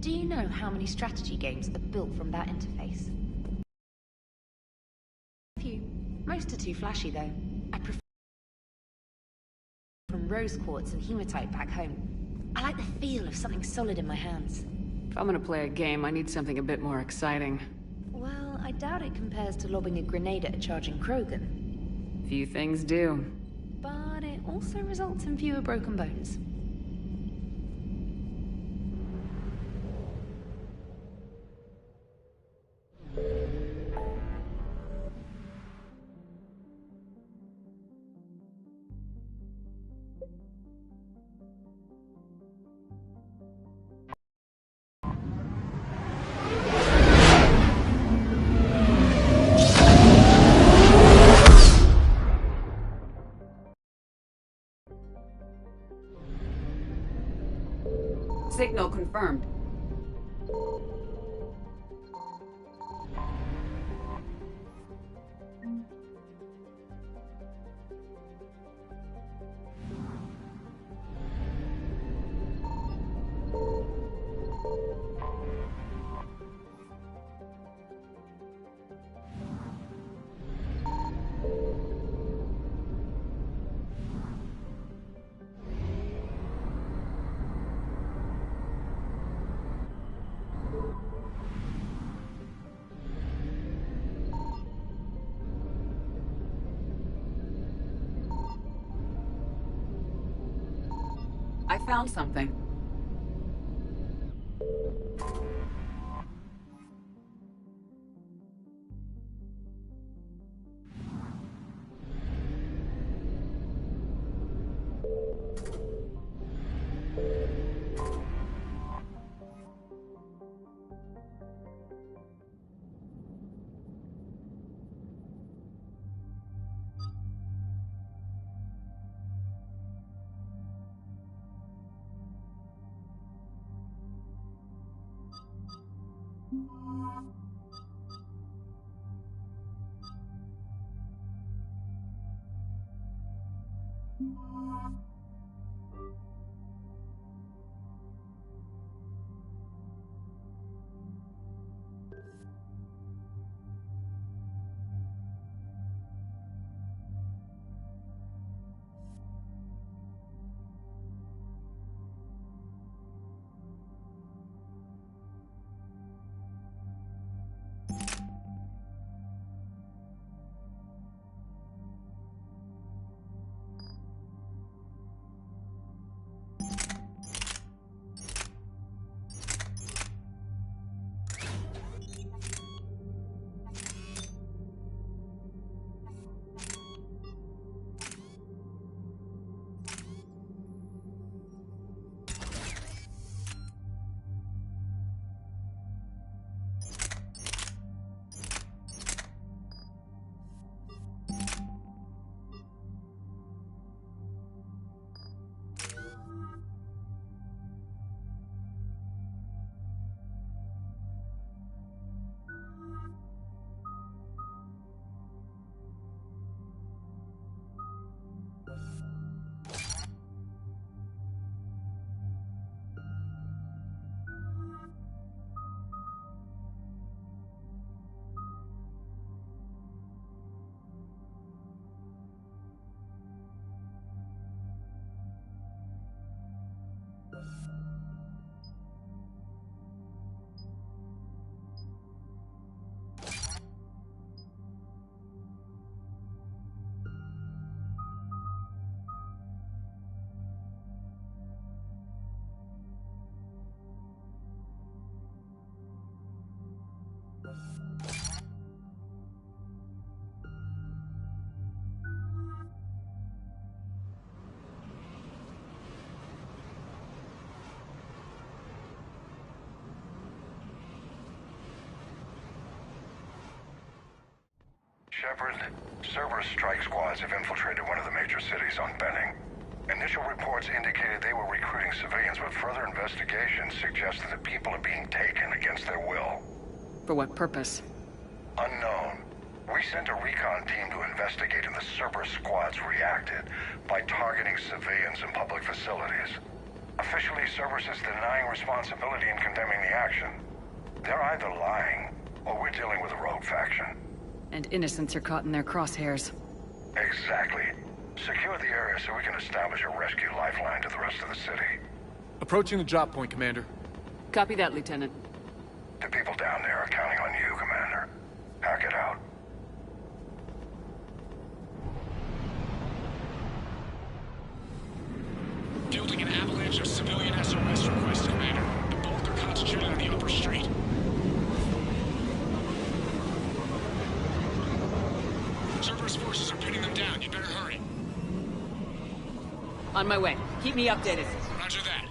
Do you know how many strategy games are built from that interface? Few. Most are too flashy, though. I prefer from rose quartz and hematite back home. I like the feel of something solid in my hands. If I'm gonna play a game, I need something a bit more exciting. Well, I doubt it compares to lobbing a grenade at a charging Krogan. Few things do. But it also results in fewer broken bones. Signal confirmed. I found something. Shepard, Cerberus strike squads have infiltrated one of the major cities on Benning. Initial reports indicated they were recruiting civilians, but further investigations suggest that the people are being taken against their will. For what purpose? Unknown. We sent a recon team to investigate, and the Cerberus squads reacted by targeting civilians and public facilities. Officially, Cerberus is denying responsibility in condemning the action. They're either lying, or we're dealing with a rogue faction. And innocents are caught in their crosshairs. Exactly. Secure the area so we can establish a rescue lifeline to the rest of the city. Approaching the drop point, Commander. Copy that, Lieutenant. The people down there are counting on you, Commander. Hack it out. Fielding an avalanche of civilian SOS requests, Commander. The bulk are concentrated on the upper street. Cerberus forces are pinning them down. You better hurry. On my way. Keep me updated. Roger that.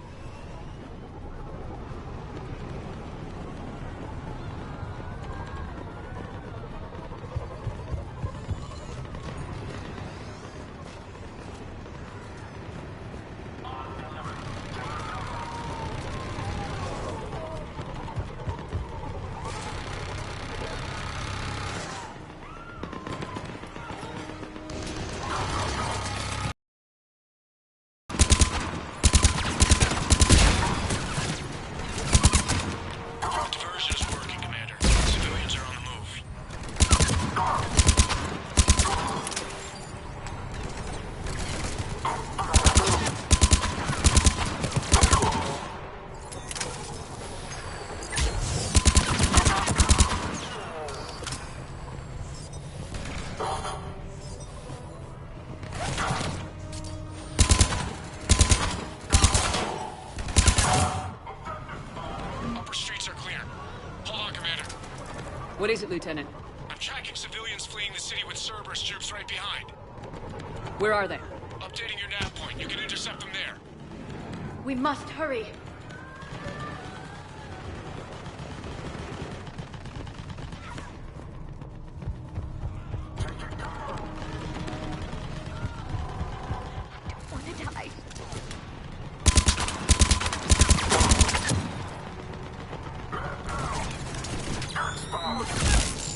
What is it, Lieutenant? I'm tracking civilians fleeing the city with Cerberus troops right behind. Where are they? Updating your nav point. You can intercept them there. We must hurry. I want to die.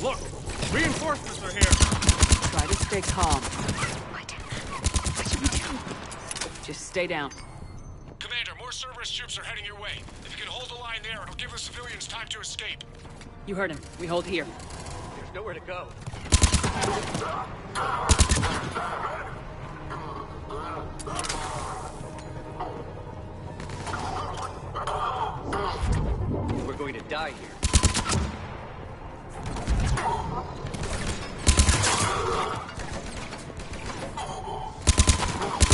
Look! Reinforcements are here! Try to stay calm. What should we do? Just stay down. Commander, more Cerberus troops are heading your way. If you can hold the line there, it'll give the civilians time to escape. You heard him. We hold here. There's nowhere to go. We're going to die here.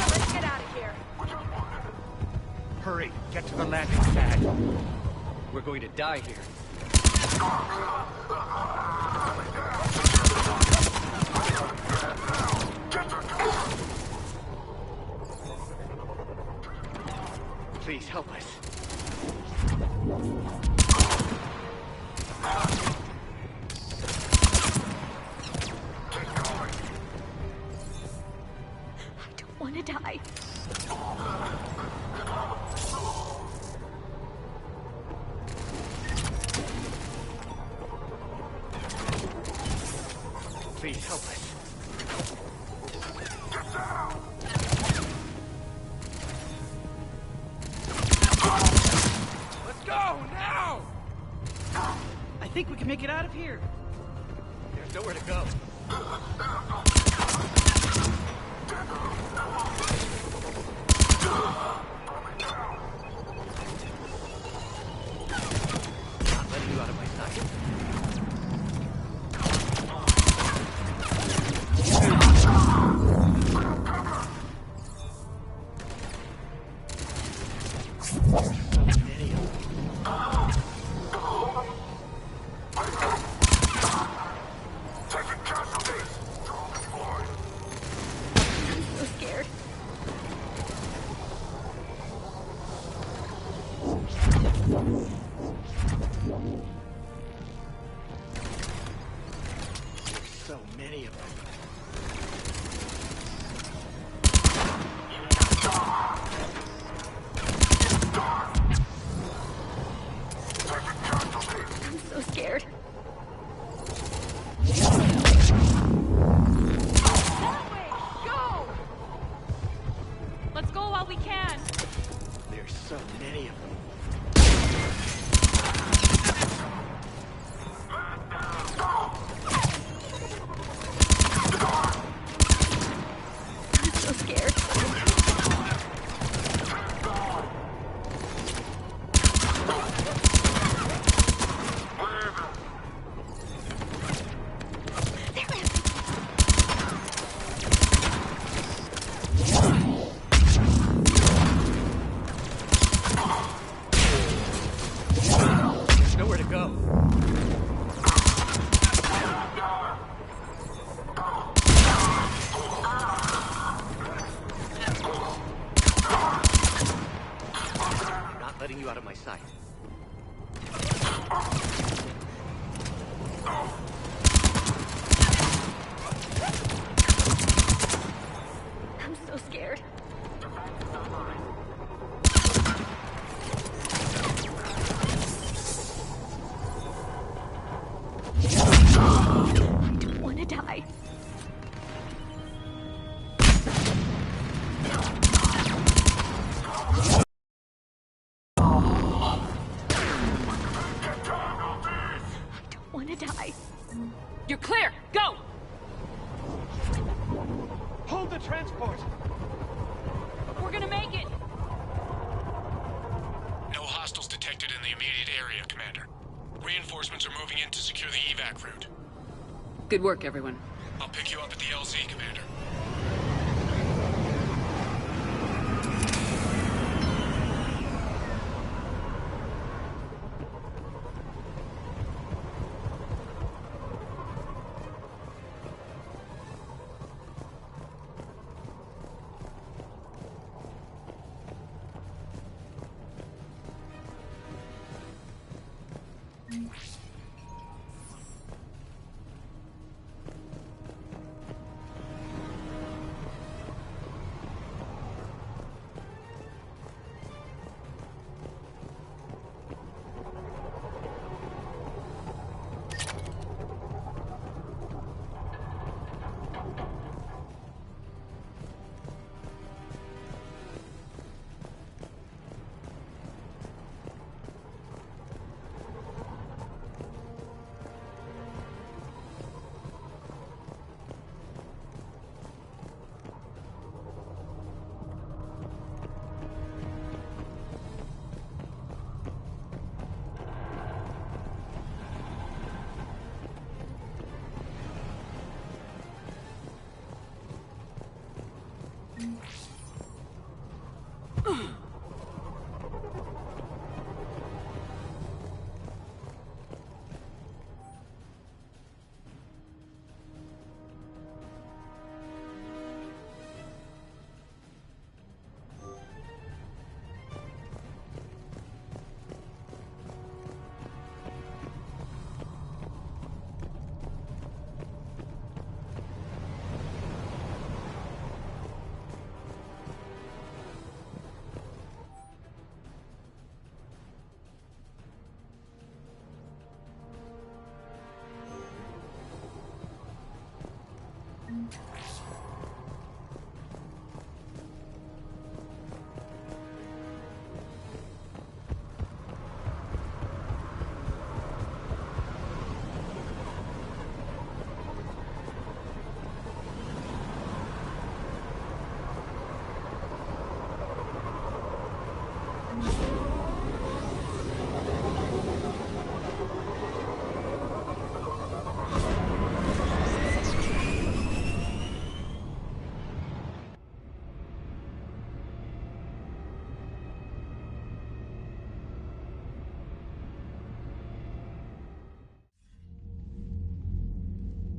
Let's get out of here. Hurry, get to the landing pad. We're going to die here. Please help us. I don't want to die. Please help us. Let's go, now! I think we can make it out of here. There's nowhere to go. Not letting you out of my sight. I'm so scared. So many of them. I'm so scared. That way! Go! Let's go while we can. There's so go! Not letting you out of my sight. I'm so scared. I don't want to die. I don't want to die. You're clear! Go! Hold the transport! We're gonna make it! No hostiles detected in the immediate area, Commander. Reinforcements are moving in to secure the evac route. Good work, everyone. I'll pick you up at the LZ, Commander.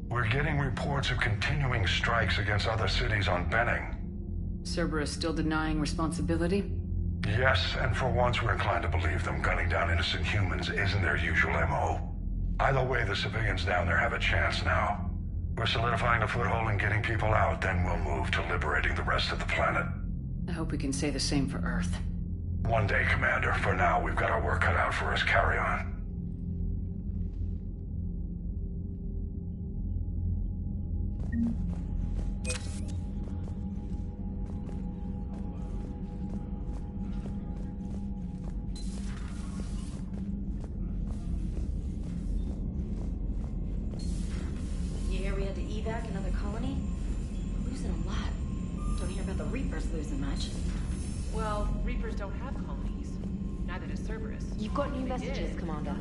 We're getting reports of continuing strikes against other cities on Benning. Cerberus still denying responsibility? Yes, and for once we're inclined to believe them. Gunning down innocent humans isn't their usual MO. Either way, the civilians down there have a chance now. We're solidifying a foothold and getting people out, then we'll move to liberating the rest of the planet. I hope we can say the same for Earth. One day, Commander. For now, we've got our work cut out for us. Carry on. You hear we had to evac another colony? We're losing a lot. Don't hear about the Reapers losing much. Well, Reapers don't have colonies. Neither does Cerberus. You've got new They messages, did. Commander.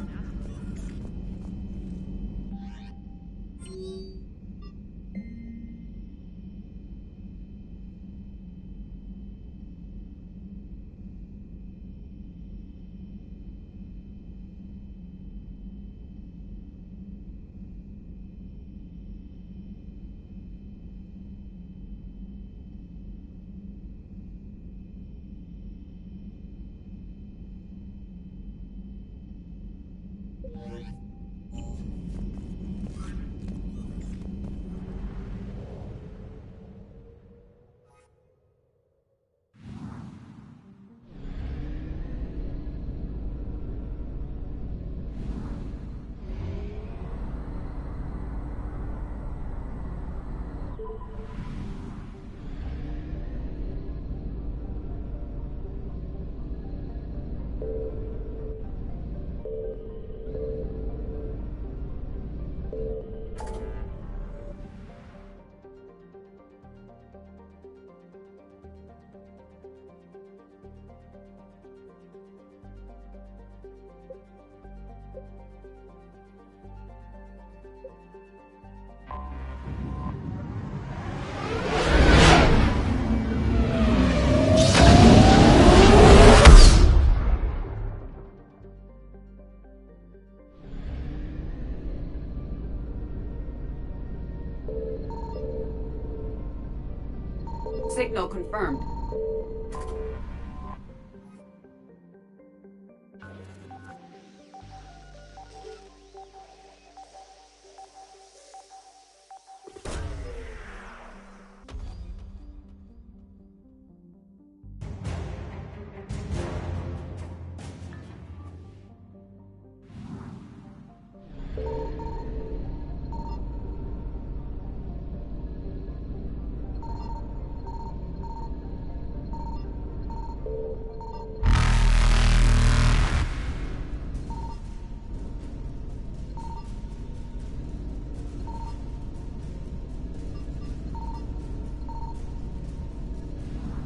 Signal confirmed.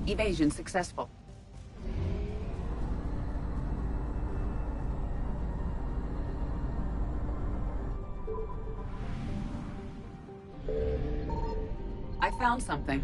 Evasion successful. I found something.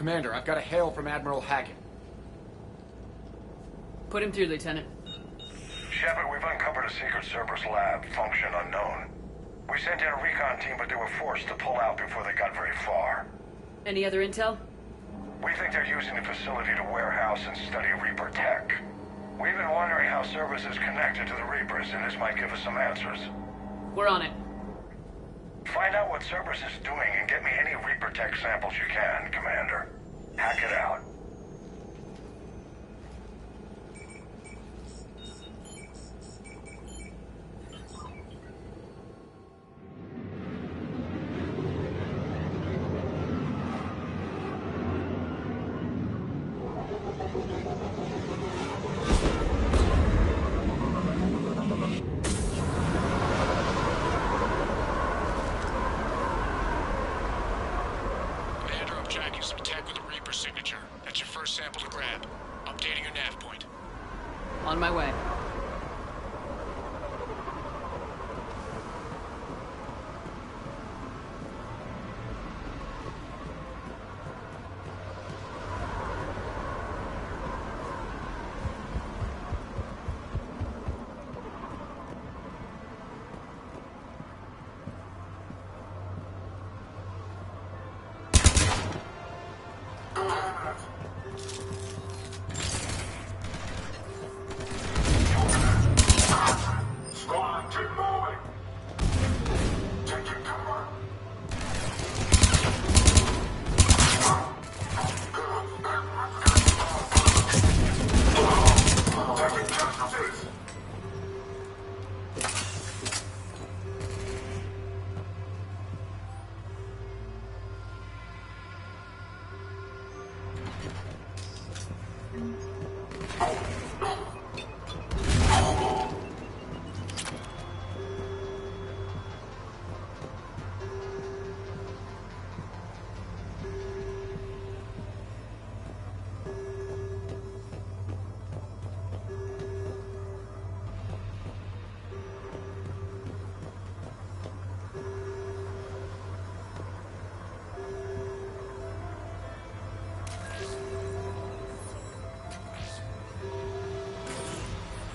Commander, I've got a hail from Admiral Hackett. Put him through, Lieutenant. Shepard, we've uncovered a secret Cerberus lab, function unknown. We sent in a recon team, but they were forced to pull out before they got very far. Any other intel? We think they're using the facility to warehouse and study Reaper tech. We've been wondering how Cerberus is connected to the Reapers, and this might give us some answers. We're on it. Find out what Cerberus is doing and get me any Reaper tech samples you can, Commander. Hack it out. tracking some tech with a Reaper signature. That's your first sample to grab. Updating your nav point. On my way.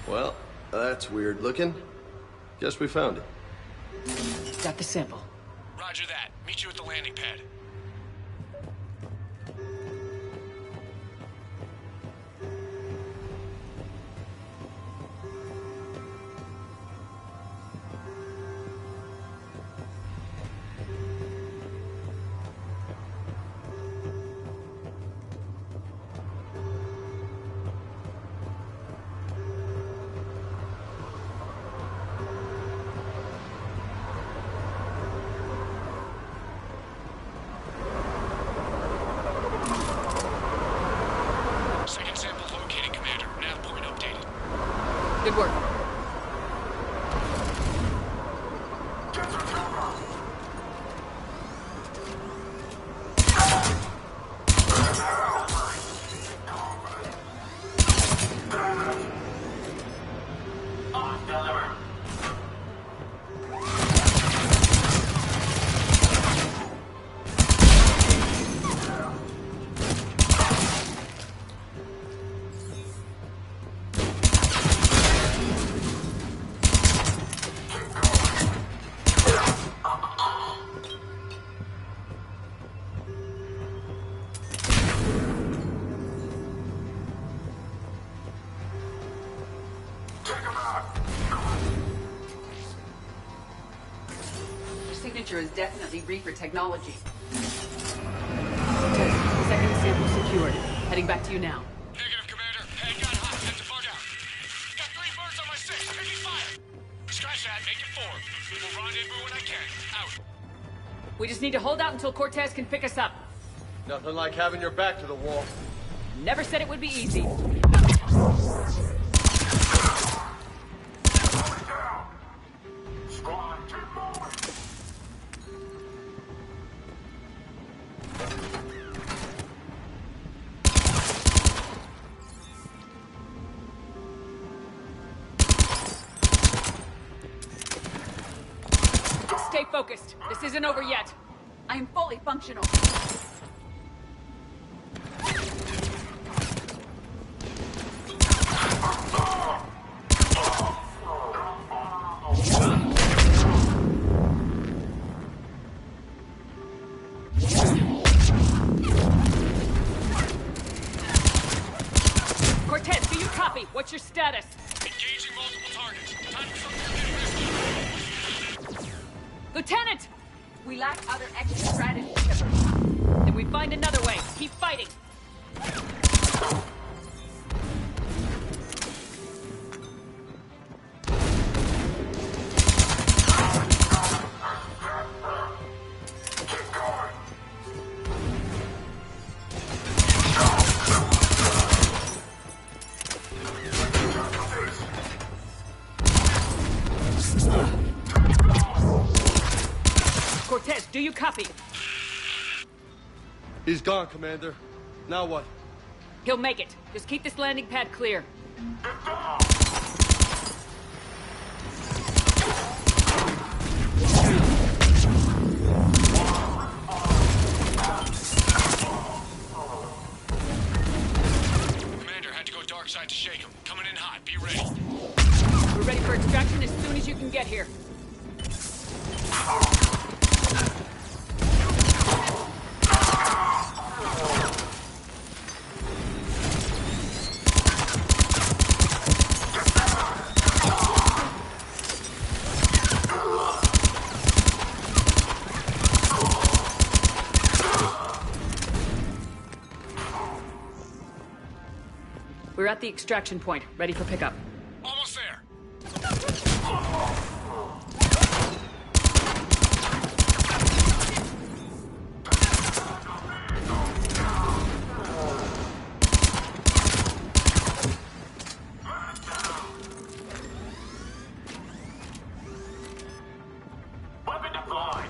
Well, that's weird looking. Guess we found it. Got the sample. Roger that. Meet you at the landing pad. Second sample located, Commander. Nav point updated. Good work. Your signature is definitely Reaper technology. Okay, second sample secured. Heading back to you now. Negative, Commander. Head got hot. Had to bug out. Got 3 birds on my 6. Taking fire. Scratch that. Make it 4. We'll rendezvous when I can. Out. We just need to hold out until Cortez can pick us up. Nothing like having your back to the wall. Never said it would be easy. Stay focused. This isn't over yet. I am fully functional. Cortez, do you copy? What's your status? Engaging multiple targets. Time for something to get risky. Lieutenant! We lack other exit strategies, Shepard. Then we find another way. Keep fighting. Cortez, do you copy? He's gone, Commander. Now what? He'll make it. Just keep this landing pad clear. Commander, had to go dark side to shake him. Coming in hot. Be ready. We're ready for extraction as soon as you can get here. We're at the extraction point, ready for pickup. Almost there. Weapon deployed.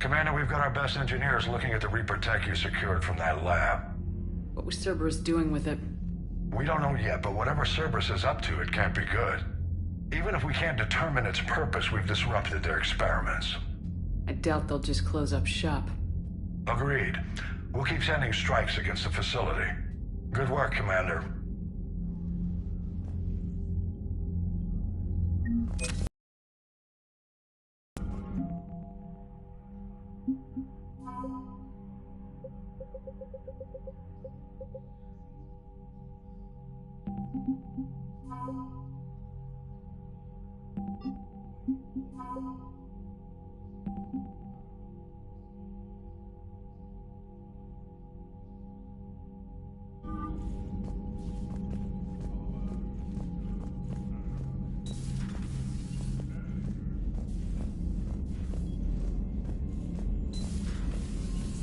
Commander, we've got our best engineers looking at the Reaper tech you secured from that lab. What was Cerberus doing with it? We don't know yet, but whatever Cerberus is up to, it can't be good. Even if we can't determine its purpose, we've disrupted their experiments. I doubt they'll just close up shop. Agreed. We'll keep sending strikes against the facility. Good work, Commander.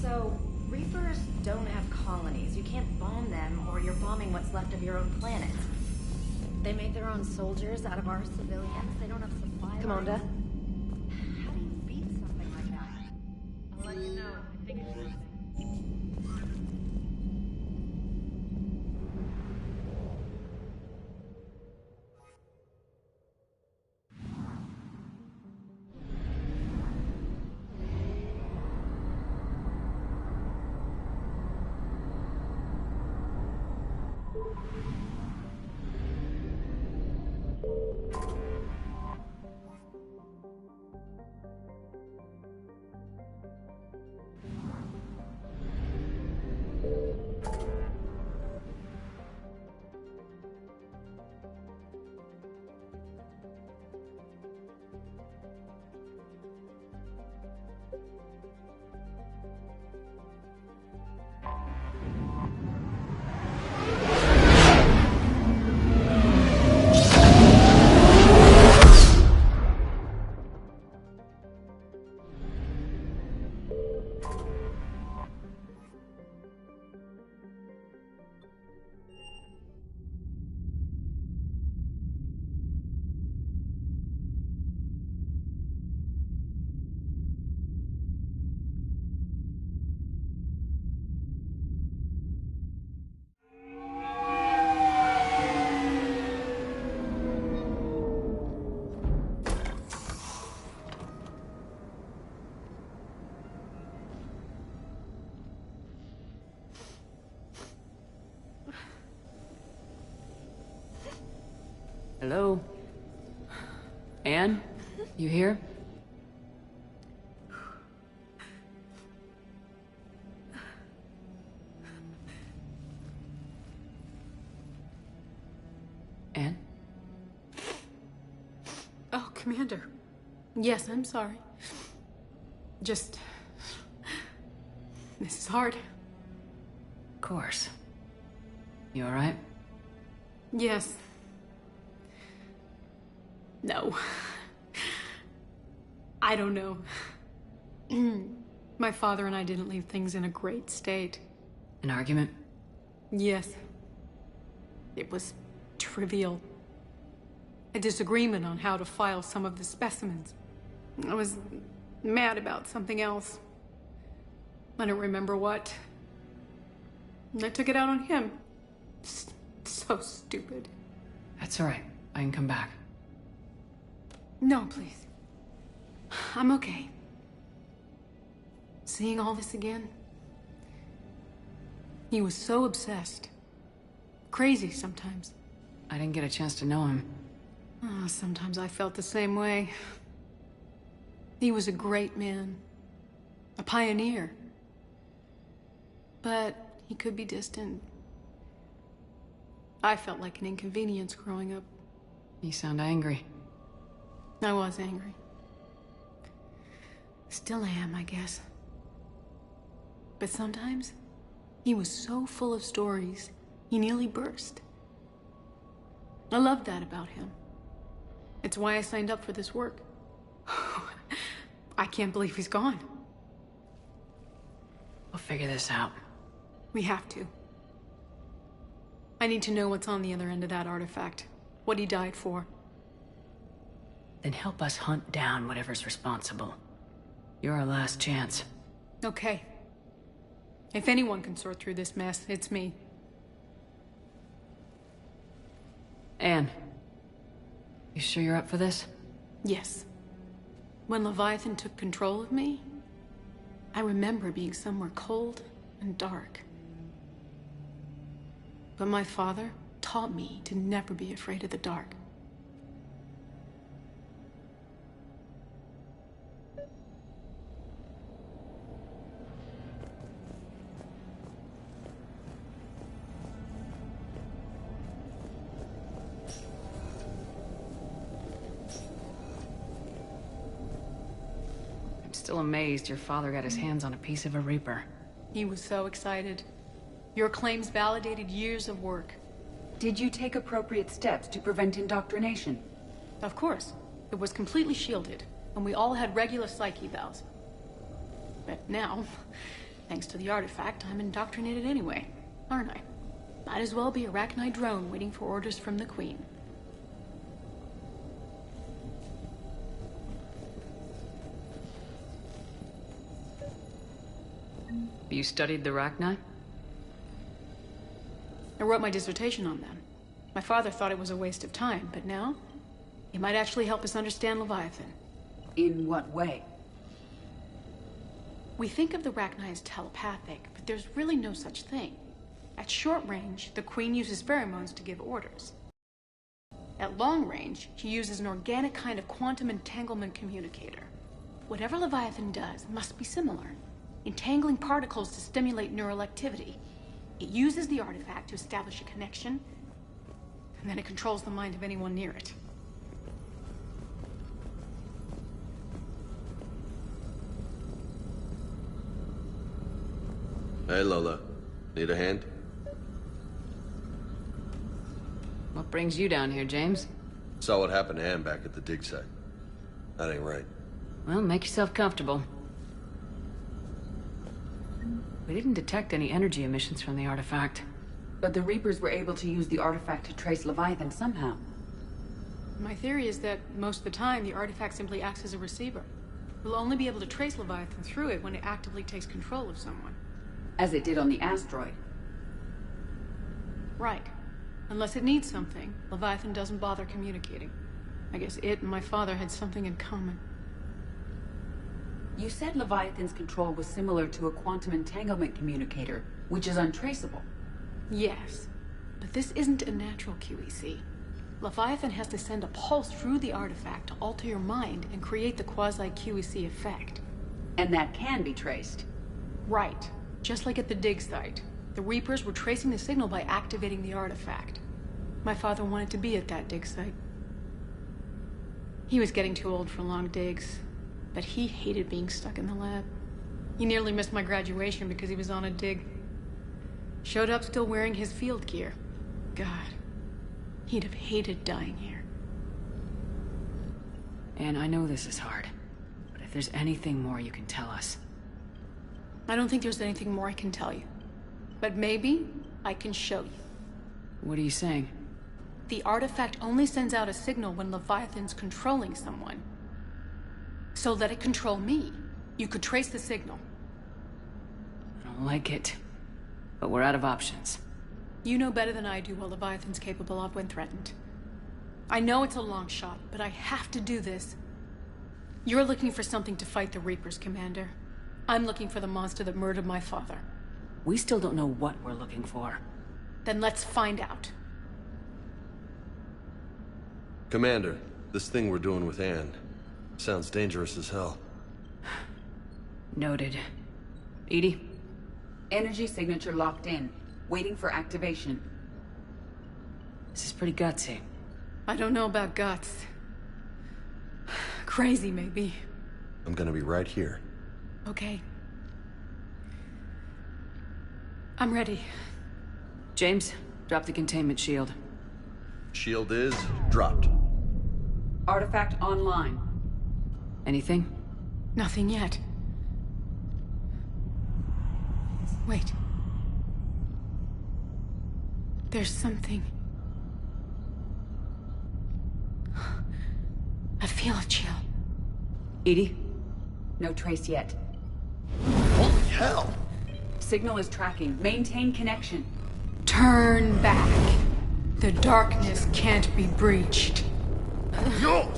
So, Reapers don't have colonies. You can't bomb them, or you're bombing what's left of your own planet. They make their own soldiers out of our civilians. They don't have supply Commander? lines. How do you beat something like that? I'll let you know. I think it's worth it. Hello? Anne? You here? Anne? Oh, Commander. Yes, I'm sorry. Just... This is hard. Of course. You alright? Yes. No. I don't know. My father and I didn't leave things in a great state. An argument? Yes. It was trivial. A disagreement on how to file some of the specimens. I was mad about something else. I don't remember what. And I took it out on him. So stupid. That's all right. I can come back. No, please. I'm okay. Seeing all this again? He was so obsessed. Crazy sometimes. I didn't get a chance to know him. Oh, sometimes I felt the same way. He was a great man. A pioneer. But he could be distant. I felt like an inconvenience growing up. You sound angry. I was angry. Still am, I guess. But sometimes, he was so full of stories, he nearly burst. I loved that about him. It's why I signed up for this work. I can't believe he's gone. We'll figure this out. We have to. I need to know what's on the other end of that artifact. What he died for. Then help us hunt down whatever's responsible. You're our last chance. Okay. If anyone can sort through this mess, it's me. Anne, you sure you're up for this? Yes. When Leviathan took control of me, I remember being somewhere cold and dark. But my father taught me to never be afraid of the dark. I'm still amazed your father got his hands on a piece of a Reaper. He was so excited. Your claims validated years of work. Did you take appropriate steps to prevent indoctrination? Of course. It was completely shielded, and we all had regular psych evals. But now, thanks to the artifact, I'm indoctrinated anyway, aren't I? Might as well be a Arachnite drone waiting for orders from the Queen. You studied the Arachnite? I wrote my dissertation on them. My father thought it was a waste of time, but now, it might actually help us understand Leviathan. In what way? We think of the Arachnite as telepathic, but there's really no such thing. At short range, the Queen uses pheromones to give orders. At long range, she uses an organic kind of quantum entanglement communicator. Whatever Leviathan does must be similar, entangling particles to stimulate neural activity. It uses the artifact to establish a connection, and then it controls the mind of anyone near it. Hey, Lola. Need a hand? What brings you down here, James? Saw what happened to Ann back at the dig site. That ain't right. Well, make yourself comfortable. We didn't detect any energy emissions from the artifact. But the Reapers were able to use the artifact to trace Leviathan somehow. My theory is that most of the time, the artifact simply acts as a receiver. We'll only be able to trace Leviathan through it when it actively takes control of someone. As it did on the asteroid. Right. Unless it needs something, Leviathan doesn't bother communicating. I guess it and my father had something in common. You said Leviathan's control was similar to a quantum entanglement communicator, which is untraceable. Yes, but this isn't a natural QEC. Leviathan has to send a pulse through the artifact to alter your mind and create the quasi-QEC effect. And that can be traced. Right. Just like at the dig site. The Reapers were tracing the signal by activating the artifact. My father wanted to be at that dig site. He was getting too old for long digs, but he hated being stuck in the lab. He nearly missed my graduation because he was on a dig. Showed up still wearing his field gear. God, He'd have hated dying here. And I know this is hard, but if there's anything more you can tell us... I don't think there's anything more I can tell you. But maybe I can show you. What are you saying? The artifact only sends out a signal when Leviathan's controlling someone. So let it control me. You could trace the signal. I don't like it, but we're out of options. You know better than I do what Leviathan's capable of when threatened. I know it's a long shot, but I have to do this. You're looking for something to fight the Reapers, Commander. I'm looking for the monster that murdered my father. We still don't know what we're looking for. Then let's find out. Commander, this thing we're doing with Anne sounds dangerous as hell. Noted. Edie? Energy signature locked in, waiting for activation. This is pretty gutsy. I don't know about guts. Crazy, maybe. I'm gonna be right here. Okay. I'm ready. James, drop the containment shield. Shield is dropped. Artifact online. Anything? Nothing yet. Wait. There's something. I feel a chill. Edie? No trace yet. Holy hell! Signal is tracking. Maintain connection. Turn back. The darkness can't be breached. Yo!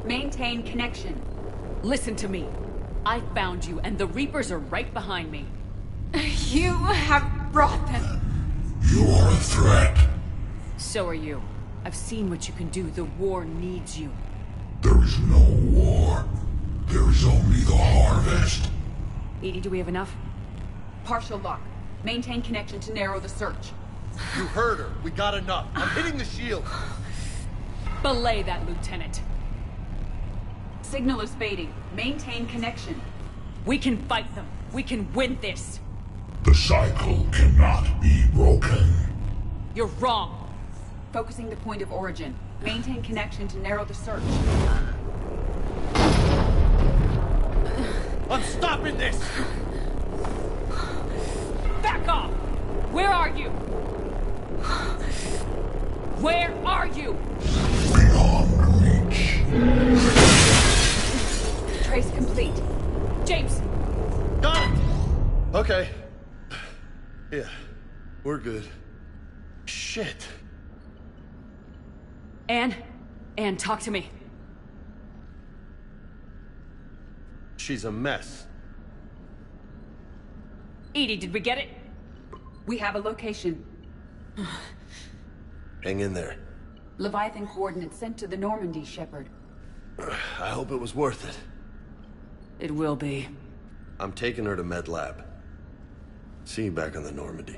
Maintain connection. Listen to me. I found you, and the Reapers are right behind me. You have brought them. You are a threat. So are you. I've seen what you can do. The war needs you. There is no war. There is only the harvest. Edie, do we have enough? Partial lock. Maintain connection to narrow the search. You heard her. We got enough. I'm hitting the shield. Belay that, Lieutenant. Signal is fading. Maintain connection. We can fight them. We can win this. The cycle cannot be broken. You're wrong. Focusing the point of origin. Maintain connection to narrow the search. I'm stopping this! Back off! Where are you? Where are you? Beyond reach. Trace complete. James! Got it! Okay. Yeah, we're good. Shit. Anne? Anne, talk to me. She's a mess. Edie, did we get it? We have a location. Hang in there. Leviathan coordinates sent to the Normandy, Shepard. I hope it was worth it. It will be. I'm taking her to Med Lab. See you back on the Normandy.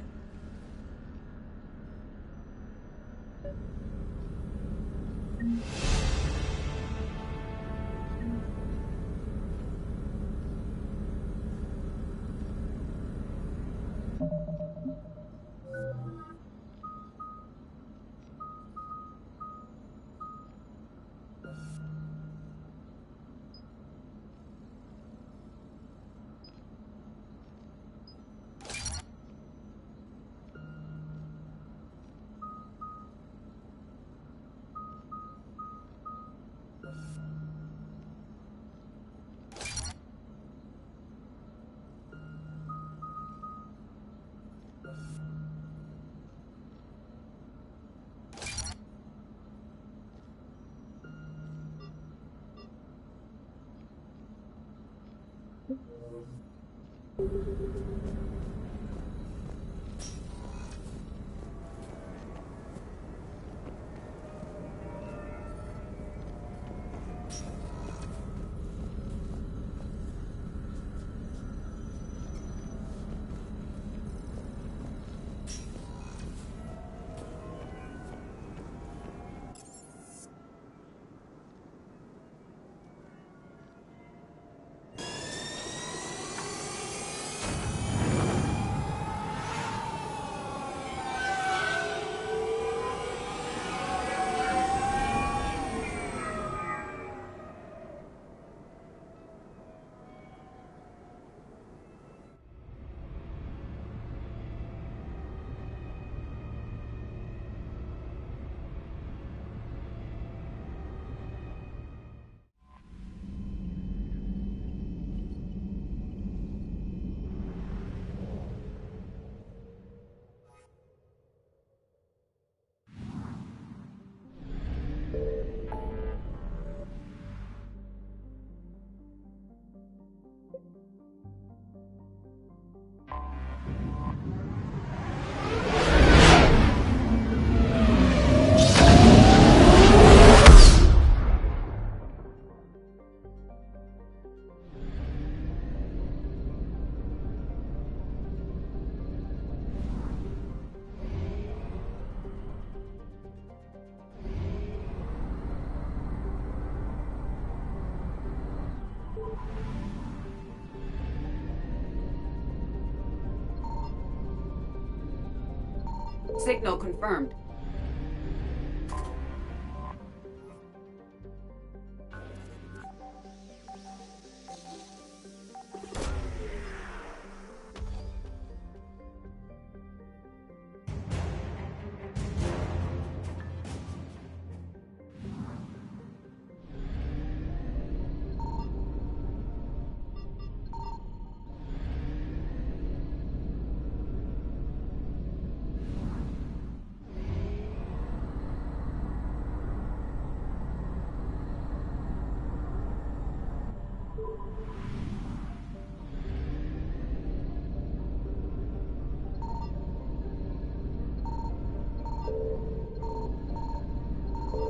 Signal confirmed.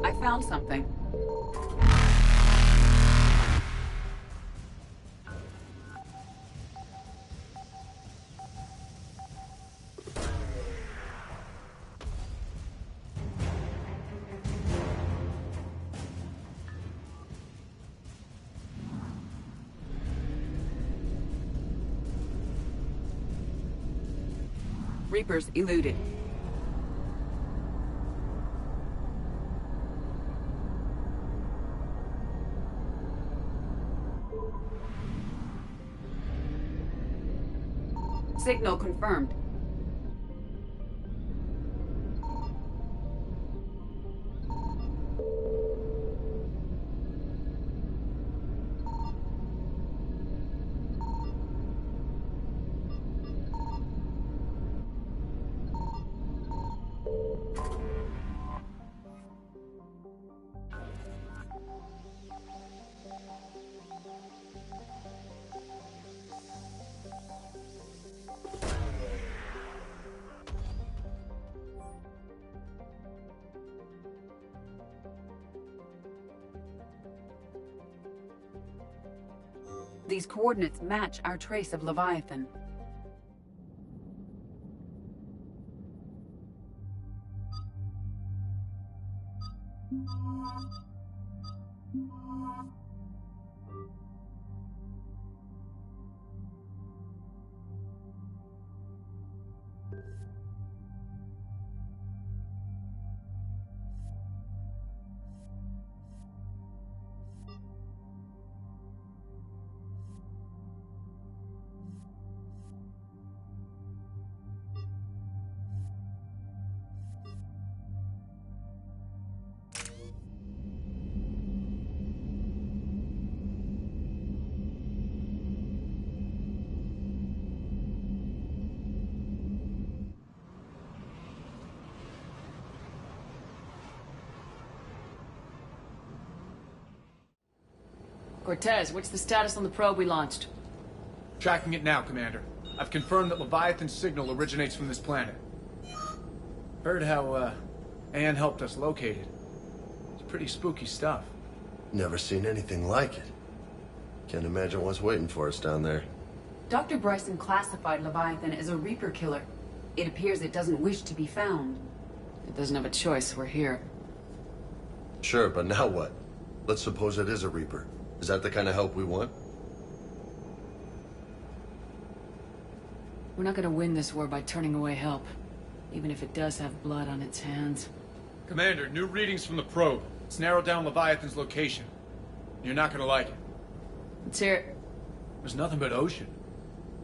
I found something. Reapers eluded. Signal confirmed. These coordinates match our trace of Leviathan. Cortez, what's the status on the probe we launched? Tracking it now, Commander. I've confirmed that Leviathan's signal originates from this planet. Heard how, Anne helped us locate it. It's pretty spooky stuff. Never seen anything like it. Can't imagine what's waiting for us down there. Dr. Bryson classified Leviathan as a Reaper killer. It appears it doesn't wish to be found. It doesn't have a choice, we're here. Sure, but now what? Let's suppose it is a Reaper. Is that the kind of help we want? We're not gonna win this war by turning away help. Even if it does have blood on its hands. Commander, new readings from the probe. It's narrowed down Leviathan's location. You're not gonna like it. Let's hear it. There's nothing but ocean.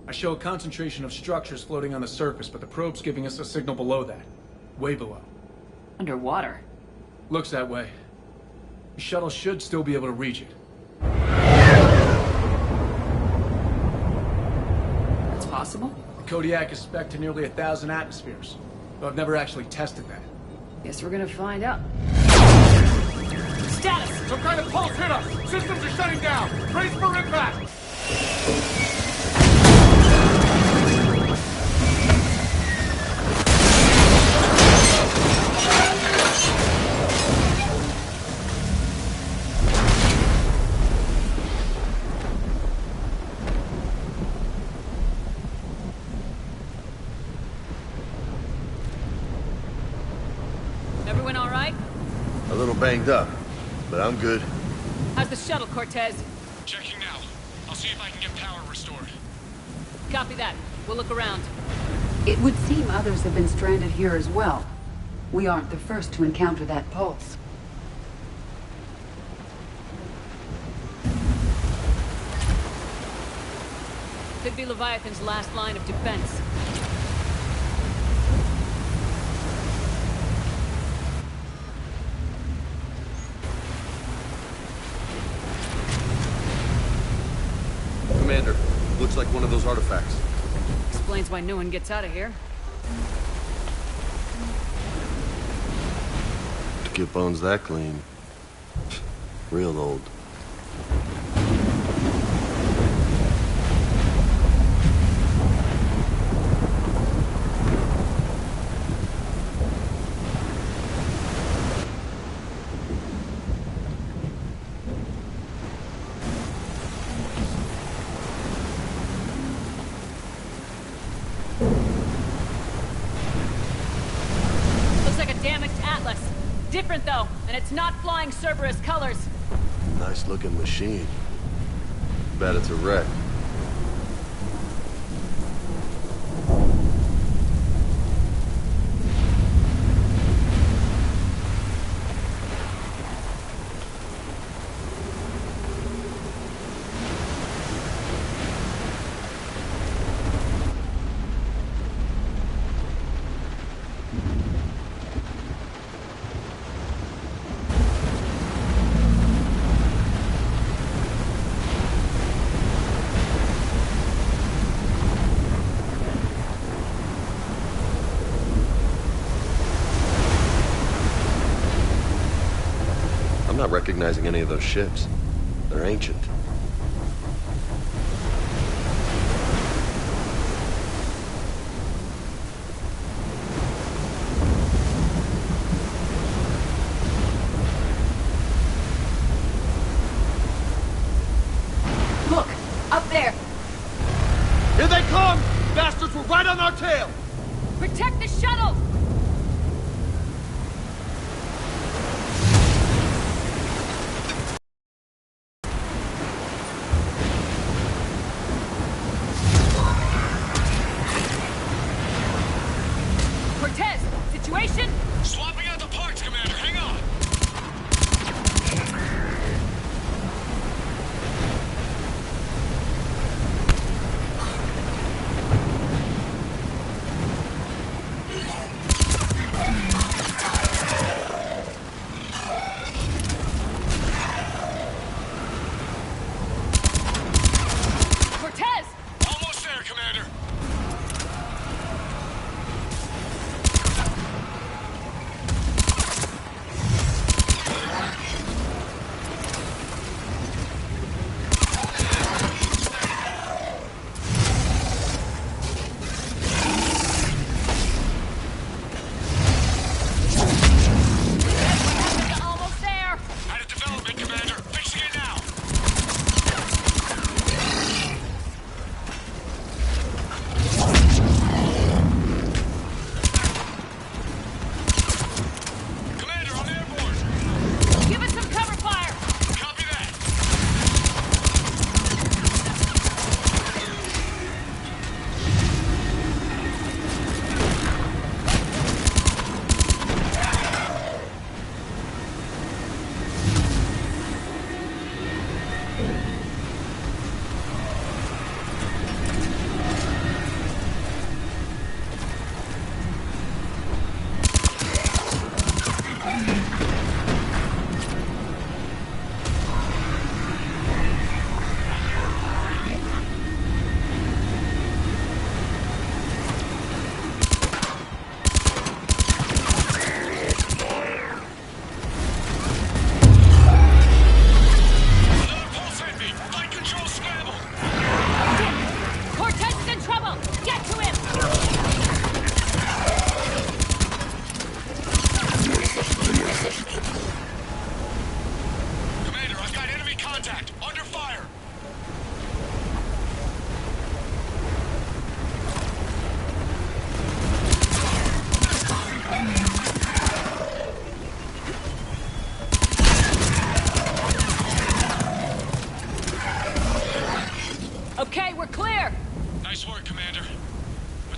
I show a concentration of structures floating on the surface, but the probe's giving us a signal below that. Way below. Underwater? Looks that way. The shuttle should still be able to reach it. That's possible? The Kodiak is spec'd to nearly 1,000 atmospheres, but I've never actually tested that. Guess we're gonna find out. Status! Some kind of pulse hit us! Systems are shutting down! Brace for impact! Everyone all right? A little banged up, but I'm good. How's the shuttle, Cortez? Checking now. I'll see if I can get power restored. Copy that. We'll look around. It would seem others have been stranded here as well. We aren't the first to encounter that pulse. Could be Leviathan's last line of defense. Commander, looks like one of those artifacts. Explains why no one gets out of here. To get bones that clean. Real old. Different though, and it's not flying Cerberus colors. Nice looking machine. Bet it's a wreck. I'm not recognizing any of those ships. They're ancient. Look! Up there! Here they come! Bastards were right on our tail! Protect the shuttle! Swapping out the parts, Commander. Hang on. Cortez! Almost there, Commander.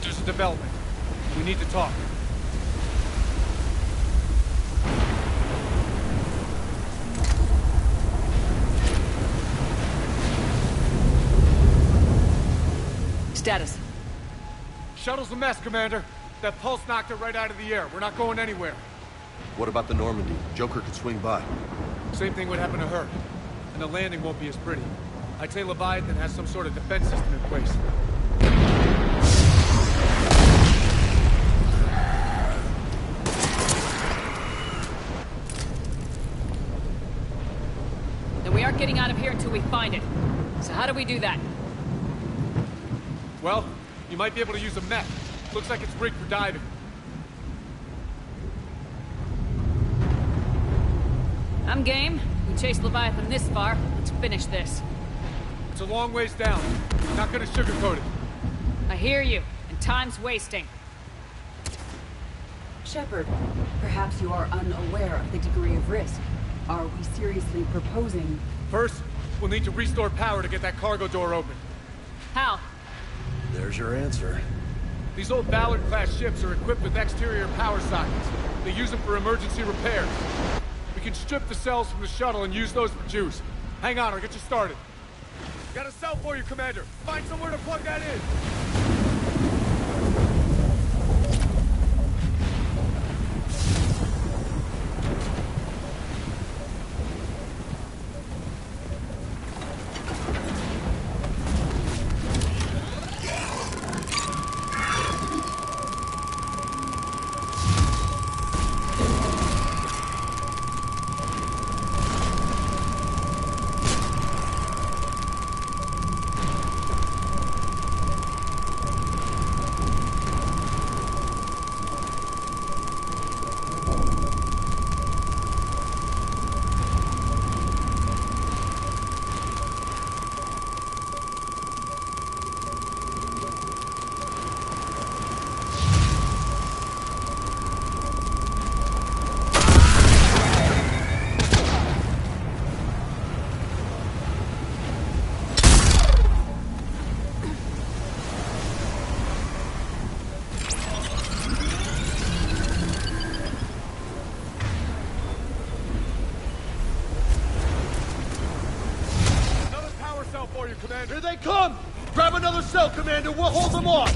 There's a development. We need to talk. Status. Shuttle's a mess, Commander. That pulse knocked it right out of the air. We're not going anywhere. What about the Normandy? Joker could swing by. Same thing would happen to her. And the landing won't be as pretty. I'd say Leviathan has some sort of defense system in place. Then we aren't getting out of here until we find it. So how do we do that? Well, you might be able to use a mech. Looks like it's rigged for diving. I'm game. We chased Leviathan this far. Let's finish this. It's a long ways down. Not gonna sugarcoat it. I hear you, and time's wasting. Shepard, perhaps you are unaware of the degree of risk. Are we seriously proposing... First, we'll need to restore power to get that cargo door open. How? There's your answer. These old Ballard-class ships are equipped with exterior power sockets. They use them for emergency repairs. We can strip the cells from the shuttle and use those for juice. Hang on, I'll get you started. Got a cell for you, Commander. Find somewhere to plug that in. Here they come! Grab another cell, Commander! We'll hold them off!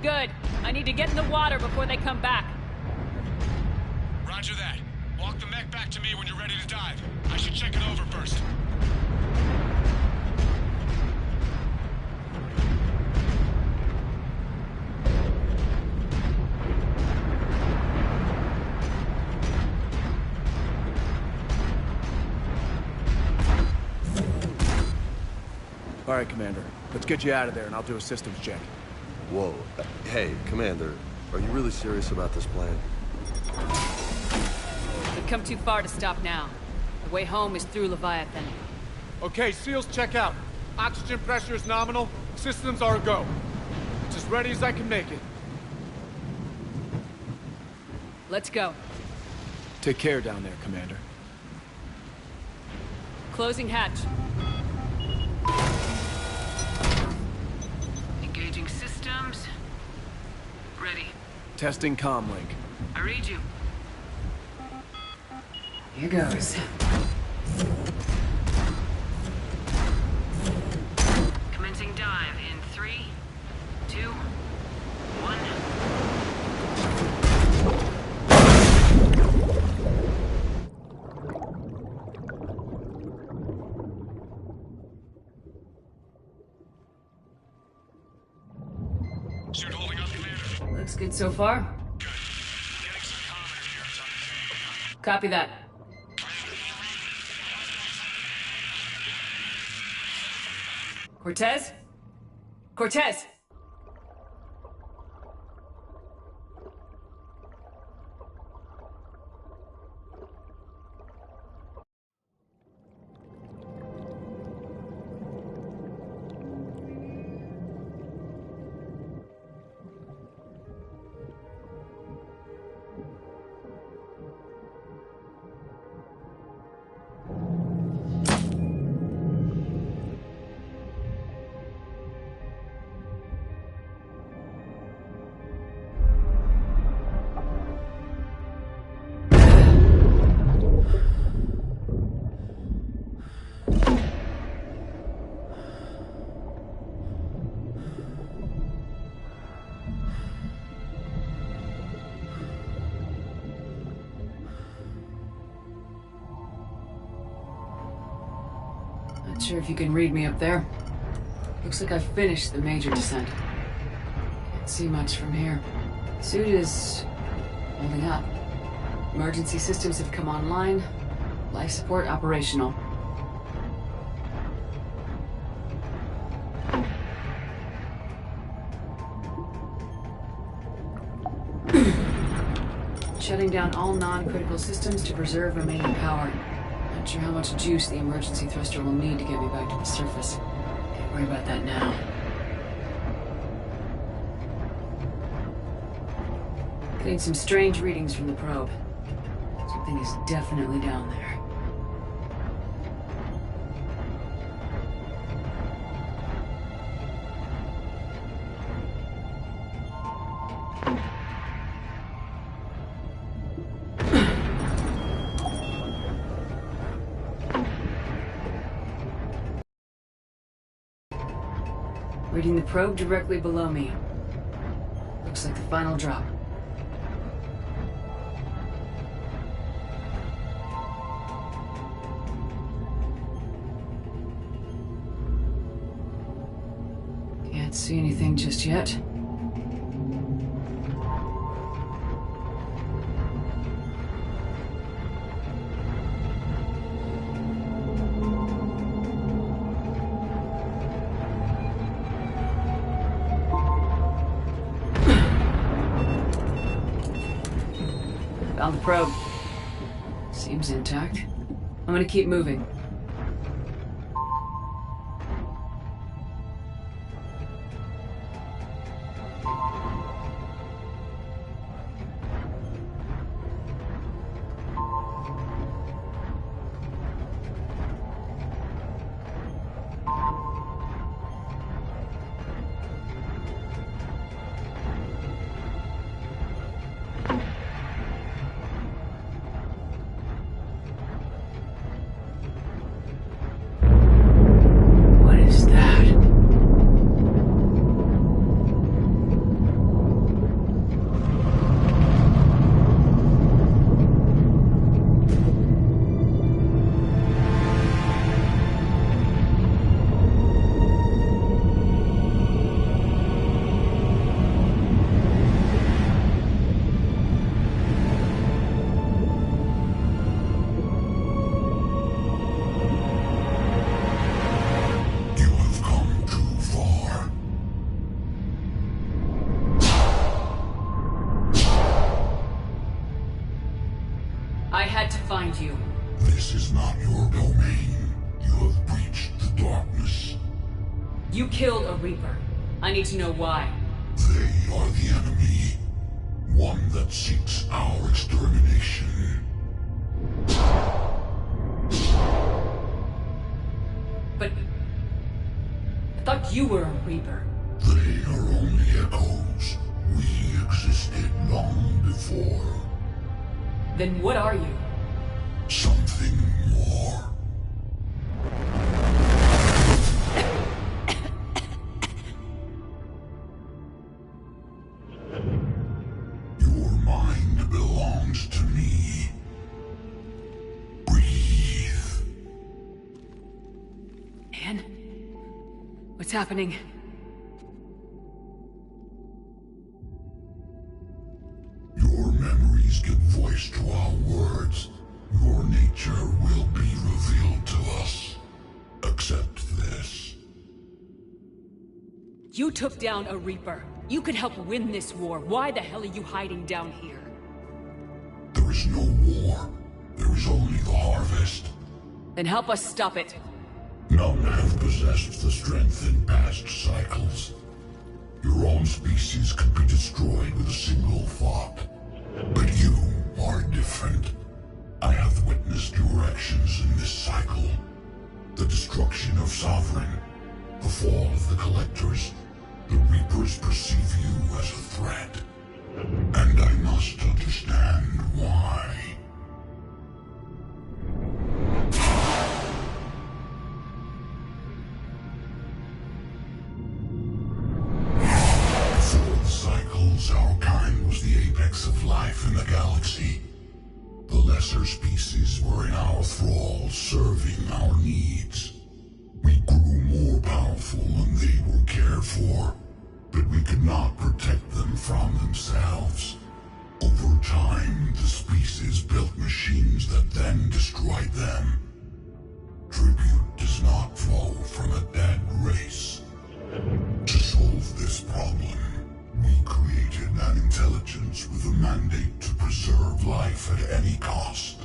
good. I need to get in the water before they come back. Roger that. Walk the mech back to me when you're ready to dive. I should check it over first. All right, Commander. Let's get you out of there, and I'll do a systems check. Whoa. Hey, Commander, are you really serious about this plan? We've come too far to stop now. The way home is through Leviathan. Okay, SEALs, check out. Oxygen pressure is nominal. Systems are a go. It's as ready as I can make it. Let's go. Take care down there, Commander. Closing hatch. Engaging systems. Ready. Testing comm link. I read you. Here goes. Commencing dive in 3, 2, 1. Suit holding up, Commander? Looks good so far. Good. Getting some comm interference on the thing. Copy that. Cortez? Cortez! Not sure if you can read me up there. Looks like I've finished the major descent. Can't see much from here. Suit is holding up. Emergency systems have come online. Life support operational. Shutting down all non-critical systems to preserve remaining power. Not sure how much juice the emergency thruster will need to get me back to the surface. Can't worry about that now. Getting some strange readings from the probe. Something is definitely down there. Reading the probe directly below me. Looks like the final drop. Can't see anything just yet. Found the probe. Seems intact. I'm gonna keep moving. find you. This is not your domain. You have breached the darkness. You killed a Reaper. I need to know why. They are the enemy. One that seeks our extermination. But... I thought you were a Reaper. They are only echoes. We existed long before. Then what are you? Something more. Your mind belongs to me. Breathe. Anne? What's happening? Your memories give voice to our words. Your nature will be revealed to us. Accept this. You took down a Reaper. You could help win this war. Why the hell are you hiding down here? There is no war. There is only the harvest. Then help us stop it. None have possessed the strength in past cycles. Your own species could be destroyed with a single thought. But you are different. I have witnessed your actions in this cycle. The destruction of Sovereign, the fall of the Collectors. The Reapers perceive you as a threat. And I must understand why. Before the cycles, our kind was the apex of life in the galaxy. The lesser species were in our thrall, serving our needs. We grew more powerful and they were cared for, but we could not protect them from themselves. Over time, the species built machines that then destroyed them. Tribute does not flow from a dead race. To solve this problem, we created an intelligence with a mandate to preserve life at any cost.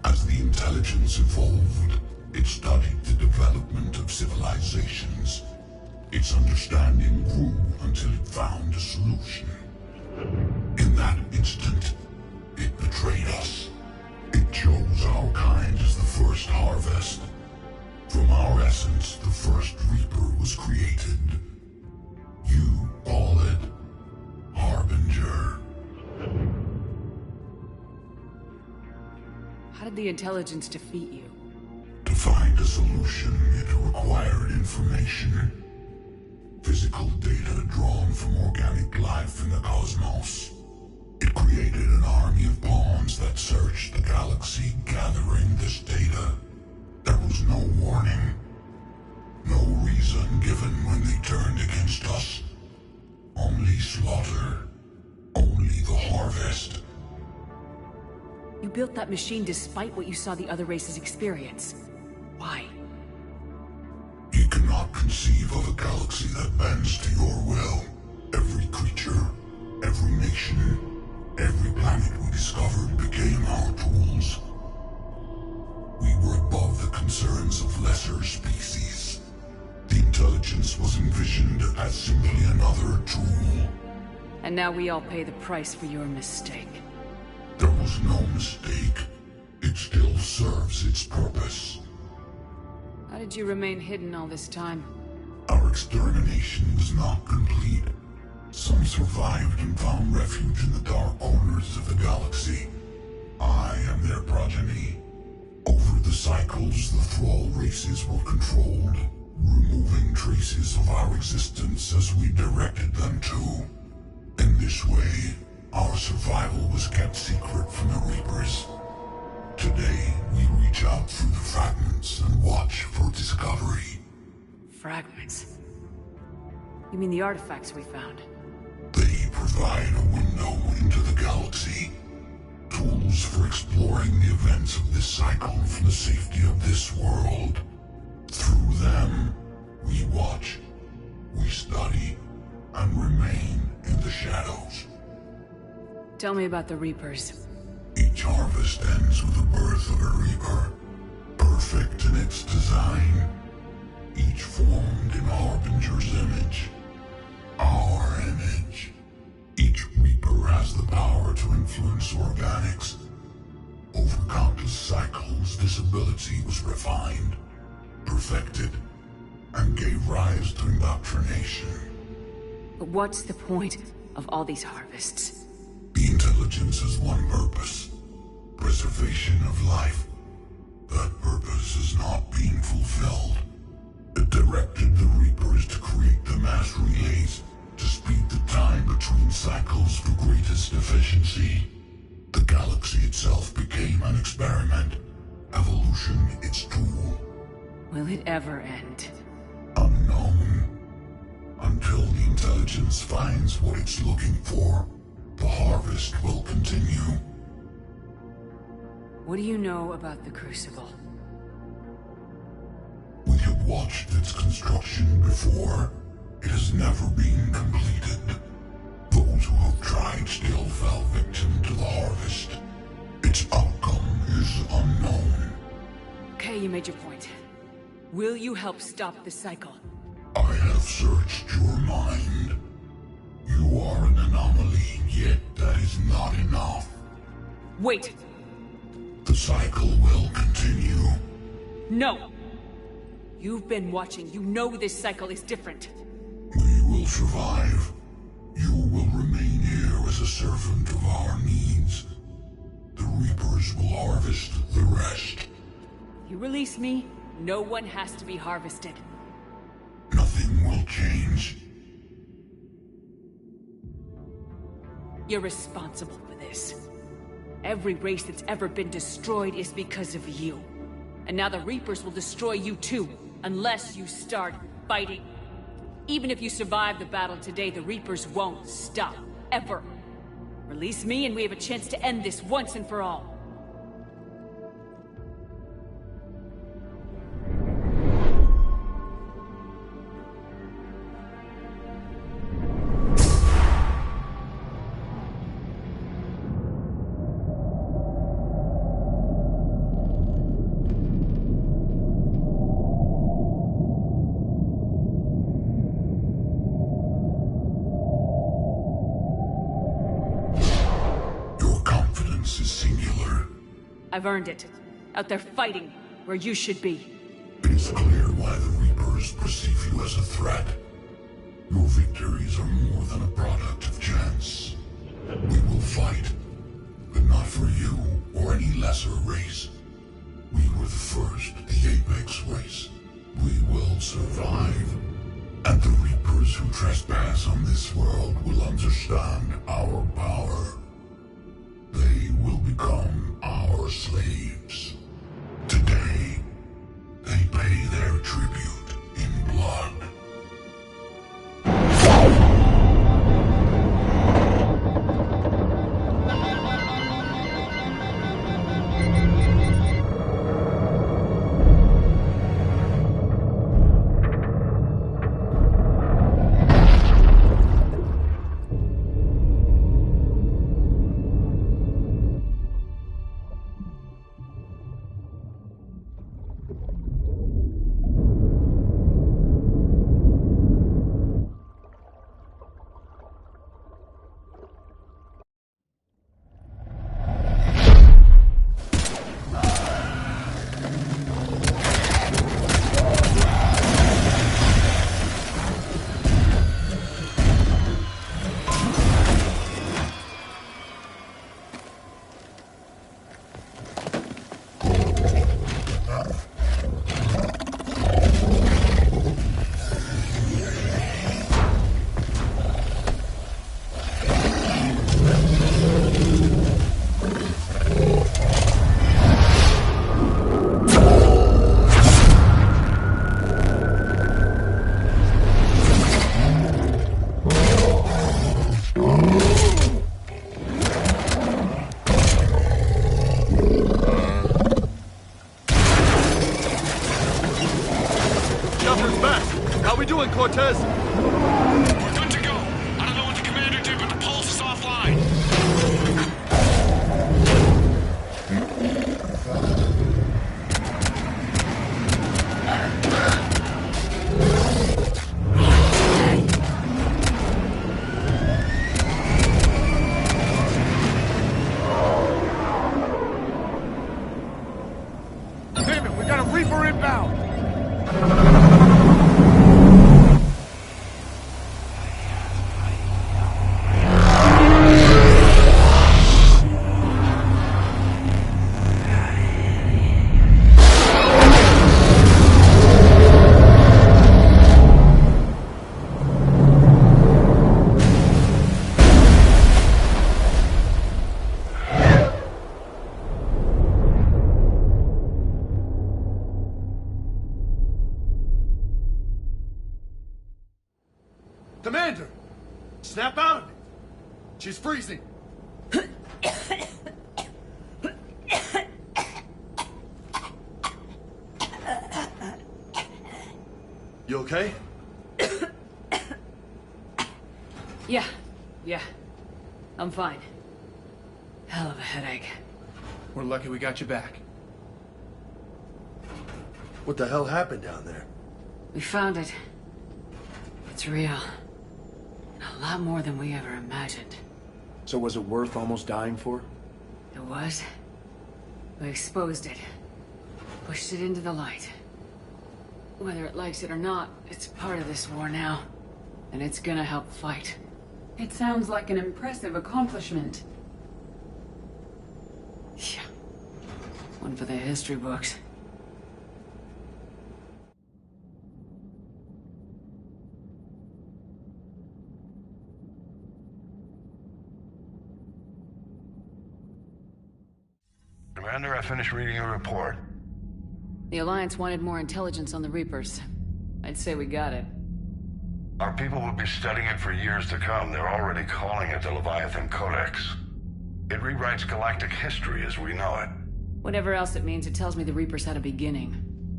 As the intelligence evolved, it studied the development of civilizations. Its understanding grew until it found a solution. In that instant, it betrayed us. It chose our kind as the first harvest. From our essence, the first Reaper was created. You call it Harbinger. How did the intelligence defeat you? To find a solution, it required information. Physical data drawn from organic life in the cosmos. It created an army of pawns that searched the galaxy, gathering this data. There was no warning. No reason given when they turned against us. Only slaughter. Only the harvest. You built that machine despite what you saw the other races experience. Why? You cannot conceive of a galaxy that bends to your will. Every creature, every nation, every planet we discovered became our tools. We were above the concerns of lesser species. The intelligence was envisioned as simply another tool. And now we all pay the price for your mistake. There was no mistake. It still serves its purpose. How did you remain hidden all this time? Our extermination was not complete. Some survived and found refuge in the dark corners of the galaxy. I am their progeny. Over the cycles, the Thrall races were controlled, removing traces of our existence as we directed them to. In this way, our survival was kept secret from the Reapers. Today, we reach out through the fragments and watch for discovery. Fragments? You mean the artifacts we found? They provide a window into the galaxy. Tools for exploring the events of this cycle from the safety of this world. Through them, we watch, we study, and remain in the shadows. Tell me about the Reapers. Each harvest ends with the birth of a reaper, perfect in its design, each formed in Harbinger's image, our image. Each reaper has the power to influence organics. Over countless cycles, this ability was refined, perfected, and gave rise to indoctrination. But what's the point of all these harvests? The intelligence has one purpose: preservation of life. That purpose is not being fulfilled. It directed the Reapers to create the mass relays to speed the time between cycles for greatest efficiency. The galaxy itself became an experiment, evolution its tool. Will it ever end? Unknown. Until the intelligence finds what it's looking for, the harvest will continue. What do you know about the Crucible? We have watched its construction before. It has never been completed. Those who have tried still fell victim to the harvest. Its outcome is unknown. Okay, you made your point. Will you help stop the cycle? I have searched your mind. You are an anomaly, yet that is not enough. Wait! The cycle will continue. No! You've been watching. You know this cycle is different. We will survive. You will remain here as a servant of our needs. The Reapers will harvest the rest. If you release me, no one has to be harvested. Nothing will change. You're responsible for this. Every race that's ever been destroyed is because of you. And now the Reapers will destroy you too, unless you start fighting. Even if you survive the battle today, the Reapers won't stop. Ever. Release me and we have a chance to end this once and for all. I've earned it. Out there fighting, where you should be. It is clear why the Reapers perceive you as a threat. Your victories are more than a product of chance. We will fight, but not for you or any lesser race. We were the first, the Apex race. We will survive. And the Reapers who trespass on this world will understand our power. They will become our slaves. Today, they pay their tribute in blood. Commander! Snap out of it! She's freezing! You okay? Yeah. I'm fine. Hell of a headache. We're lucky we got you back. What the hell happened down there? We found it. It's real. A lot more than we ever imagined. So was it worth almost dying for? It was. We exposed it. Pushed it into the light. Whether it likes it or not, it's part of this war now. And it's gonna help fight. It sounds like an impressive accomplishment. Yeah. One for the history books. Commander, I finished reading your report. The Alliance wanted more intelligence on the Reapers. I'd say we got it. Our people will be studying it for years to come. They're already calling it the Leviathan Codex. It rewrites galactic history as we know it. Whatever else it means, it tells me the Reapers had a beginning.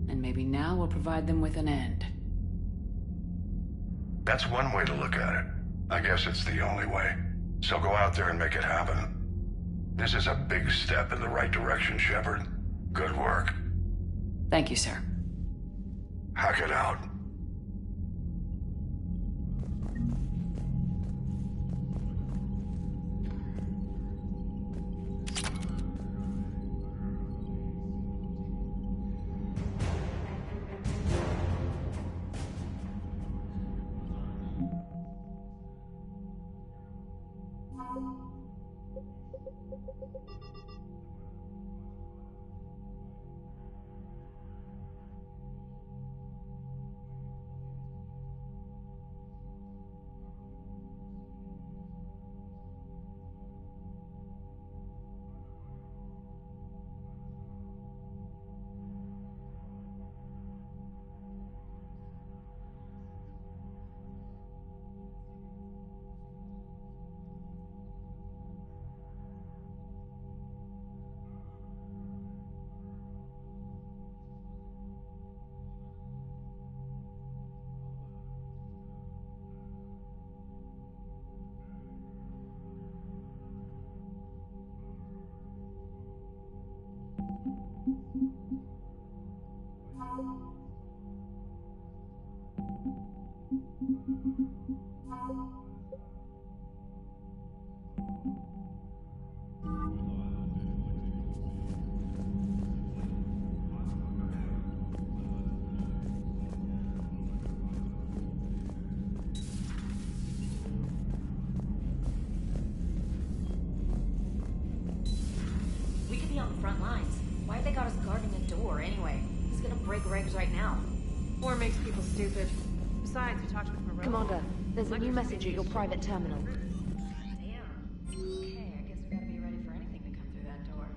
And maybe now we'll provide them with an end. That's one way to look at it. I guess it's the only way. So go out there and make it happen. This is a big step in the right direction, Shepard. Good work. Thank you, sir. Hack it out. We could be on the front lines. Why have they got us guarding a door anyway? He's gonna break regs right now. War makes people stupid. Besides, we talked with Moreau. Commander, there's a new message at your private terminal. Damn. Okay, I guess we gotta be ready for anything to come through that door.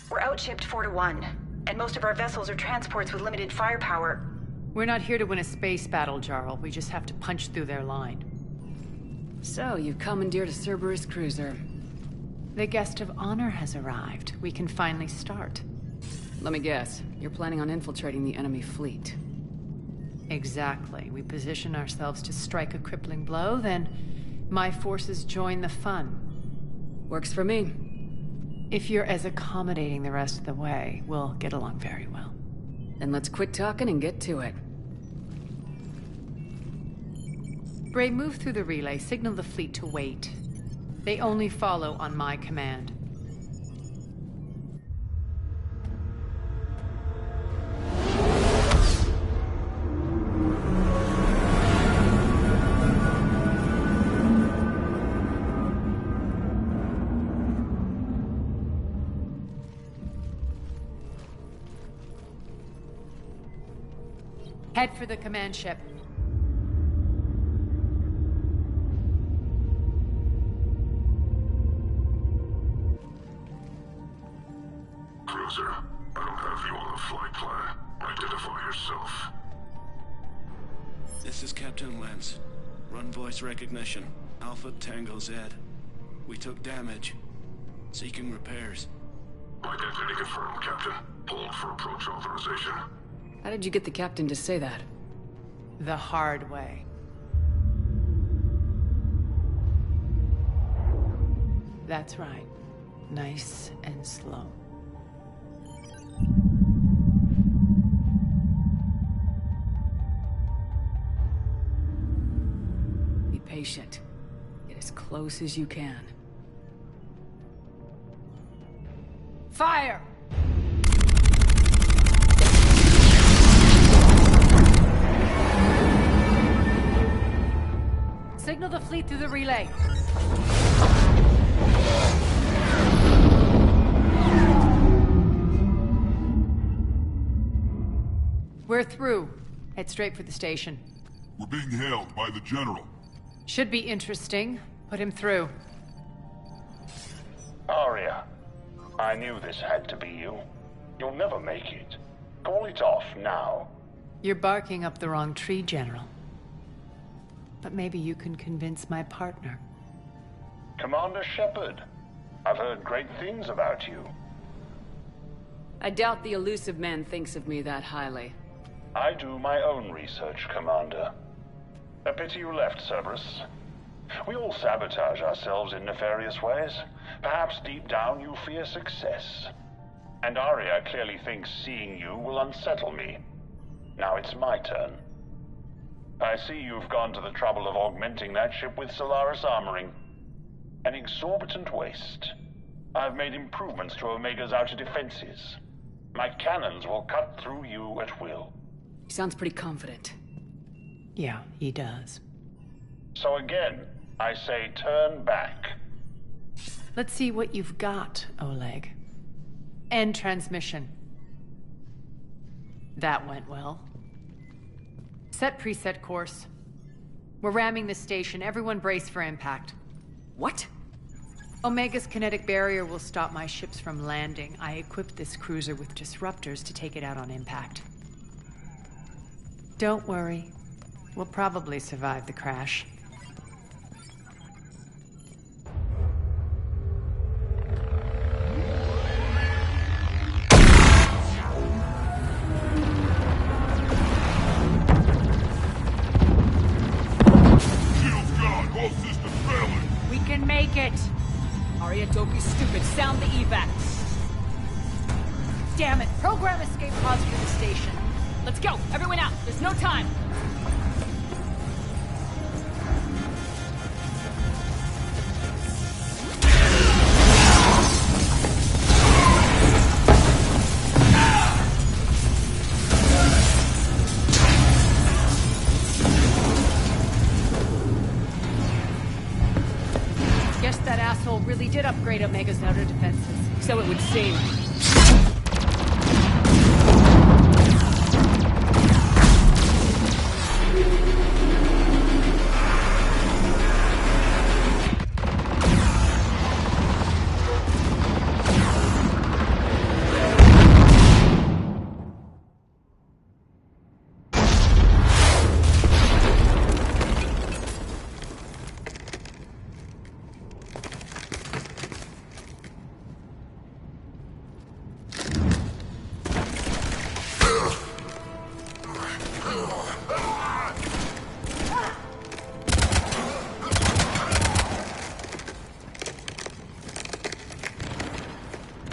We're outshipped 4-1, and most of our vessels are transports with limited firepower. We're not here to win a space battle, Jarl. We just have to punch through their line. So, you commandeered a Cerberus cruiser. The guest of honor has arrived. We can finally start. Let me guess, you're planning on infiltrating the enemy fleet. Exactly. We position ourselves to strike a crippling blow, then my forces join the fun. Works for me. If you're as accommodating the rest of the way, we'll get along very well. Then let's quit talking and get to it. Bray, move through the relay. Signal the fleet to wait. They only follow on my command. Head for the command ship. Cruiser, I don't have you on the flight plan. Identify yourself. This is Captain Lance. Run voice recognition. Alpha Tango Z. We took damage. Seeking repairs. Identity confirmed, Captain. Hold for approach authorization. How did you get the captain to say that? The hard way. That's right. Nice and slow. Be patient. Get as close as you can. Fire! Signal the fleet through the relay. We're through. Head straight for the station. We're being hailed by the General. Should be interesting. Put him through. Arya, I knew this had to be you. You'll never make it. Call it off now. You're barking up the wrong tree, General. But maybe you can convince my partner. Commander Shepard, I've heard great things about you. I doubt the elusive man thinks of me that highly. I do my own research, Commander. A pity you left, Cerberus. We all sabotage ourselves in nefarious ways. Perhaps deep down you fear success. And Arya clearly thinks seeing you will unsettle me. Now it's my turn. I see you've gone to the trouble of augmenting that ship with Solaris armoring. An exorbitant waste. I've made improvements to Omega's outer defenses. My cannons will cut through you at will. He sounds pretty confident. Yeah, he does. So again, I say turn back. Let's see what you've got, Oleg. End transmission. That went well. Set preset course. We're ramming the station. Everyone brace for impact. What? Omega's kinetic barrier will stop my ships from landing. I equipped this cruiser with disruptors to take it out on impact. Don't worry. We'll probably survive the crash. We can make it! Arya, don't be stupid. Sound the evac. Damn it! Program escape pods for the station. Let's go! Everyone out! There's no time! So it would seem.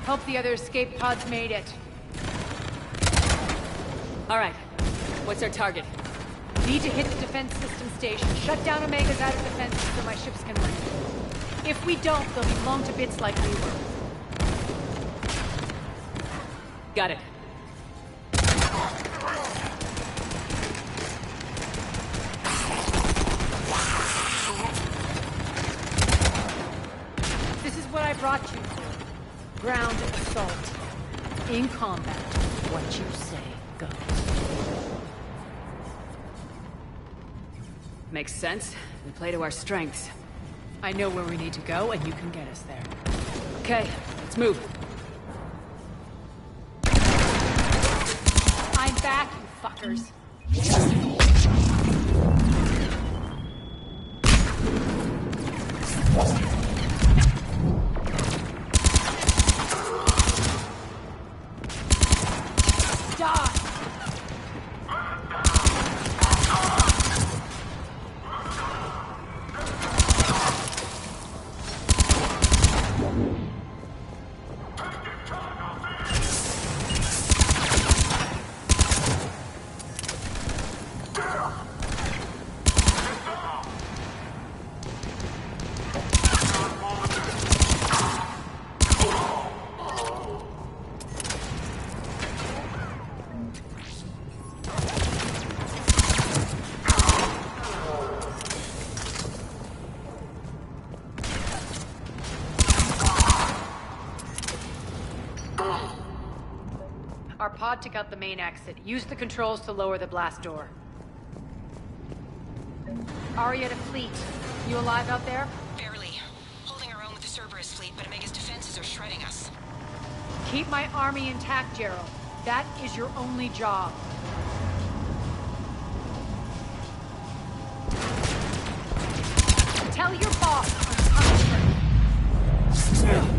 Hope the other escape pods made it. All right. What's our target? Need to hit the defense system station. Shut down Omega's outer defenses so my ships can land. If we don't, they'll be blown to bits like we were. Got it. This is what I brought you for. Ground assault. In combat, what you say goes. Makes sense. We play to our strengths. I know where we need to go, and you can get us there. Okay, let's move. I'm back, you fuckers. Our pod took out the main exit. Use the controls to lower the blast door. Aria to fleet. You alive out there? Barely. Holding our own with the Cerberus fleet, but Omega's defenses are shredding us. Keep my army intact, Gerald. That is your only job. Tell your boss I'm coming for you.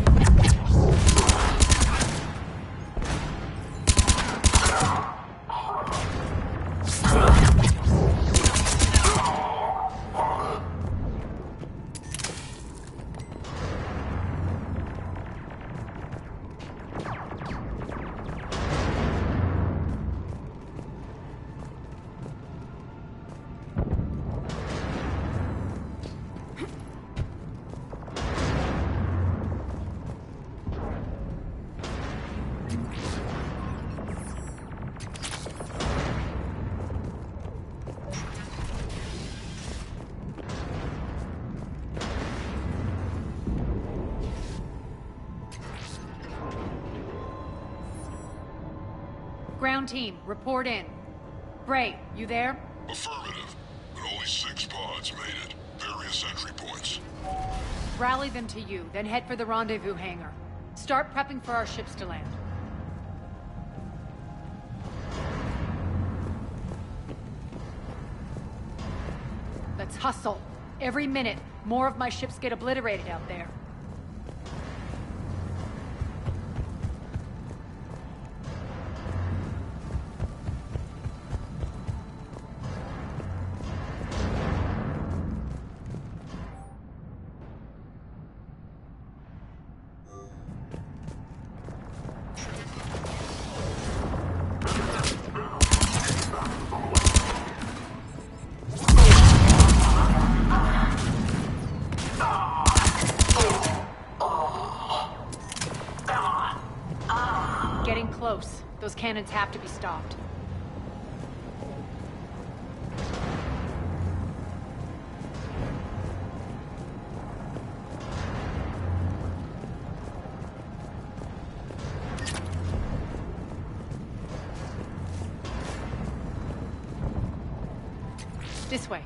Ground team, report in. Bray, you there? Affirmative, but only 6 pods made it. Various entry points. Rally them to you, then head for the rendezvous hangar. Start prepping for our ships to land. Let's hustle. Every minute, more of my ships get obliterated out there. Getting close. Those cannons have to be stopped. This way.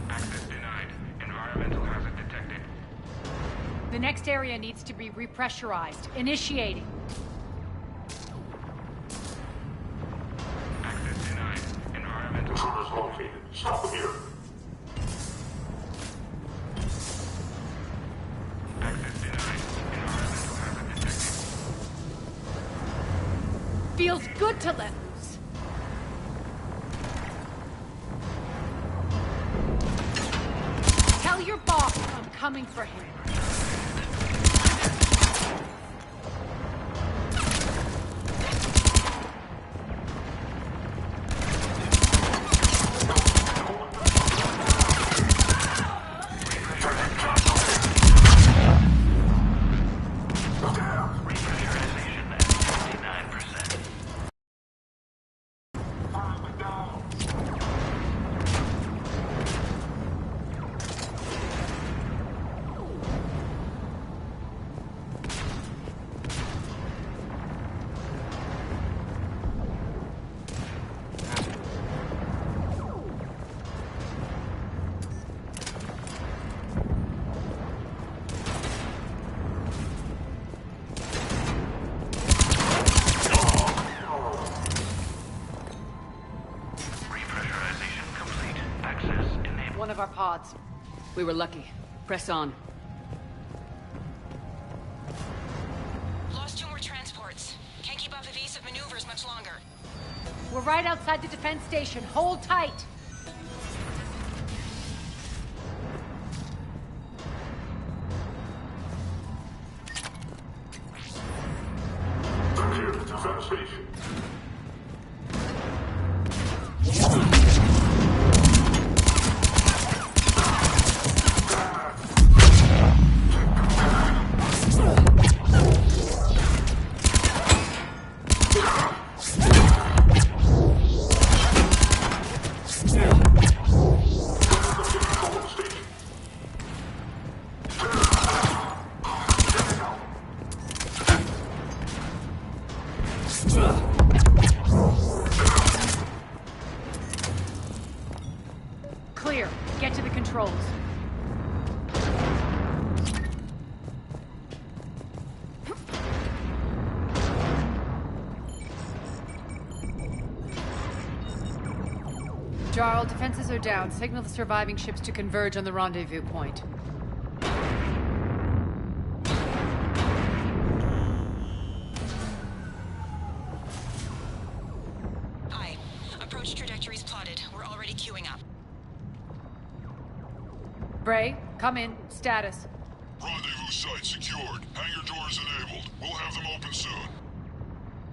Access denied. Environmental hazard detected. The next area needs to be repressurized. Initiating. Access denied. Environmental Intruders located. Stop them here. Access denied. Environmental hazard detected. Feels good to let loose. Tell your boss I'm coming for him. One of our pods. We were lucky. Press on. Lost 2 more transports. Can't keep up evasive maneuvers much longer. We're right outside the defense station. Hold tight. Here, defense station. Clear. Get to the controls. Jarl, defenses are down. Signal the surviving ships to converge on the rendezvous point. Hi. Approach trajectories plotted. We're already queuing up. Bray, come in. Status. Rendezvous site secured. Hangar doors enabled. We'll have them open soon.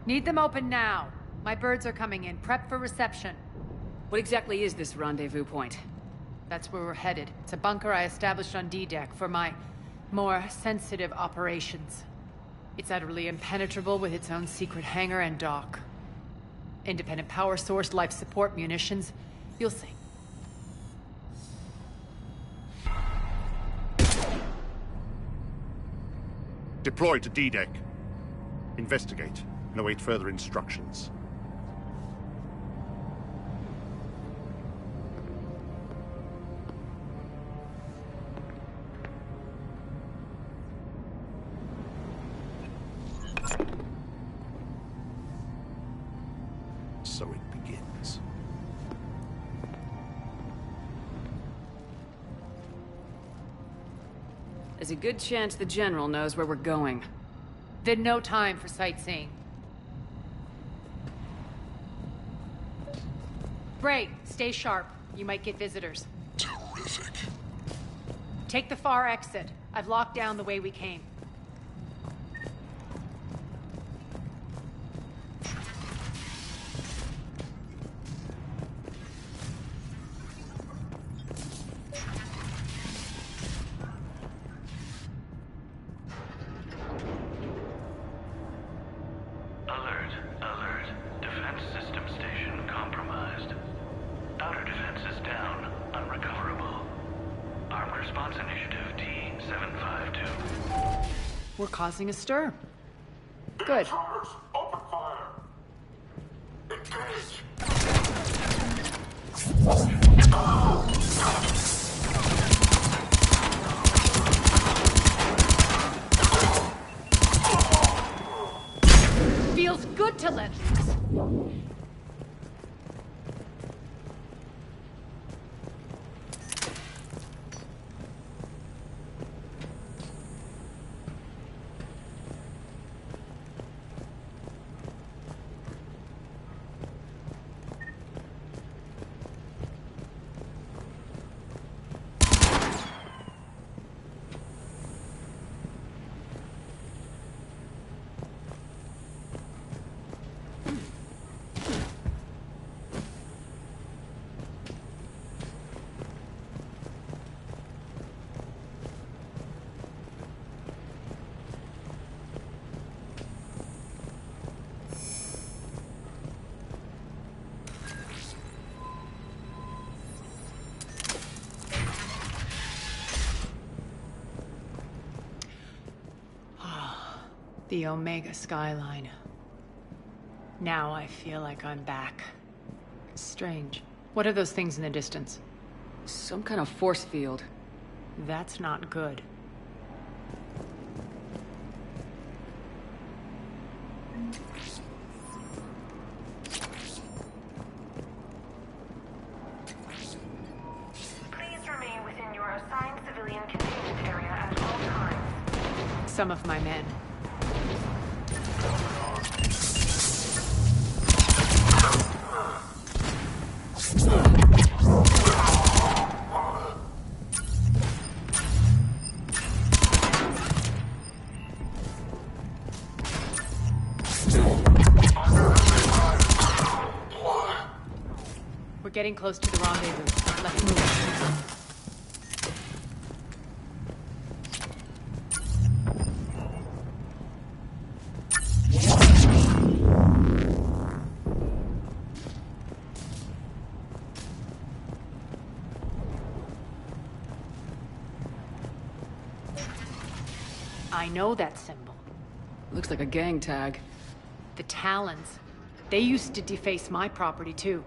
Need them open now. My birds are coming in. Prep for reception. What exactly is this rendezvous point? That's where we're headed. It's a bunker I established on D-Deck for my more sensitive operations. It's utterly impenetrable with its own secret hangar and dock. Independent power source, life support, munitions. You'll see. Deploy to D-Deck. Investigate and await further instructions. So it begins. There's a good chance the General knows where we're going. Then no time for sightseeing. Bray, stay sharp. You might get visitors. Terrific. Take the far exit. I've locked down the way we came. Alert, alert. Defense system station compromised. Outer defenses down, unrecoverable. Armed response initiative T-752. We're causing a stir. Good. Open fire. Engage. Feels good to let loose. The Omega skyline. Now I feel like I'm back. Strange. What are those things in the distance? Some kind of force field. That's not good. Please remain within your assigned civilian containment area at all times. Some of my men. We're getting close to the rendezvous. Let's move. I know that symbol. Looks like a gang tag. The Talons. They used to deface my property, too.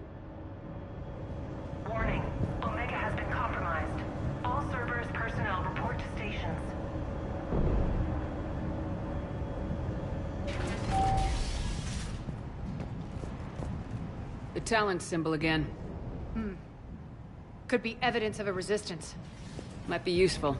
Warning. Omega has been compromised. All Cerberus personnel report to stations. The Talon symbol again. Could be evidence of a resistance. Might be useful.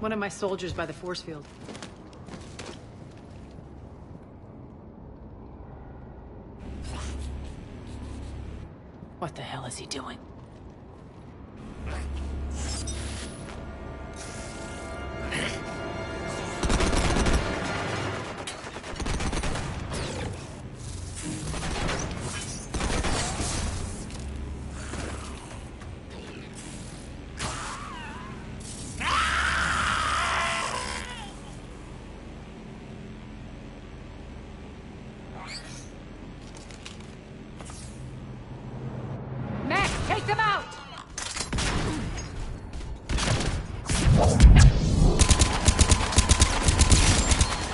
One of my soldiers by the force field. What the hell is he doing? Take them out!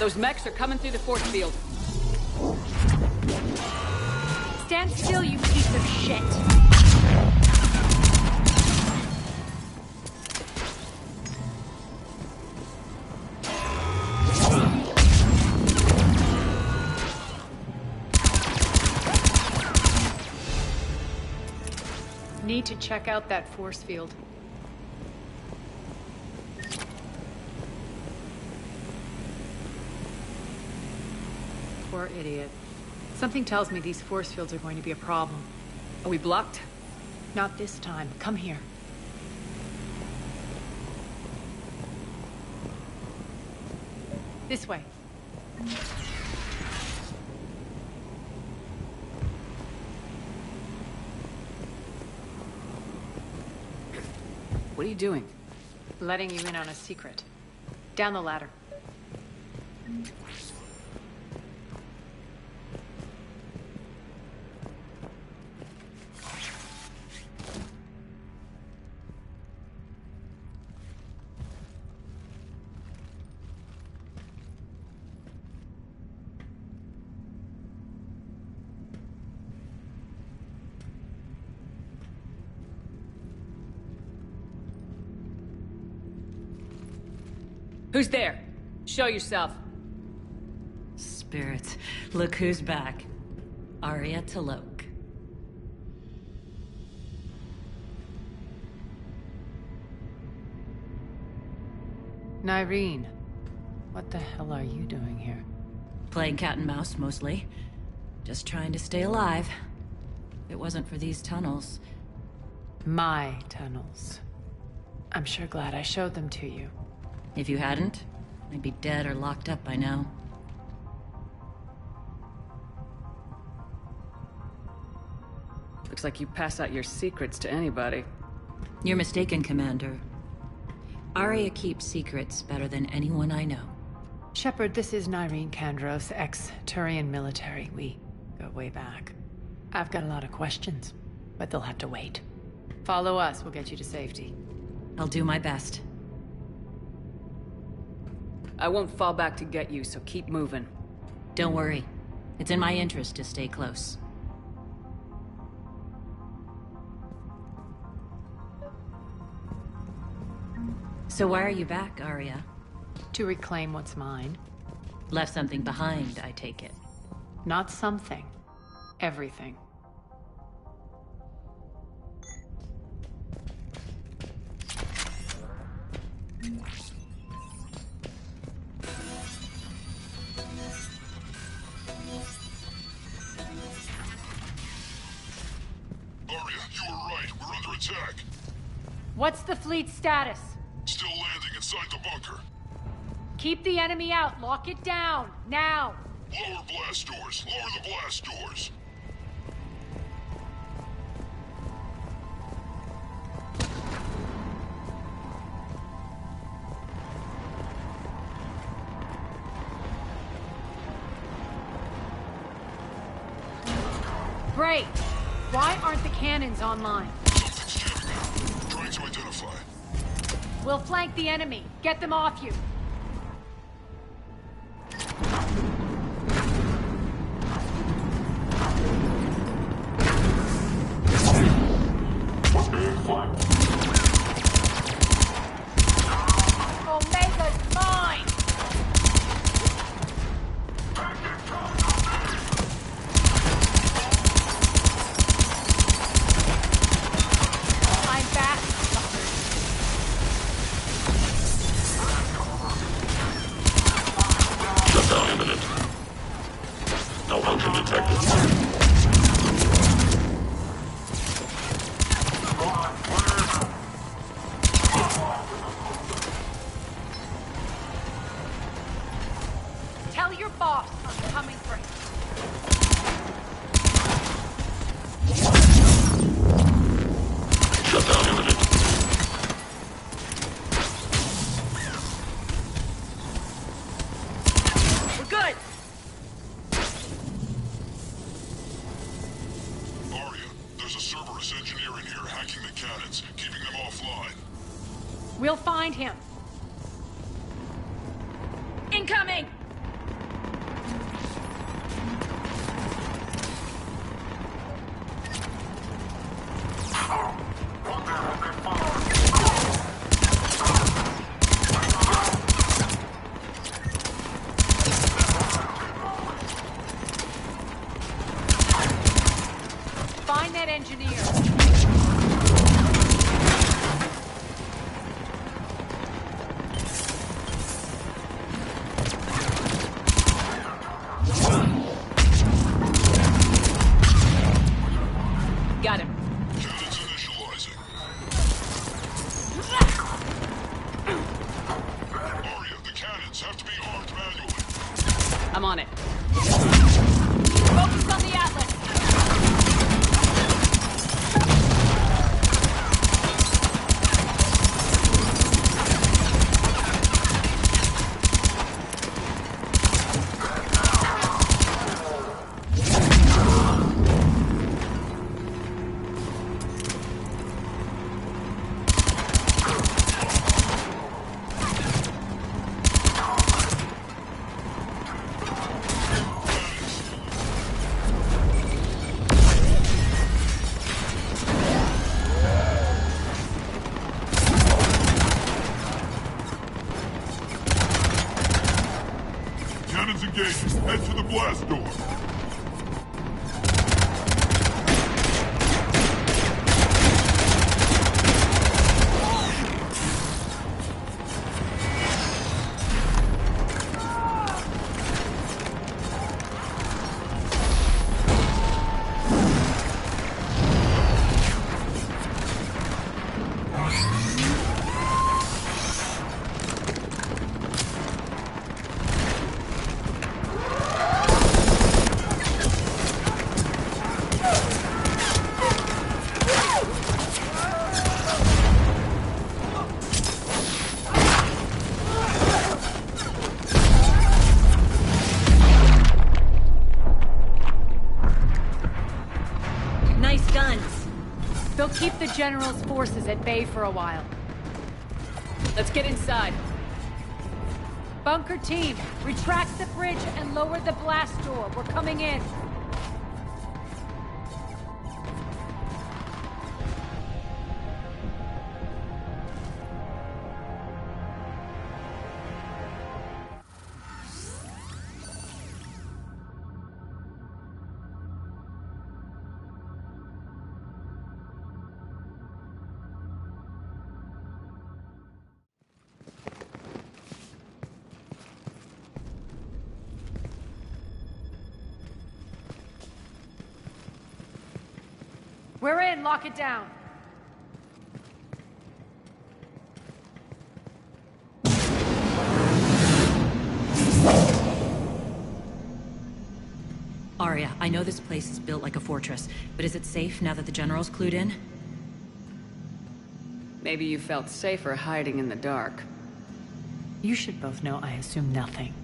Those mechs are coming through the force field. Stand still, you piece of shit! Need to check out that force field. Poor idiot. Something tells me these force fields are going to be a problem. Are we blocked? Not this time. Come here. This way. What are you doing? Letting you in on a secret. Down the ladder. Who's there? Show yourself. Spirits, look who's back. Arya Talok. Nyreen, what the hell are you doing here? Playing cat and mouse, mostly. Just trying to stay alive. If it wasn't for these tunnels... My tunnels. I'm sure glad I showed them to you. If you hadn't, I'd be dead or locked up by now. Looks like you pass out your secrets to anybody. You're mistaken, Commander. Arya keeps secrets better than anyone I know. Shepard, this is Nyreen Kandros, ex-Turian military. We go way back. I've got a lot of questions, but they'll have to wait. Follow us, we'll get you to safety. I'll do my best. I won't fall back to get you, so keep moving. Don't worry. It's in my interest to stay close. So why are you back, Arya? To reclaim what's mine. Left something behind, I take it. Not something. Everything. Arya, you were right. We're under attack. What's the fleet's status? Still landing inside the bunker. Keep the enemy out. Lock it down. Now. Lower blast doors. Lower the blast doors. Great. Why aren't the cannons online? Something's jamming out. Trying to identify. We'll flank the enemy. Get them off you. Omega's mine! I'm back. Shutdown imminent. Malfunction detected. Tell your boss I'm coming for him. Shutdown imminent. We're good! Arya, there's a Cerberus engineer in here hacking the cannons, keeping them offline. We'll find him. Incoming! Find that engineer. Got him. Cannons initializing. Arya, the cannons have to be armed manually. I'm on it. Focus on the Atlas. Cannons engaged. Head to the blast door. Nice guns. They'll keep the General's forces at bay for a while. Let's get inside. Bunker team, retract the bridge and lower the blast door. We're coming in. We're in. Lock it down. Arya, I know this place is built like a fortress, but is it safe now that the General's clued in? Maybe you felt safer hiding in the dark. You should both know I assume nothing.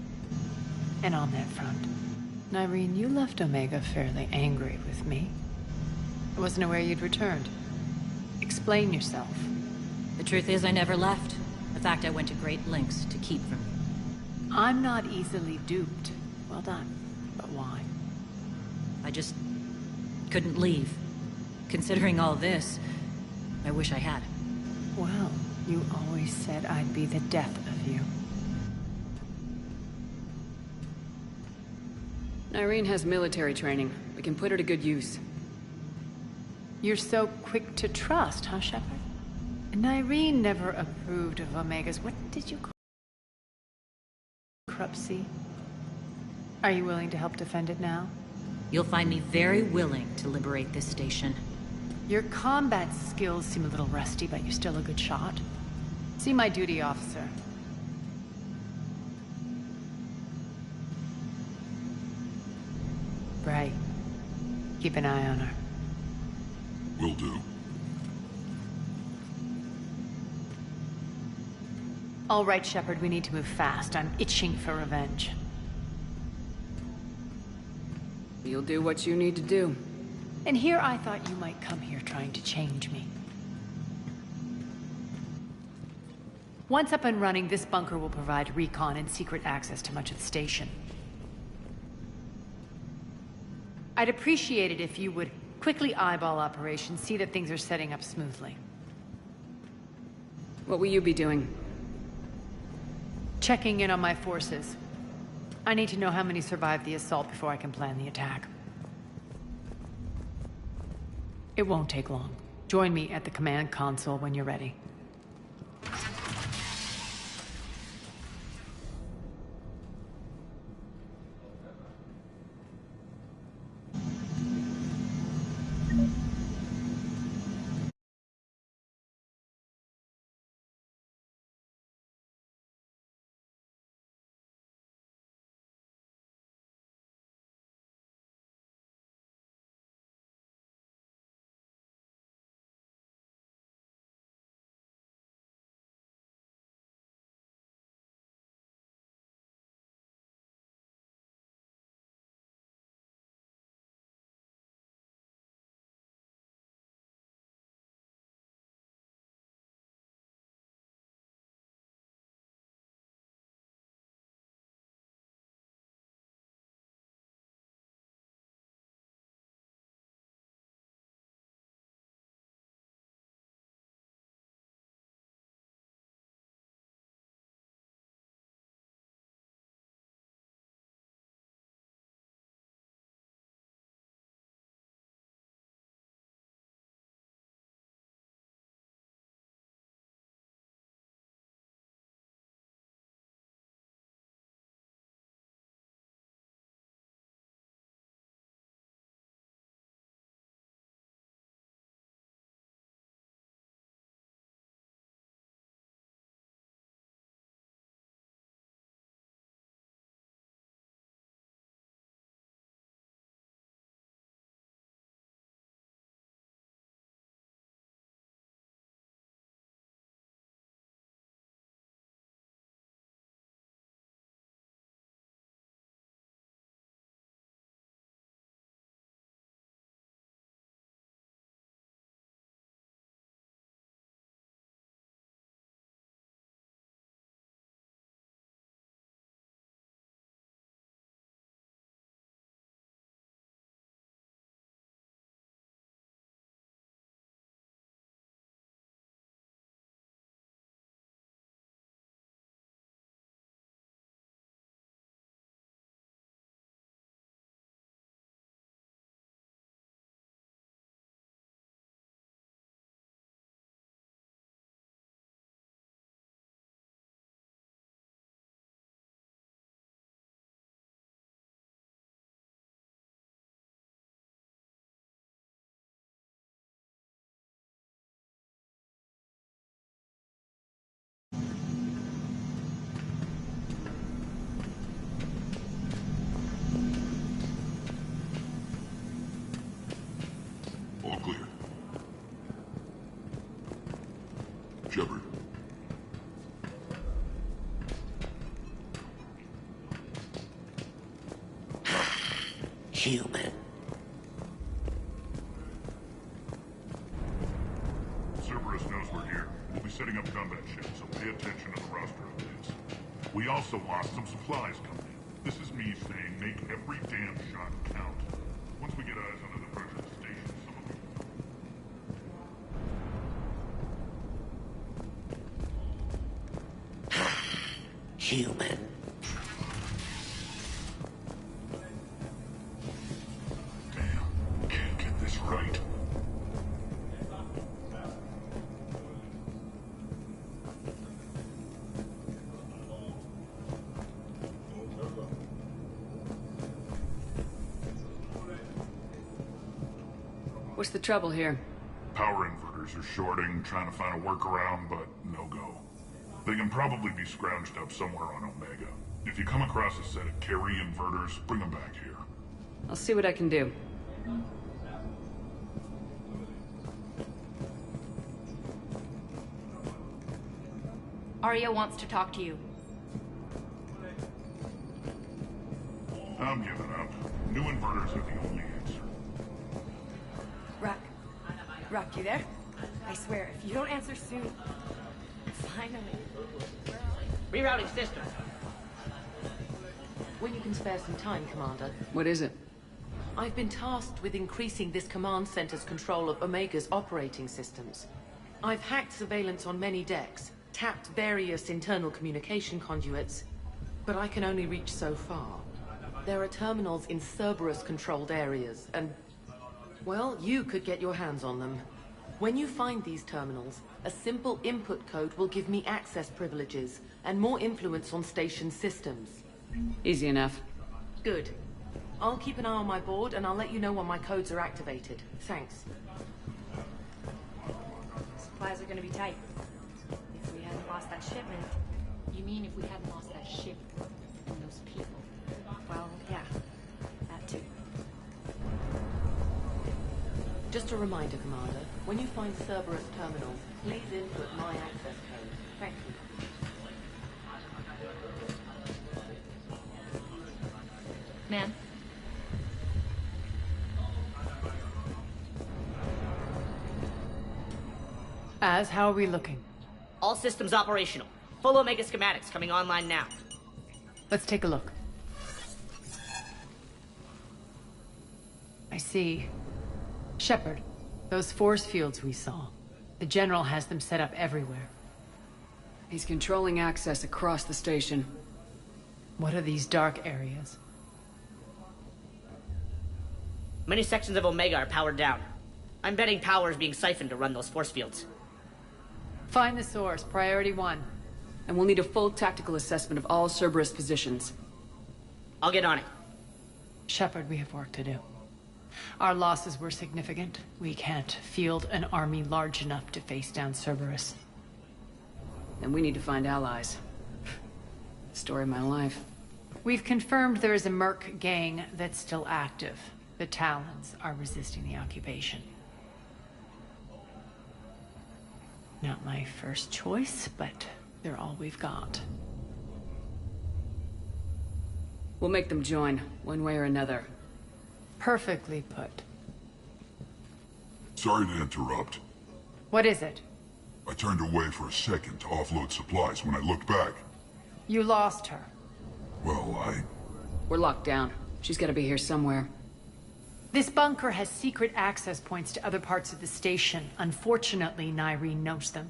And on that front, Nyreen, you left Omega fairly angry with me. I wasn't aware you'd returned. Explain yourself. The truth is, I never left. In fact, I went to great lengths to keep from you. I'm not easily duped. Well done. But why? I just couldn't leave. Considering all this, I wish I had. Well, you always said I'd be the death of you. Nyreen has military training. We can put her to good use. You're so quick to trust, huh, Shepard? Nyreen never approved of Omega's... What did you call it? Corrupcy? Are you willing to help defend it now? You'll find me very willing to liberate this station. Your combat skills seem a little rusty, but you're still a good shot. See my duty officer. Right. Keep an eye on her. Will do. All right, Shepard, we need to move fast. I'm itching for revenge. You'll do what you need to do. And here I thought you might come here trying to change me. Once up and running, this bunker will provide recon and secret access to much of the station. I'd appreciate it if you would quickly eyeball operations, see that things are setting up smoothly. What will you be doing? Checking in on my forces. I need to know how many survived the assault before I can plan the attack. It won't take long. Join me at the command console when you're ready. human. Cerberus knows we're here. We'll be setting up combat ships, so pay attention to the roster updates. We also lost some supplies coming in. This is me saying make every damn shot count. Once we get eyes under the pressure of the station, some of them... Human. Damn, can't get this right. What's the trouble here? Power inverters are shorting, trying to find a workaround, but no go. They can probably be scrounged up somewhere on Omega. If you come across a set of carry inverters, bring them back here. I'll see what I can do. Arya wants to talk to you. I'm giving up. New inverters are the only answer. Rock, you there? I swear, if you don't answer soon... Finally. Rerouting system. When you can spare some time, Commander. What is it? I've been tasked with increasing this command center's control of Omega's operating systems. I've hacked surveillance on many decks, tapped various internal communication conduits, but I can only reach so far. There are terminals in Cerberus-controlled areas, and... well, you could get your hands on them. When you find these terminals, a simple input code will give me access privileges and more influence on station systems. Easy enough. Good. I'll keep an eye on my board, and I'll let you know when my codes are activated. Thanks. Supplies are gonna be tight. If we hadn't lost that shipment... You mean if we hadn't lost that ship and those people? Well, yeah. That too. Just a reminder, Commander. When you find Cerberus terminals, please input my access code. Thank you. Man. How are we looking? All systems operational. Full Omega schematics coming online now. Let's take a look. I see. Shepard, those force fields we saw. The General has them set up everywhere. He's controlling access across the station. What are these dark areas? Many sections of Omega are powered down. I'm betting power is being siphoned to run those force fields. Find the source, priority 1. And we'll need a full tactical assessment of all Cerberus positions. I'll get on it. Shepard, we have work to do. Our losses were significant. We can't field an army large enough to face down Cerberus. Then we need to find allies. Story of my life. We've confirmed there is a Merc gang that's still active. The Talons are resisting the occupation. Not my first choice, but they're all we've got. We'll make them join, one way or another. Perfectly put. Sorry to interrupt. What is it? I turned away for a second to offload supplies. When I looked back... You lost her. Well, We're locked down. She's gotta be here somewhere. This bunker has secret access points to other parts of the station. Unfortunately, Nyreen knows them.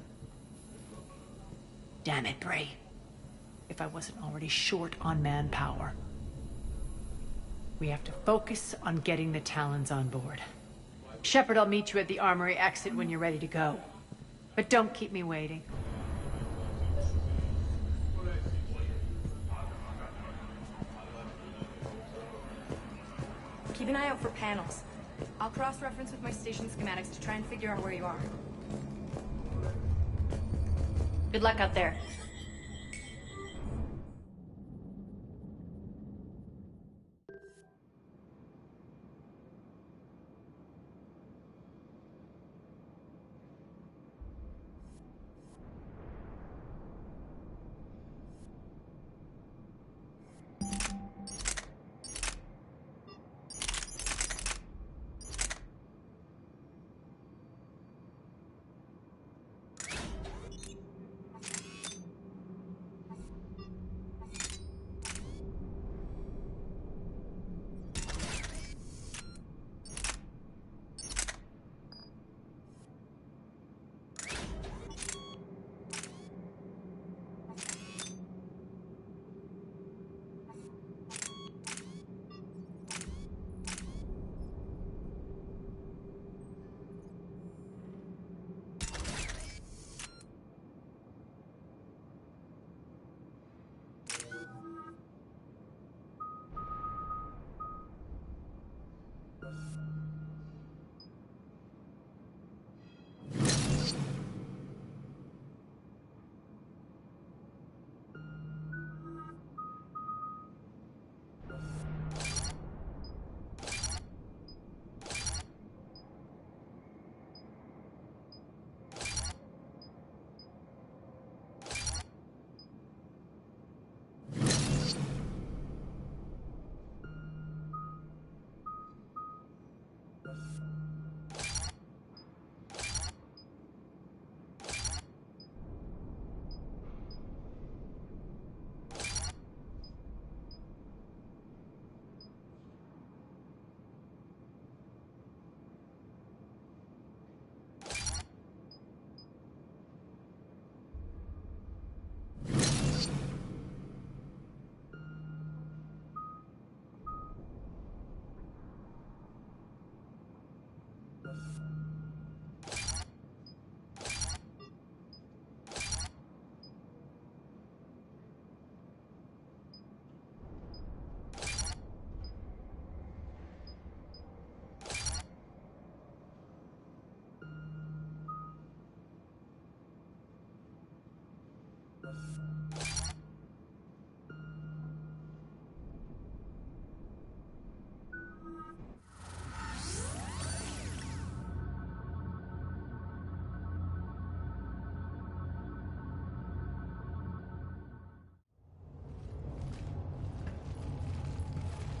Damn it, Bray. If I wasn't already short on manpower. We have to focus on getting the Talons on board. Shepard, I'll meet you at the armory exit when you're ready to go. But don't keep me waiting. Keep an eye out for panels. I'll cross-reference with my station schematics to try and figure out where you are. Good luck out there.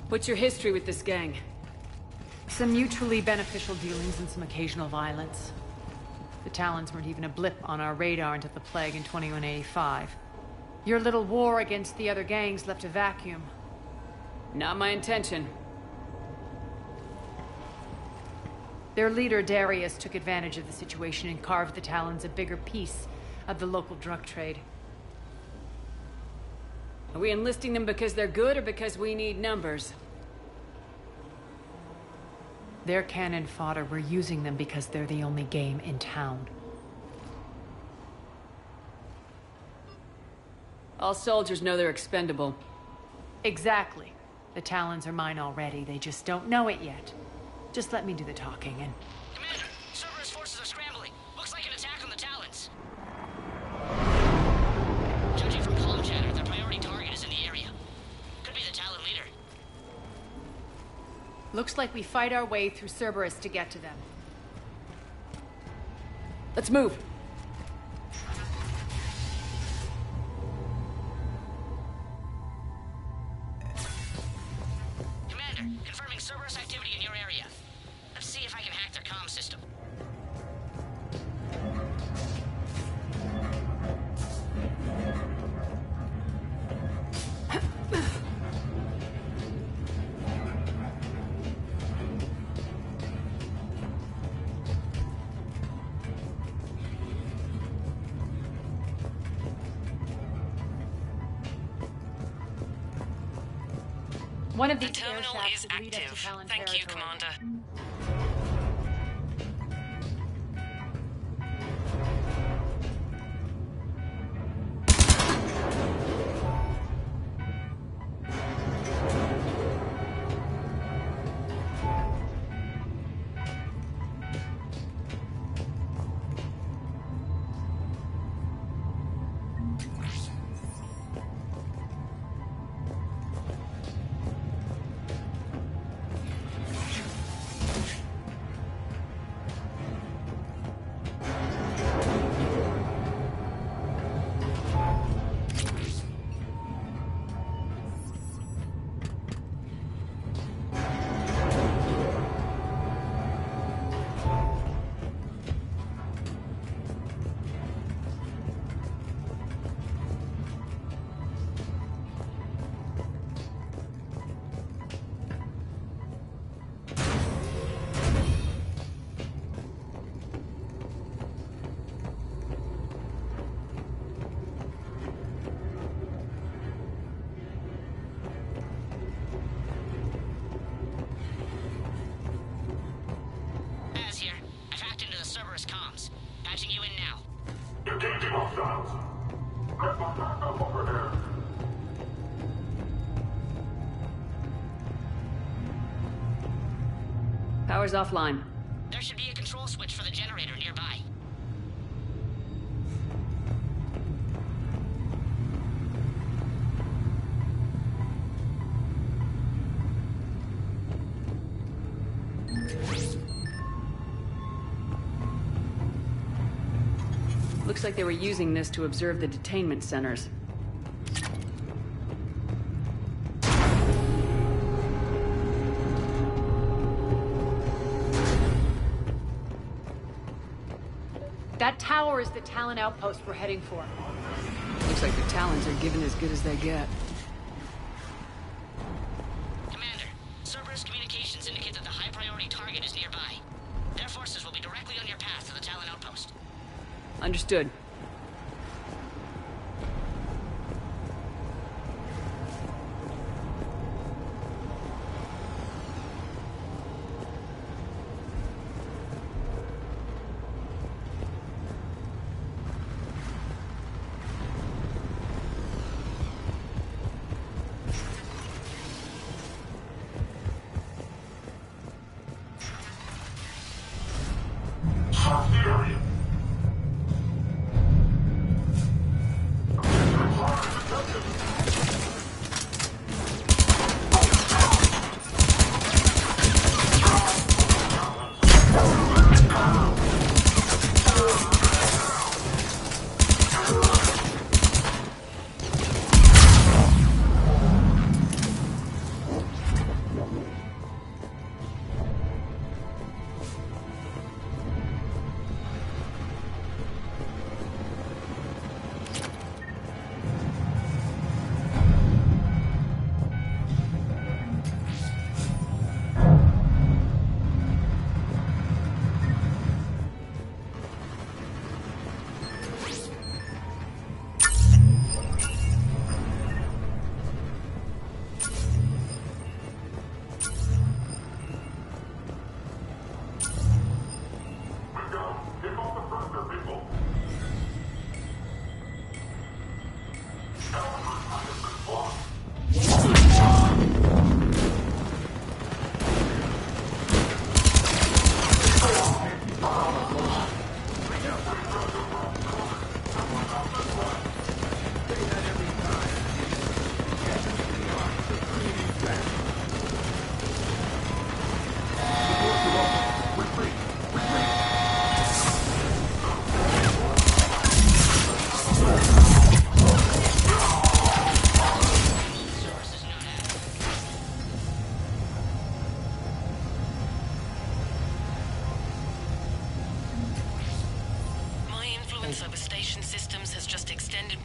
What's your history with this gang? Some mutually beneficial dealings and some occasional violence. The Talons weren't even a blip on our radar until the plague in 2185. Your little war against the other gangs left a vacuum. Not my intention. Their leader, Darius, took advantage of the situation and carved the Talons a bigger piece of the local drug trade. Are we enlisting them because they're good or because we need numbers? They're cannon fodder. We're using them because they're the only game in town. All soldiers know they're expendable. Exactly. The Talons are mine already. They just don't know it yet. Just let me do the talking and... Commander, Cerberus forces are scrambling. Looks like an attack on the Talons. Judging from comm chatter, their priority target is in the area. Could be the Talon leader. Looks like we fight our way through Cerberus to get to them. Let's move. Commander, confirming Cerberus activity in your area. Let's see if I can hack their comm system. One of The these air terminal shafts is should lead us to active. Talon Thank you, territory. Commander. Az here. I've hacked into the Cerberus comms. Patching you in now. Detecting hostiles. Get my backup over there. Power's offline. There should be a control switch for the generator nearby. Looks like they were using this to observe the detainment centers. That tower is the Talon outpost we're heading for. Looks like the Talons are giving as good as they get. Commander, Cerberus communications indicate that the high-priority target is nearby. Their forces will be directly on your path to the Talon outpost. Understood. Soft area.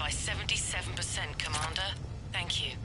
by 77%, Commander. Thank you.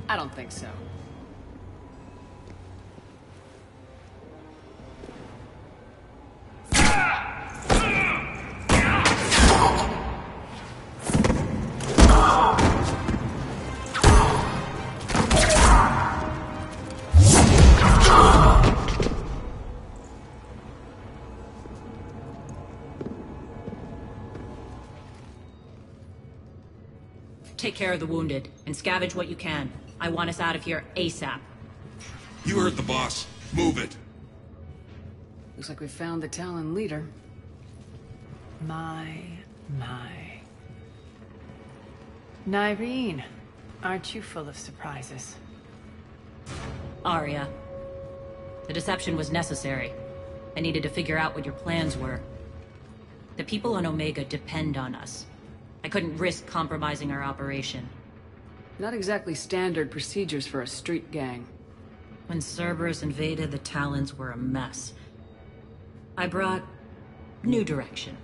I don't think so. Take care of the wounded, and scavenge what you can. I want us out of here ASAP. You heard the boss. Move it. Looks like we found the Talon leader. My. Nyreen, aren't you full of surprises? Arya. The deception was necessary. I needed to figure out what your plans were. The people on Omega depend on us. I couldn't risk compromising our operation. Not exactly standard procedures for a street gang. When Cerberus invaded, the Talons were a mess. I brought new direction.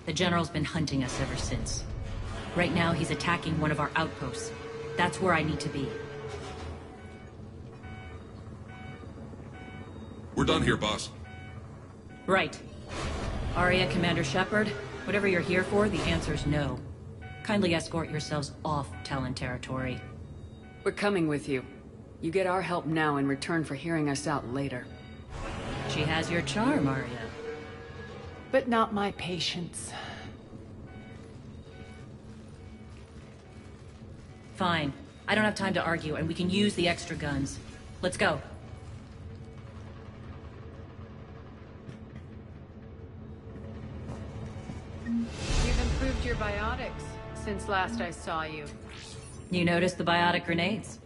The General's been hunting us ever since. Right now, he's attacking one of our outposts. That's where I need to be. We're done here, boss. Right. Arya, Commander Shepard, whatever you're here for, the answer's no. Kindly escort yourselves off Talon territory. We're coming with you. You get our help now in return for hearing us out later. She has your charm, Arya. But not my patience. Fine. I don't have time to argue, and we can use the extra guns. Let's go. You've improved your biotics since last I saw you. You noticed the biotic grenades?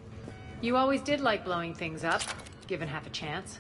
You always did like blowing things up, given half a chance.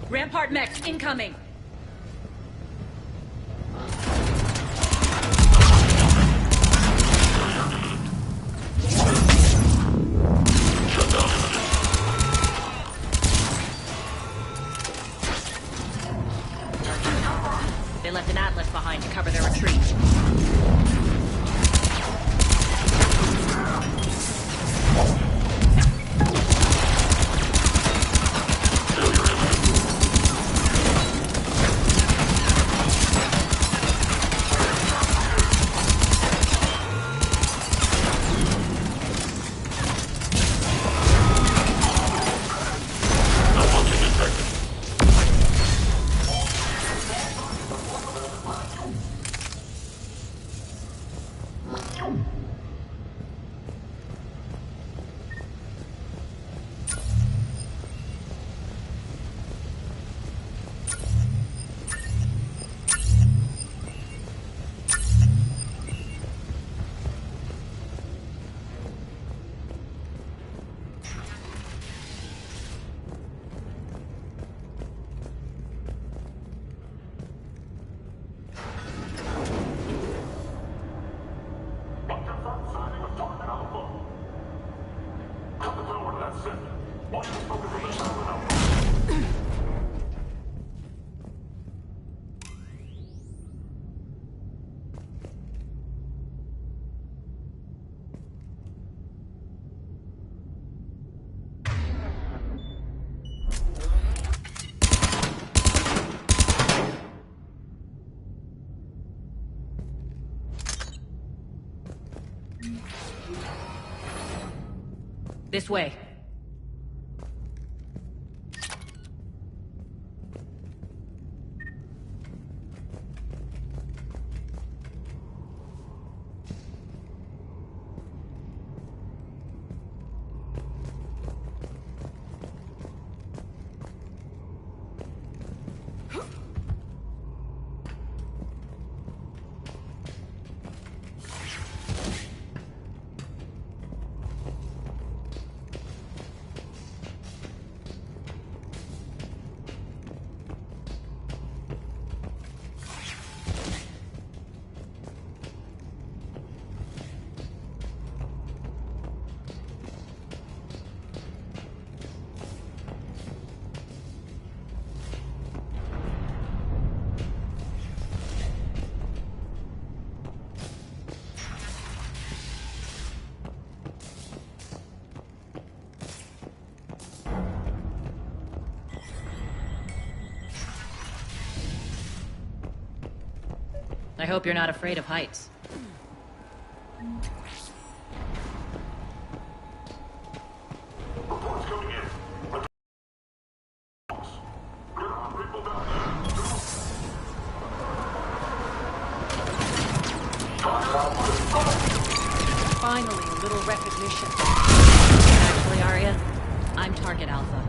Rampart mechs incoming! They left an atlas behind to cover their retreat. This way. I hope you're not afraid of heights. Finally, a little recognition. Actually, Arya, I'm Target Alpha.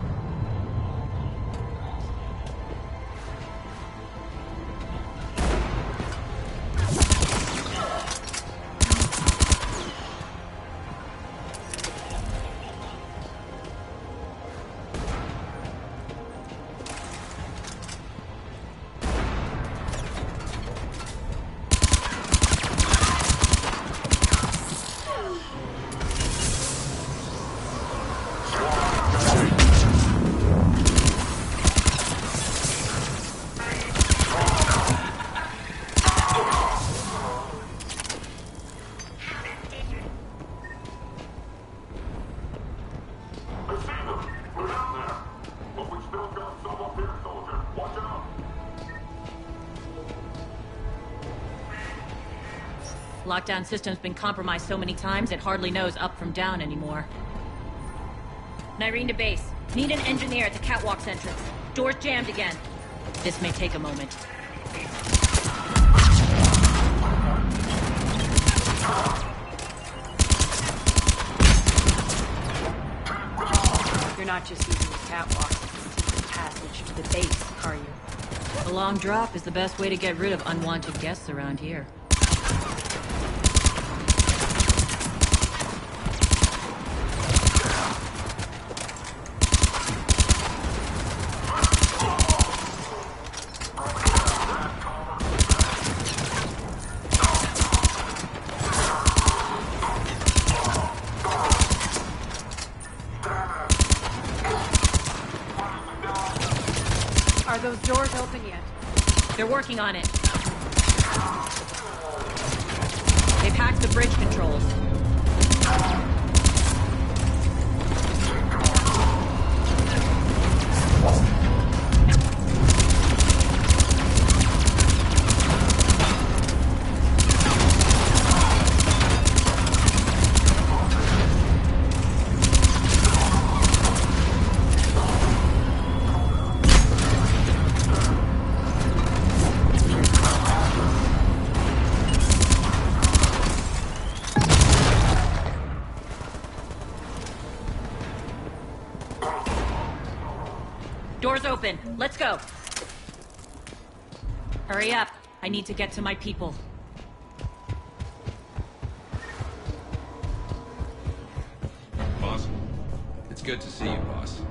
Lockdown system's been compromised so many times it hardly knows up from down anymore. Nyrene to base. Need an engineer at the catwalk's entrance. Door's jammed again. This may take a moment. You're not just using the catwalk as a secret passage to the base, are you? A long drop is the best way to get rid of unwanted guests around here. those doors open yet? They're working on it. They've hacked the bridge controls. Doors open. Let's go. Hurry up. I need to get to my people. Boss. It's good to see you, boss.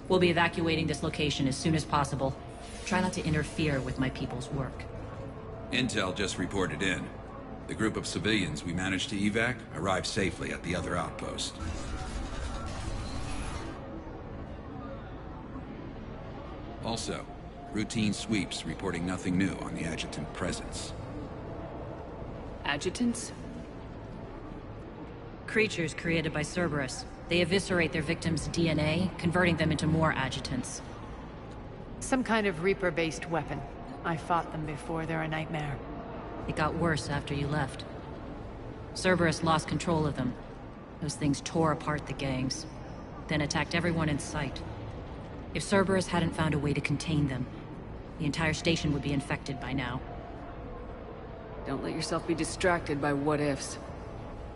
We'll be evacuating this location as soon as possible. Try not to interfere with my people's work. Intel just reported in. The group of civilians we managed to evac arrived safely at the other outpost. Also, routine sweeps reporting nothing new on the adjutant presence. Adjutants? Creatures created by Cerberus. They eviscerate their victims' DNA, converting them into more adjutants. Some kind of Reaper-based weapon. I fought them before, they're a nightmare. It got worse after you left. Cerberus lost control of them. Those things tore apart the gangs, then attacked everyone in sight. If Cerberus hadn't found a way to contain them, the entire station would be infected by now. Don't let yourself be distracted by what-ifs.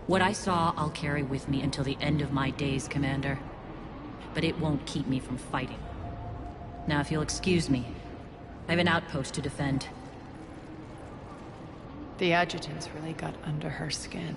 What I saw, I'll carry with me until the end of my days, Commander. But it won't keep me from fighting. Now, if you'll excuse me, I have an outpost to defend. The adjutants really got under her skin.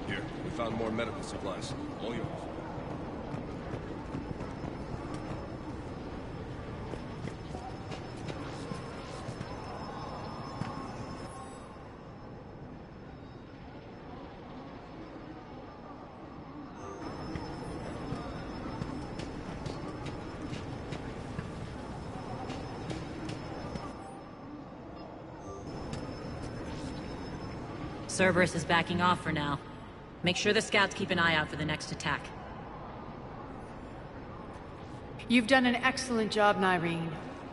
Here, we found more medical supplies. All yours. Cerberus is backing off for now. Make sure the scouts keep an eye out for the next attack. You've done an excellent job, Nyreen,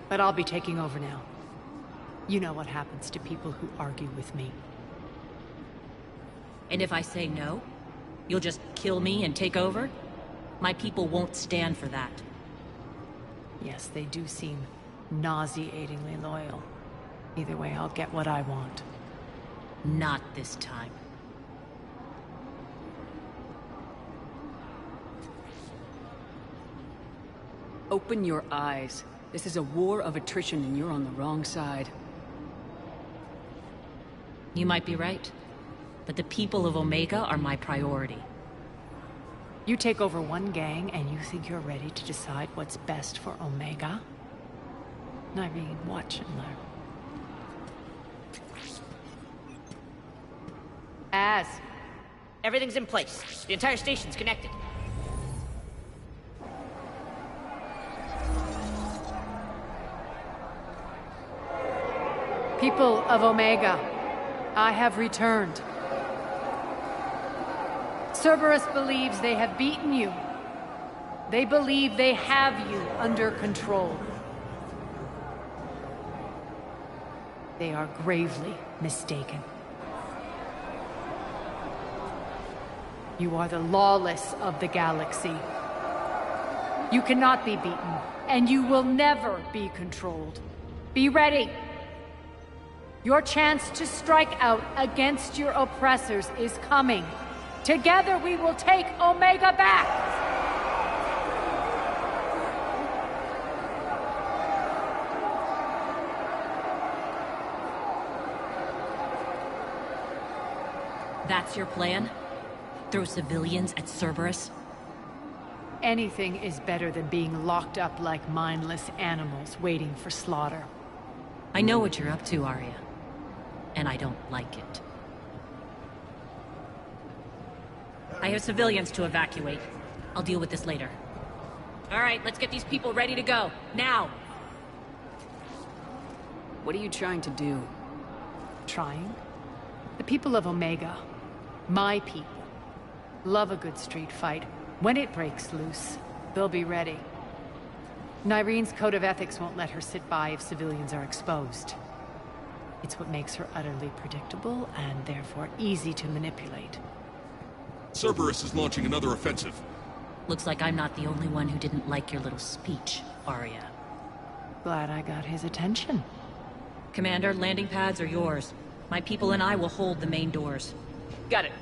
but I'll be taking over now. You know what happens to people who argue with me. And if I say no, you'll just kill me and take over? My people won't stand for that. Yes, they do seem nauseatingly loyal. Either way, I'll get what I want. Not this time. Open your eyes. This is a war of attrition and you're on the wrong side. You might be right, but the people of Omega are my priority. You take over one gang and you think you're ready to decide what's best for Omega? Nyreen, watch and learn. Everything's in place. The entire station's connected. People of Omega, I have returned. Cerberus believes they have beaten you. They believe they have you under control. They are gravely mistaken. You are the lawless of the galaxy. You cannot be beaten, and you will never be controlled. Be ready! Your chance to strike out against your oppressors is coming. Together we will take Omega back! That's your plan? Throw civilians at Cerberus? Anything is better than being locked up like mindless animals waiting for slaughter. I know what you're up to, Arya. And I don't like it. I have civilians to evacuate. I'll deal with this later. All right, let's get these people ready to go. Now! What are you trying to do? Trying? The people of Omega, my people, love a good street fight. When it breaks loose, they'll be ready. Nyrene's code of ethics won't let her sit by if civilians are exposed. It's what makes her utterly predictable and therefore easy to manipulate. Cerberus is launching another offensive. Looks like I'm not the only one who didn't like your little speech, Arya. Glad I got his attention. Commander, landing pads are yours. My people and I will hold the main doors. Got it.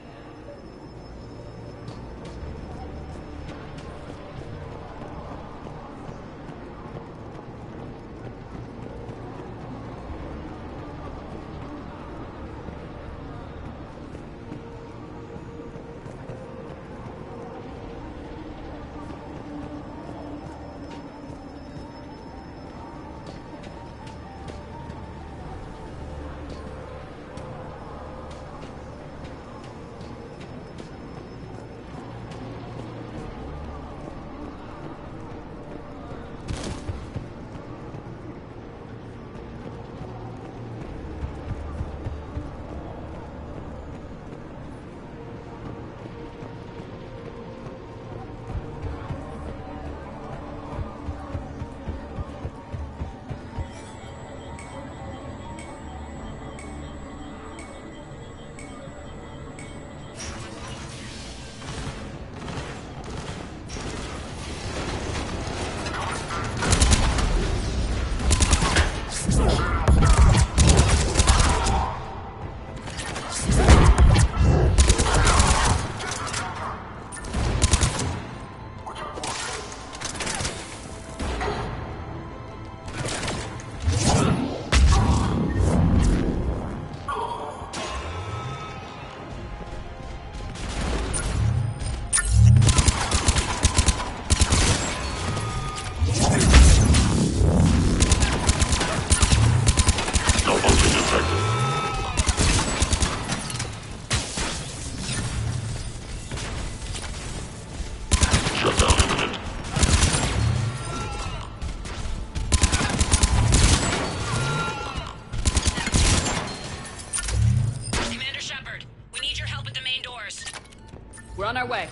We're on our way.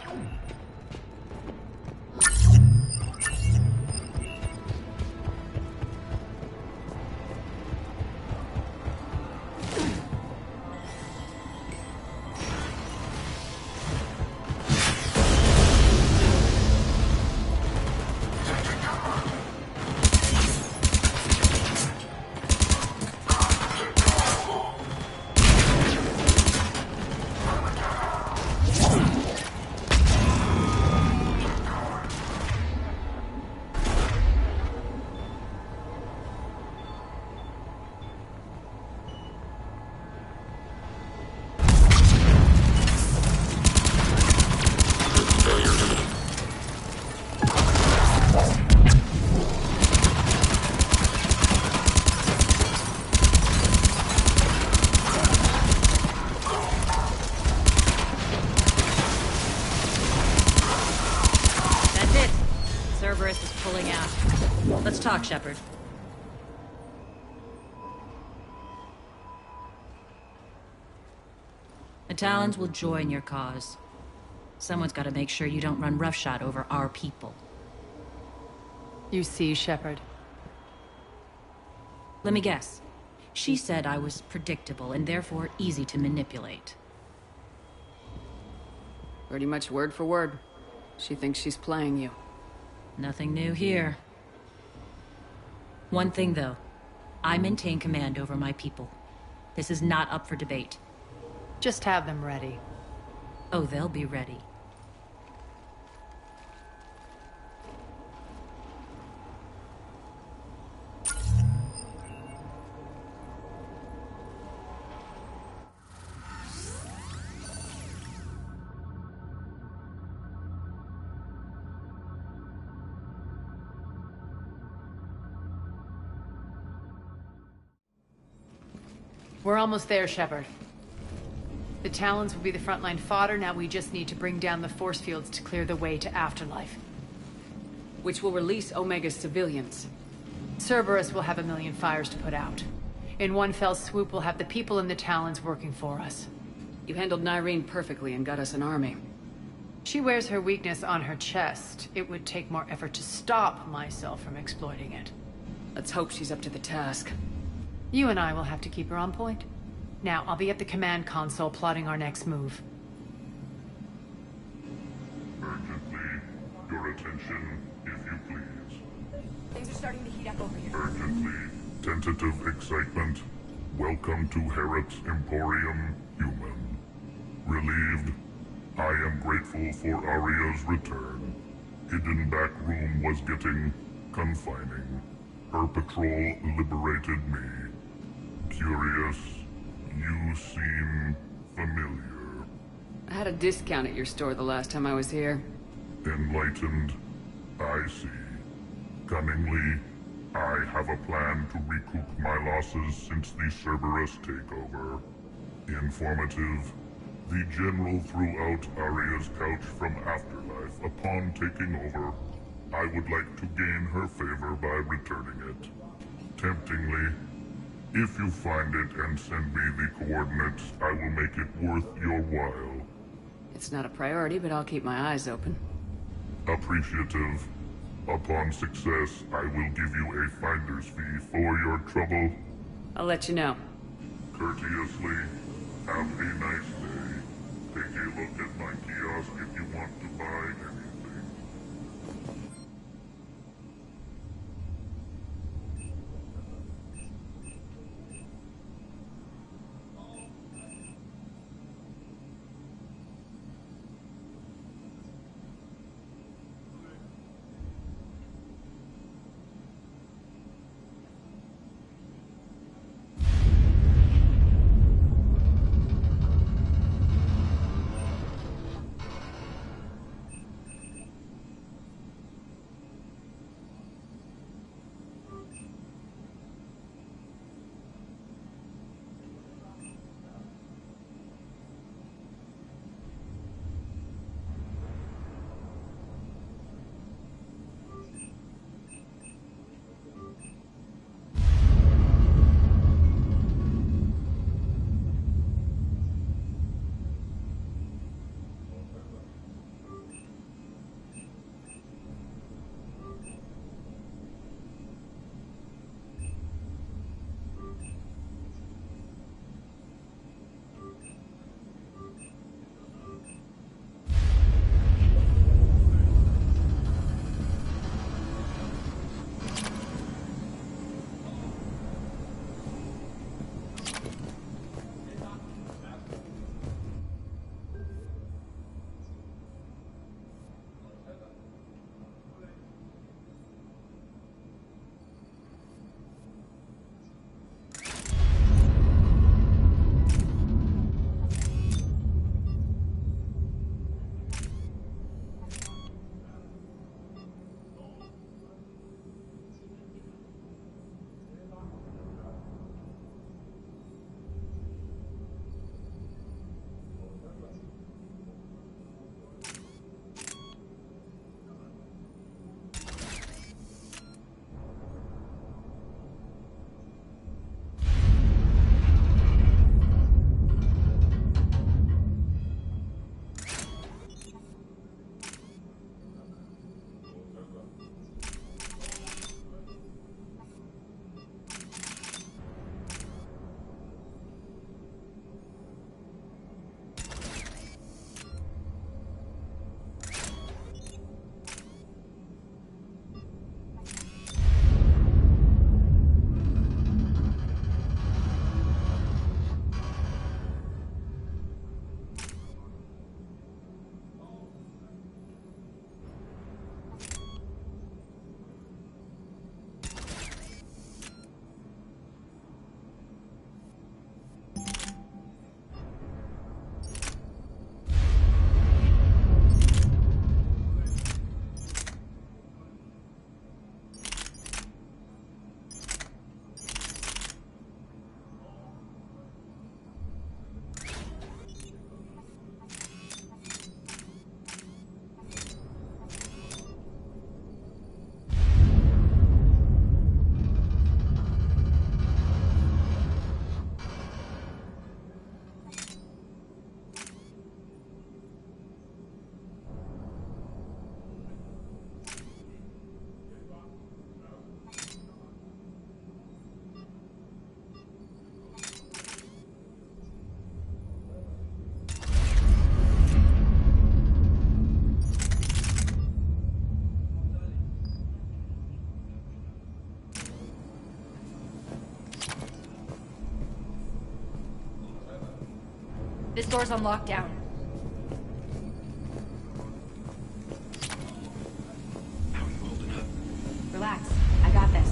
Cerberus is pulling out. Let's talk, Shepard. The Talons will join your cause. Someone's got to make sure you don't run roughshod over our people. You see, Shepard. Let me guess. She said I was predictable and therefore easy to manipulate. Pretty much word for word. She thinks she's playing you. Nothing new here. One thing, though. I maintain command over my people. This is not up for debate. Just have them ready. Oh, they'll be ready. We're almost there, Shepard. The Talons will be the frontline fodder, now we just need to bring down the force fields to clear the way to Afterlife. Which will release Omega's civilians. Cerberus will have a million fires to put out. In one fell swoop, we'll have the people in the Talons working for us. You handled Nyreen perfectly and got us an army. She wears her weakness on her chest. It would take more effort to stop myself from exploiting it. Let's hope she's up to the task. You and I will have to keep her on point. Now, I'll be at the command console plotting our next move. Urgently, your attention, if you please. Things are starting to heat up over here. Urgently, tentative excitement. Welcome to Harrot's Emporium, Human. Relieved, I am grateful for Aria's return. Hidden back room was getting confining. Her patrol liberated me. Curious, you seem familiar. I had a discount at your store the last time I was here. Enlightened, I see. Cunningly, I have a plan to recoup my losses since the Cerberus takeover. Informative, the General threw out Aria's couch from Afterlife upon taking over. I would like to gain her favor by returning it. Temptingly, if you find it and send me the coordinates, I will make it worth your while. It's not a priority, but I'll keep my eyes open. Appreciative. Upon success, I will give you a finder's fee for your trouble. I'll let you know. Courteously, have a nice day. Take a look at my kiosk if you want to buy anything. This door's on lockdown. How are you holding up? Relax. I got this.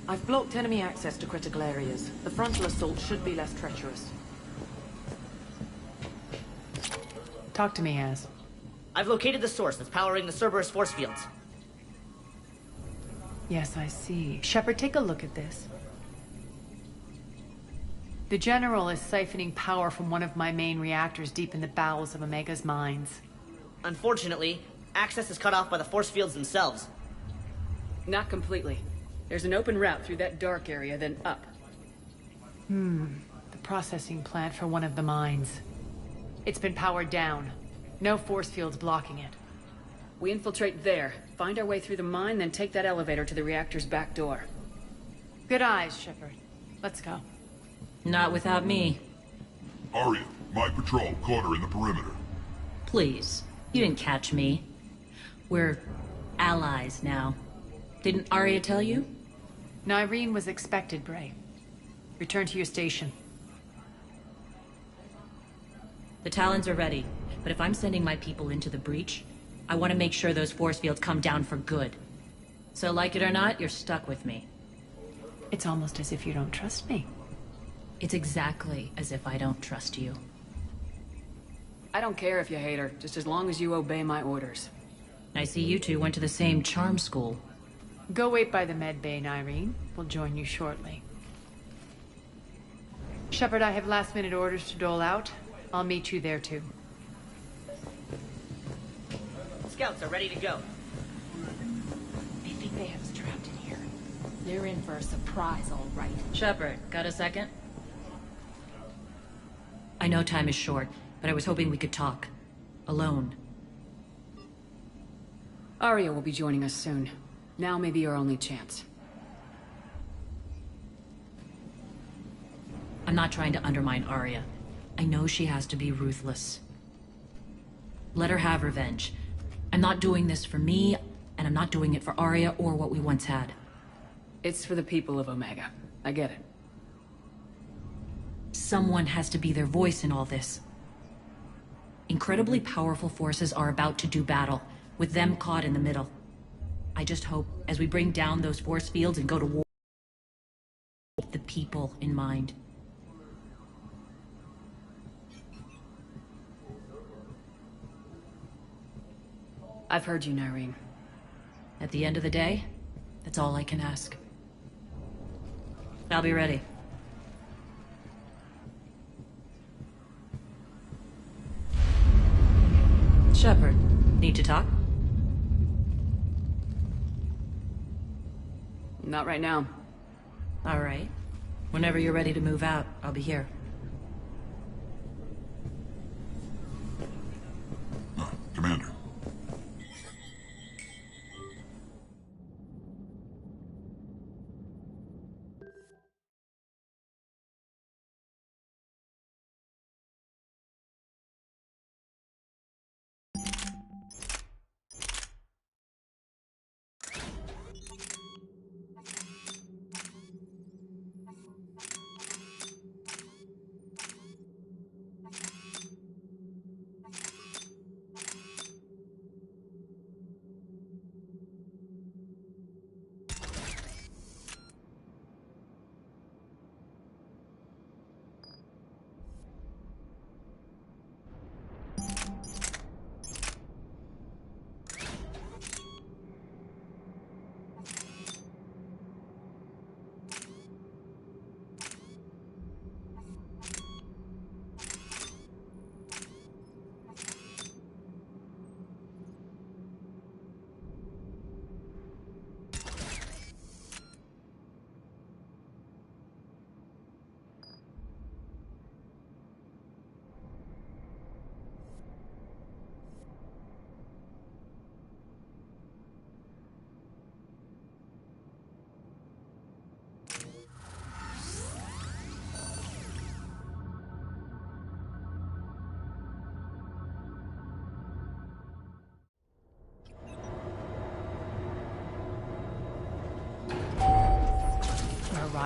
I've blocked enemy access to critical areas. The frontal assault should be less treacherous. Talk to me, Az. I've located the source that's powering the Cerberus force fields. Yes, I see. Shepard, take a look at this. The General is siphoning power from one of my main reactors deep in the bowels of Omega's mines. Unfortunately, access is cut off by the force fields themselves. Not completely. There's an open route through that dark area, then up. The processing plant for one of the mines. It's been powered down. No force fields blocking it. We infiltrate there, find our way through the mine, then take that elevator to the reactor's back door. Good eyes, Shepard. Let's go. Not without me. Arya, my patrol caught her in the perimeter. Please. You didn't catch me. We're allies now. Didn't Arya tell you? Nyreen was expected, Bray. Return to your station. The Talons are ready, but if I'm sending my people into the breach, I want to make sure those force fields come down for good. So like it or not, you're stuck with me. It's almost as if you don't trust me. It's exactly as if I don't trust you. I don't care if you hate her, just as long as you obey my orders. I see you two went to the same charm school. Go wait by the med bay, Nyreen. We'll join you shortly. Shepard, I have last-minute orders to dole out. I'll meet you there, too. Scouts are ready to go. I think they have us trapped in here. They're in for a surprise, all right. Shepard, got a second? I know time is short, but I was hoping we could talk. Alone. Arya will be joining us soon. Now may be our only chance. I'm not trying to undermine Arya. I know she has to be ruthless. Let her have revenge. I'm not doing this for me, and I'm not doing it for Arya or what we once had. It's for the people of Omega. I get it. Someone has to be their voice in all this. Incredibly powerful forces are about to do battle, with them caught in the middle. I just hope, as we bring down those force fields and go to war, keep the people in mind. I've heard you, Nyreen. At the end of the day, that's all I can ask. I'll be ready. Shepard, need to talk? Not right now. All right. Whenever you're ready to move out, I'll be here. Commander.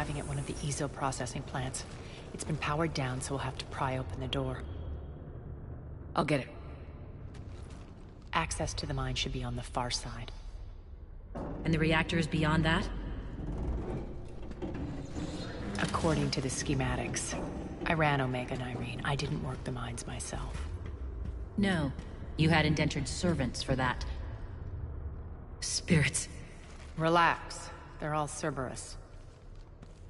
arriving at one of the ESO processing plants. It's been powered down, so we'll have to pry open the door. I'll get it. Access to the mine should be on the far side. And the reactor is beyond that? According to the schematics. I ran Omega, Irene. I didn't work the mines myself. No. You had indentured servants for that. Spirits. Relax. They're all Cerberus.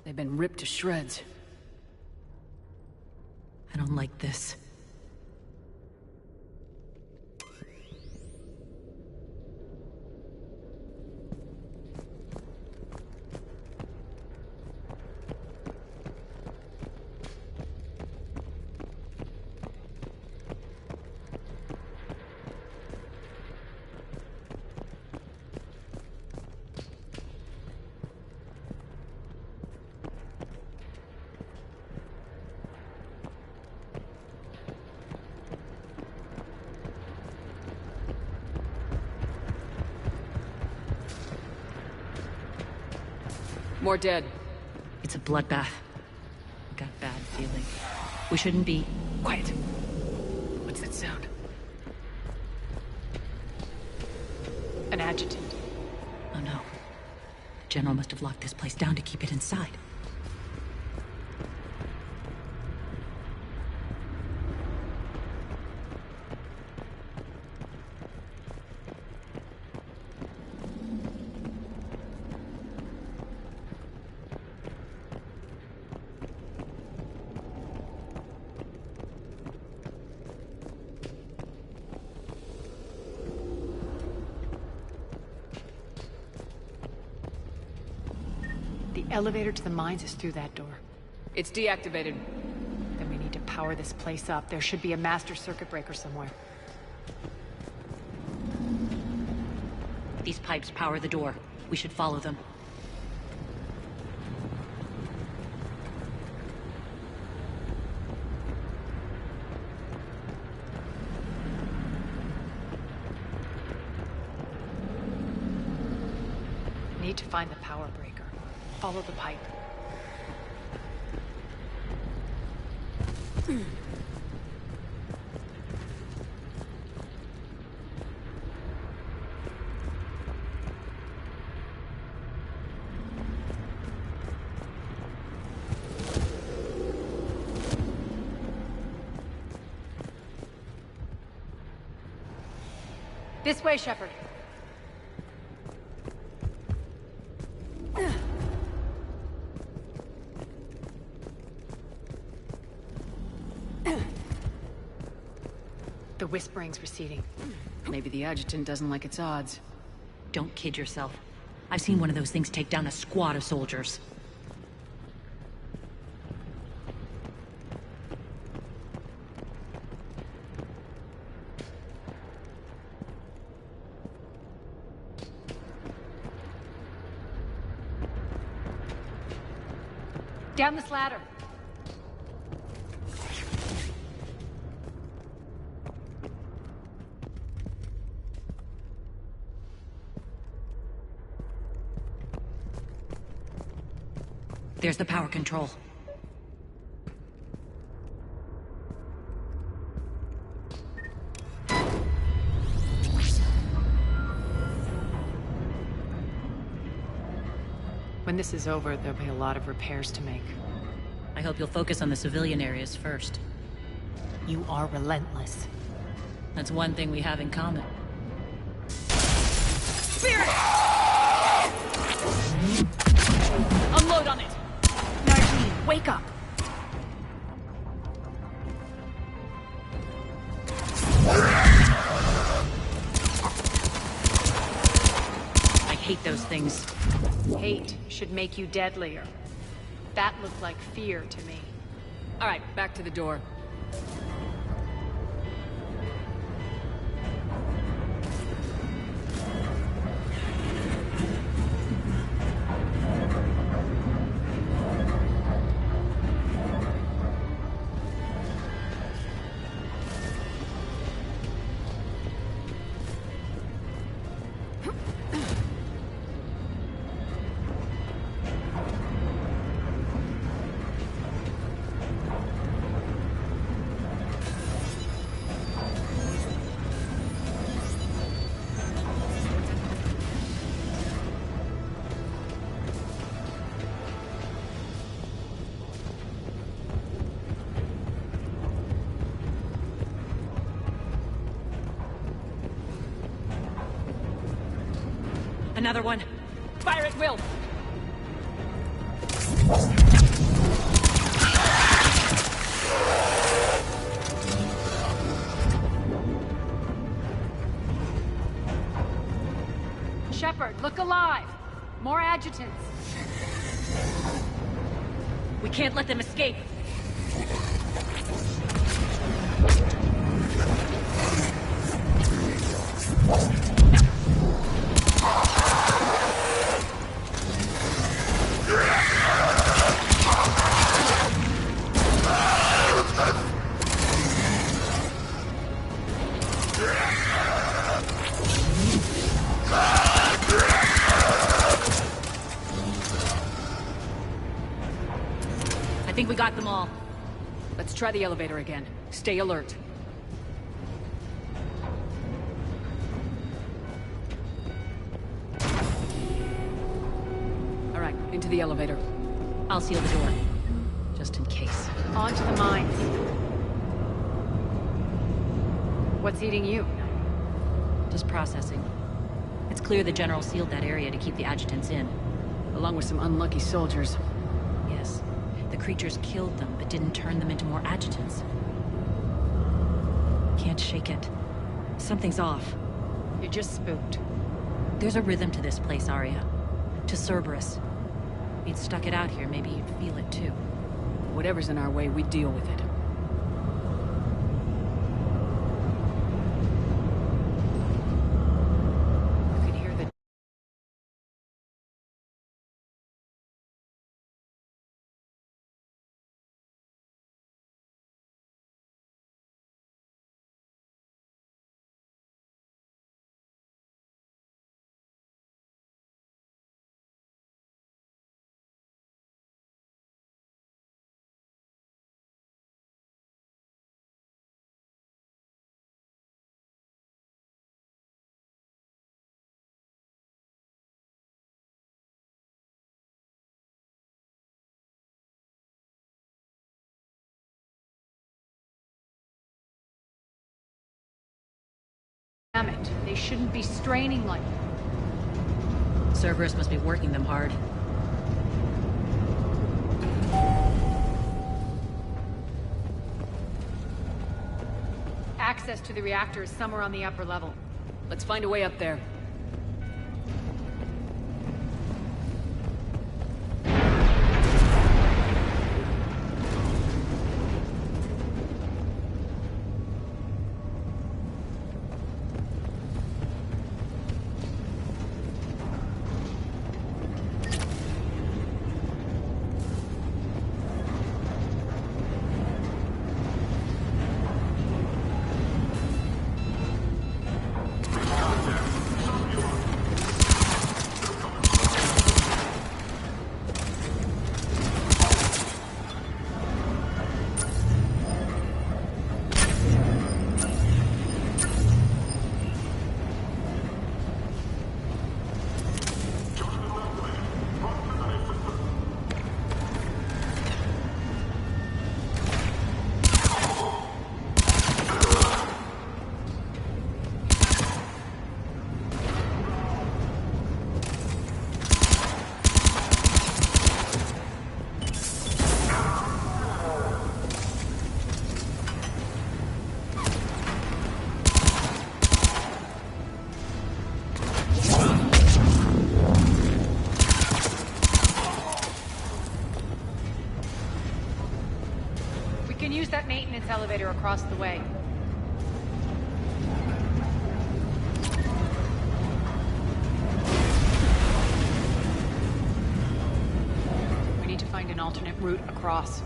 They've been ripped to shreds. I don't like this. More dead. It's a bloodbath. I got a bad feeling. We shouldn't be... Quiet. What's that sound? An adjutant. Oh no. The General must have locked this place down to keep it inside. The elevator to the mines is through that door. It's deactivated. Then we need to power this place up. There should be a master circuit breaker somewhere. These pipes power the door. We should follow them. Need to find the power breaker. Follow the pipe. This way, Shepard. The whispering's receding. Maybe the adjutant doesn't like its odds. Don't kid yourself. I've seen one of those things take down a squad of soldiers. Down this ladder. There's the power control. When this is over, there'll be a lot of repairs to make. I hope you'll focus on the civilian areas first. You are relentless. That's one thing we have in common. Spirit! Unload on it! Nargene, wake up! I hate those things. Hate should make you deadlier. That looked like fear to me. All right, back to the door. Another one. Fire at will! Shepard, look alive! More adjutants! We can't let them escape! I think we got them all. Let's try the elevator again. Stay alert. All right, into the elevator. I'll seal the door. Just in case. On to the mines. What's eating you? Just processing. It's clear the General sealed that area to keep the adjutants in. Along with some unlucky soldiers. Yes. The creatures killed them, but didn't turn them into more adjutants. Can't shake it. Something's off. You're just spooked. There's a rhythm to this place, Arya. To Cerberus. If you'd stuck it out here, maybe you'd feel it too. Whatever's in our way, we deal with it. You can hear the... Damn it. They shouldn't be straining like that. Cerberus must be working them hard. Access to the reactor is somewhere on the upper level. Let's find a way up there. Use that maintenance elevator across the way. We need to find an alternate route across.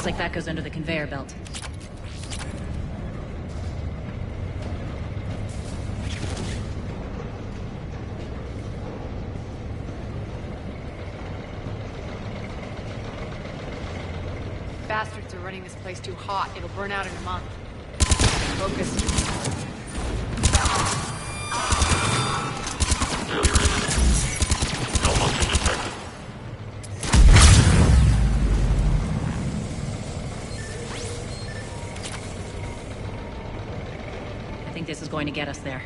Looks like that goes under the conveyor belt. Bastards are running this place too hot. It'll burn out in a month. Focus. I think this is going to get us there.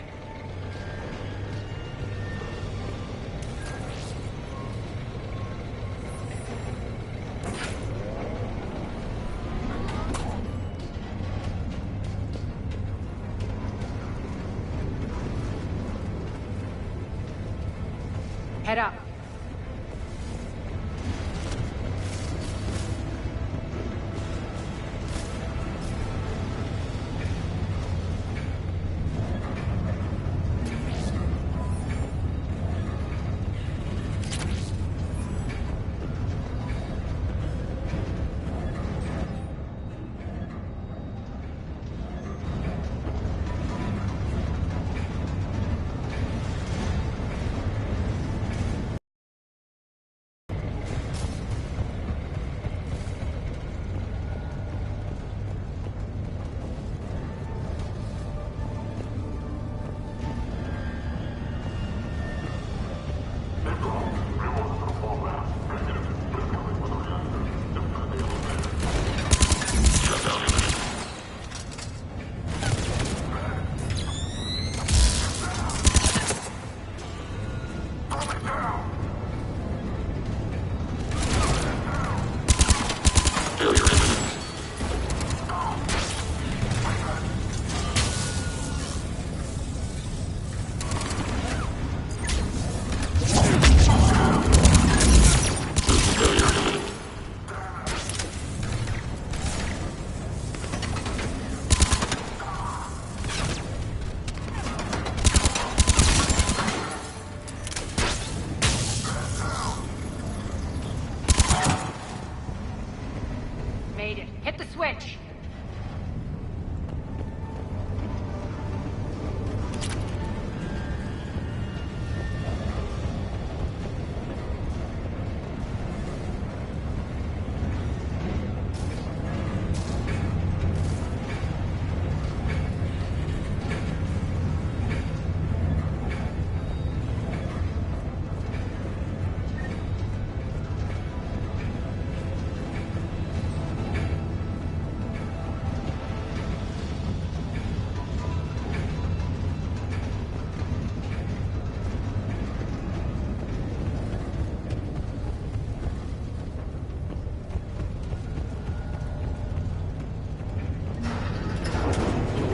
Head up. Made it. Hit the switch.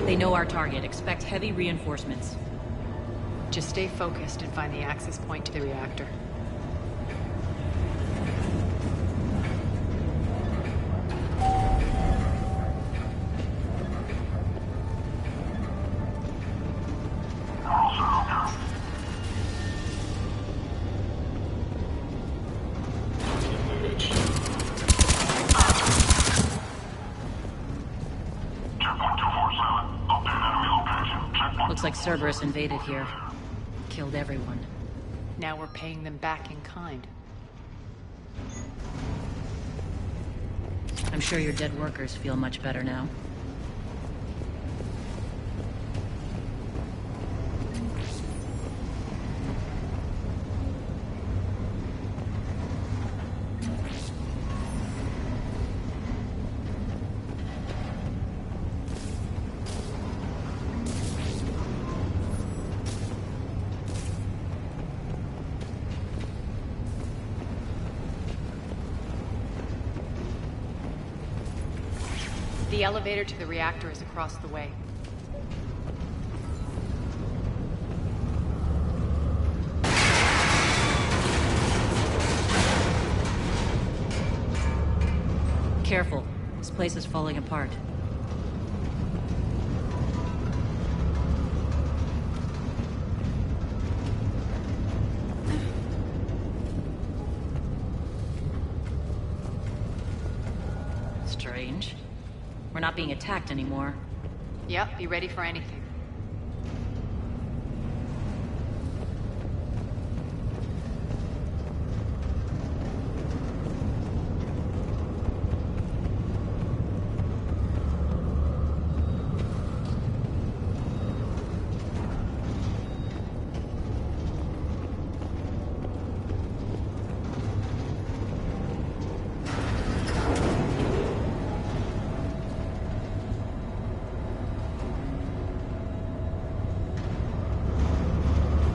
They know our target. Expect heavy reinforcements. Just stay focused and find the access point to the reactor. Looks like Cerberus invaded here. Killed everyone. Now we're paying them back in kind. I'm sure your dead workers feel much better now. The elevator to the reactor is across the way. Careful. This place is falling apart. Straight. not being attacked anymore. Yep, be ready for anything.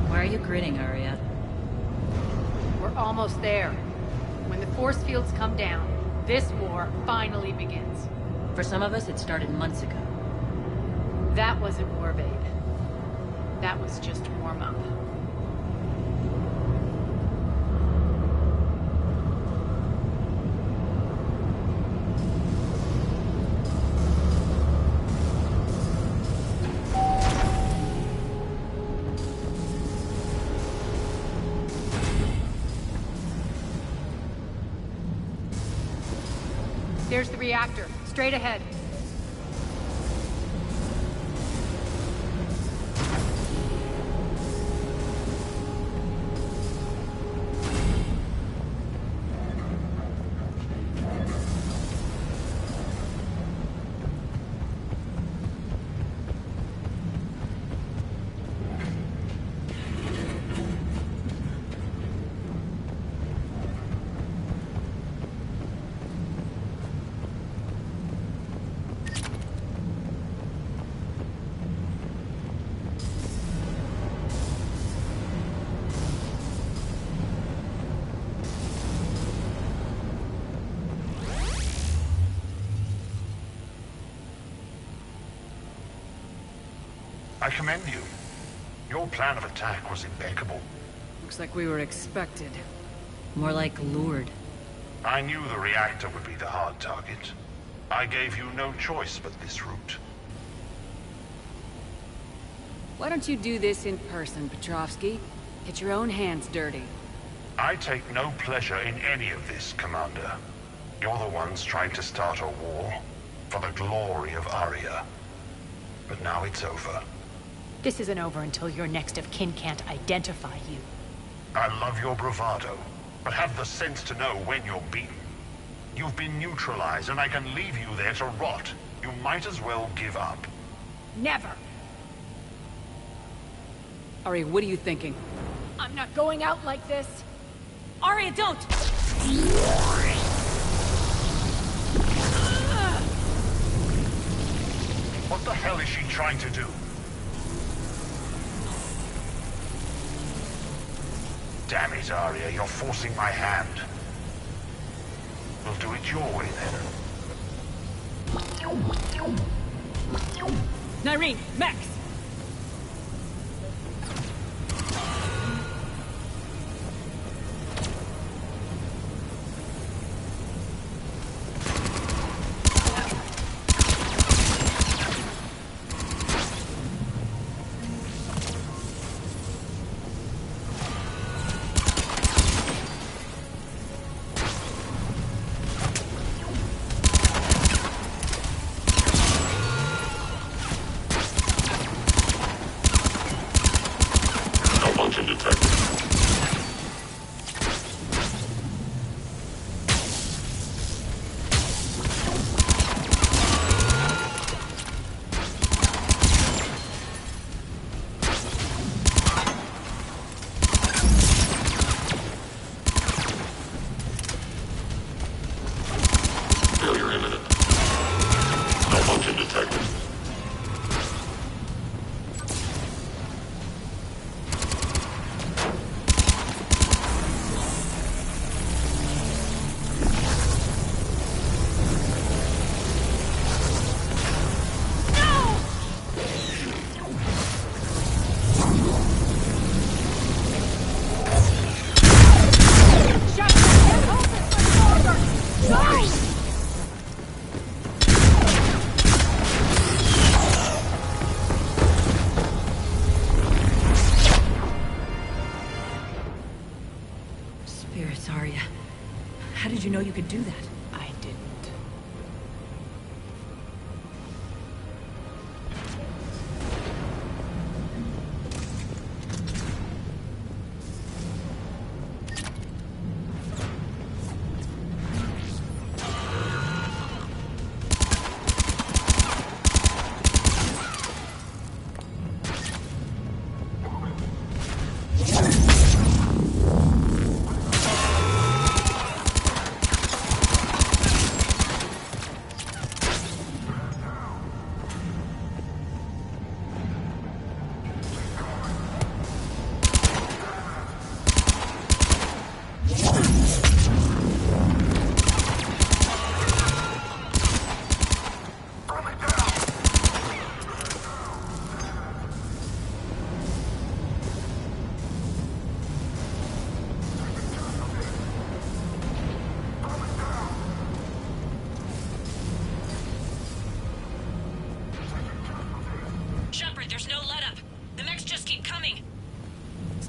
Why are you grinning, Arya? We're almost there. When the force fields come down, this war finally begins. For some of us, it started months ago. That wasn't war, babe. That was just warm-up. There's the reactor, straight ahead. I commend you. Your plan of attack was impeccable. Looks like we were expected. More like lured. I knew the reactor would be the hard target. I gave you no choice but this route. Why don't you do this in person, Petrovsky? Get your own hands dirty. I take no pleasure in any of this, Commander. You're the ones trying to start a war for the glory of Arya. But now it's over. This isn't over until your next of kin can't identify you. I love your bravado, but have the sense to know when you're beaten. You've been neutralized, and I can leave you there to rot. You might as well give up. Never! Arya, what are you thinking? I'm not going out like this! Arya, don't! What the hell is she trying to do? Damn it, Arya, you're forcing my hand. We'll do it your way, then. Nyreen, Max! How did you know you could do that? I didn't.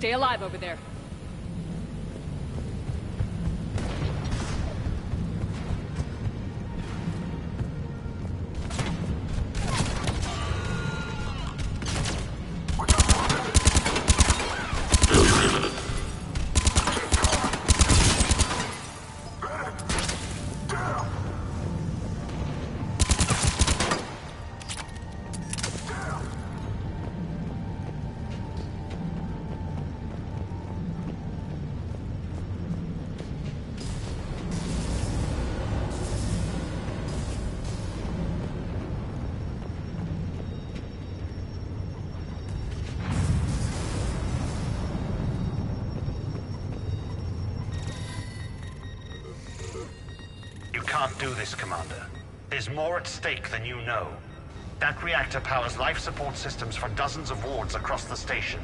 Stay alive over there. You can't do this, Commander. There's more at stake than you know. That reactor powers life support systems for dozens of wards across the station.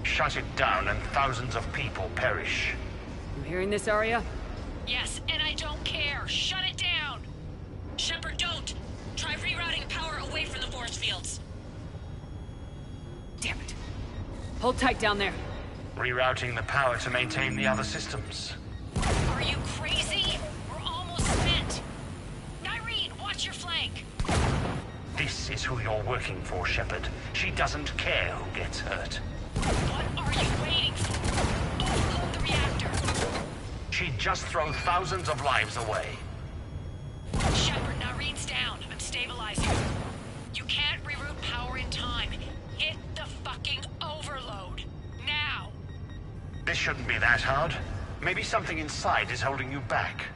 Shut it down and thousands of people perish. You hearing this, Arya? Yes, and I don't care. Shut it down! Shepard, don't! Try rerouting power away from the force fields. Damn it. Hold tight down there. Rerouting the power to maintain the other systems. Are you crazy? We're almost spent. Nyreen, watch your flank. This is who you're working for, Shepard. She doesn't care who gets hurt. What are you waiting for? Overload the reactor. She'd just throw thousands of lives away. Shepard, Nyreen's down. I'm stabilizing. You can't reroute power in time. Hit the fucking overload. Now! This shouldn't be that hard. Maybe something inside is holding you back.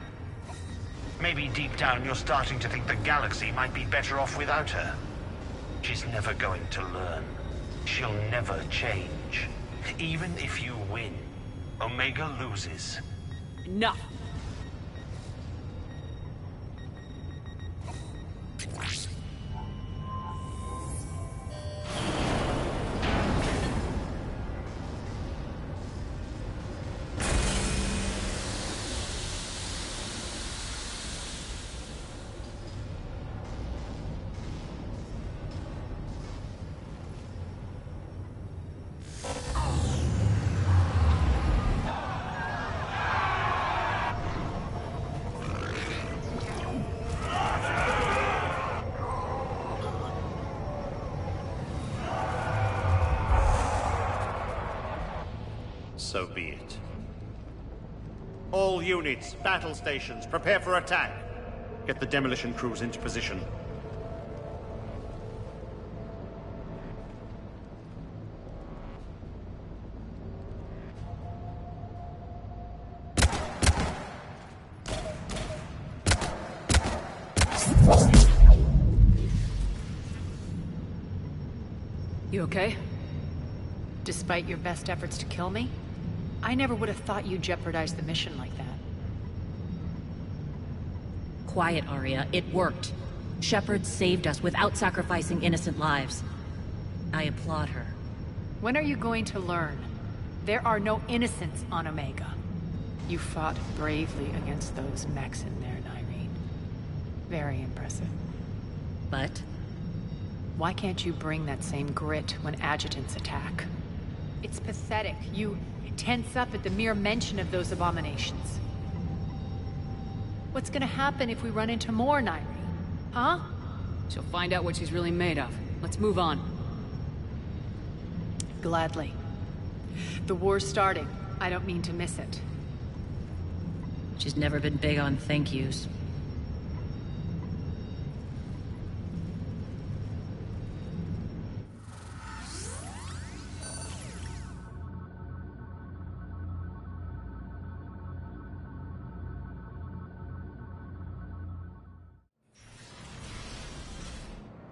Maybe deep down you're starting to think the galaxy might be better off without her. She's never going to learn. She'll never change. Even if you win, Omega loses. Enough! So be it. All units, battle stations, prepare for attack. Get the demolition crews into position. You okay? Despite your best efforts to kill me, I never would have thought you'd jeopardize the mission like that. Quiet, Arya. It worked. Shepard saved us without sacrificing innocent lives. I applaud her. When are you going to learn? There are no innocents on Omega. You fought bravely against those mechs in there, Nyreen. Very impressive. But? Why can't you bring that same grit when adjutants attack? It's pathetic. You tense up at the mere mention of those abominations. What's gonna happen if we run into more, Nyreen? Huh? She'll find out what she's really made of. Let's move on. Gladly. The war's starting. I don't mean to miss it. She's never been big on thank yous.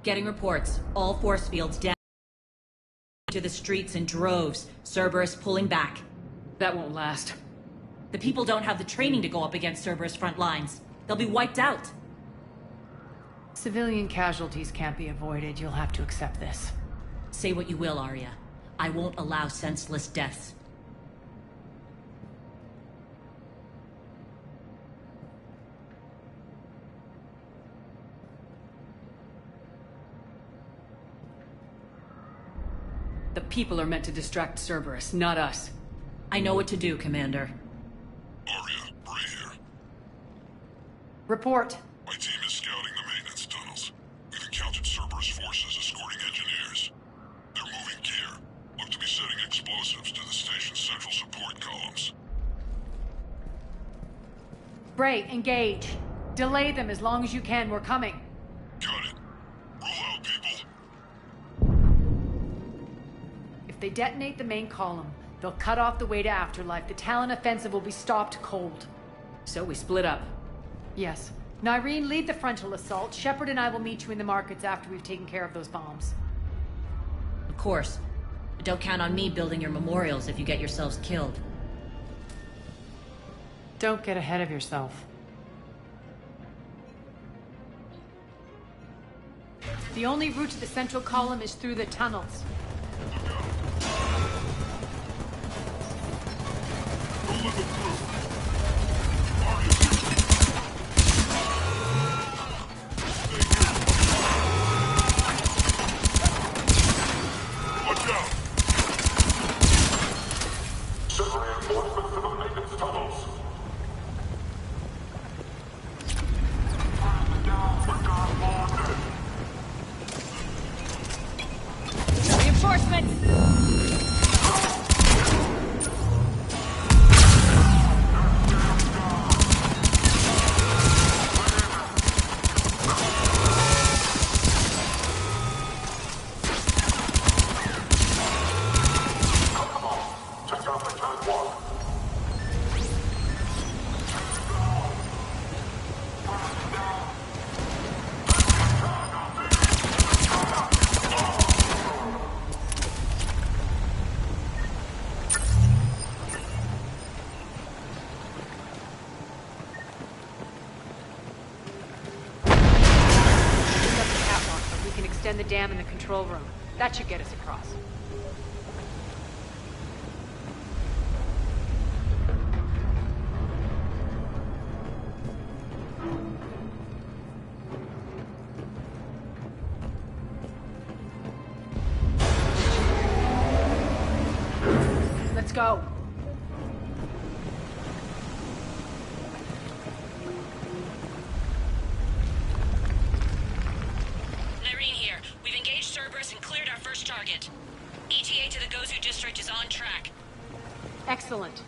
Getting reports. All force fields down to the streets in droves. Cerberus pulling back. That won't last. The people don't have the training to go up against Cerberus front lines. They'll be wiped out. Civilian casualties can't be avoided. You'll have to accept this. Say what you will, Arya. I won't allow senseless deaths. The people are meant to distract Cerberus, not us. I know what to do, Commander. Arya, Bray here. Report. My team is scouting the maintenance tunnels. We've encountered Cerberus forces escorting engineers. They're moving gear. Look to be setting explosives to the station's central support columns. Bray, engage. Delay them as long as you can. We're coming. Got it. Roll out, people. If they detonate the main column, they'll cut off the way to Afterlife. The Talon offensive will be stopped cold. So we split up. Yes. Nyreen, lead the frontal assault. Shepard and I will meet you in the markets after we've taken care of those bombs. Of course. But don't count on me building your memorials if you get yourselves killed. Don't get ahead of yourself. The only route to the central column is through the tunnels. Don't let them through. Watch out! Send reinforcements to the maintenance tunnels. Reinforcements! The dam in the control room. That should get us across. Let's go. Target. ETA to the Gozu district is on track. Excellent.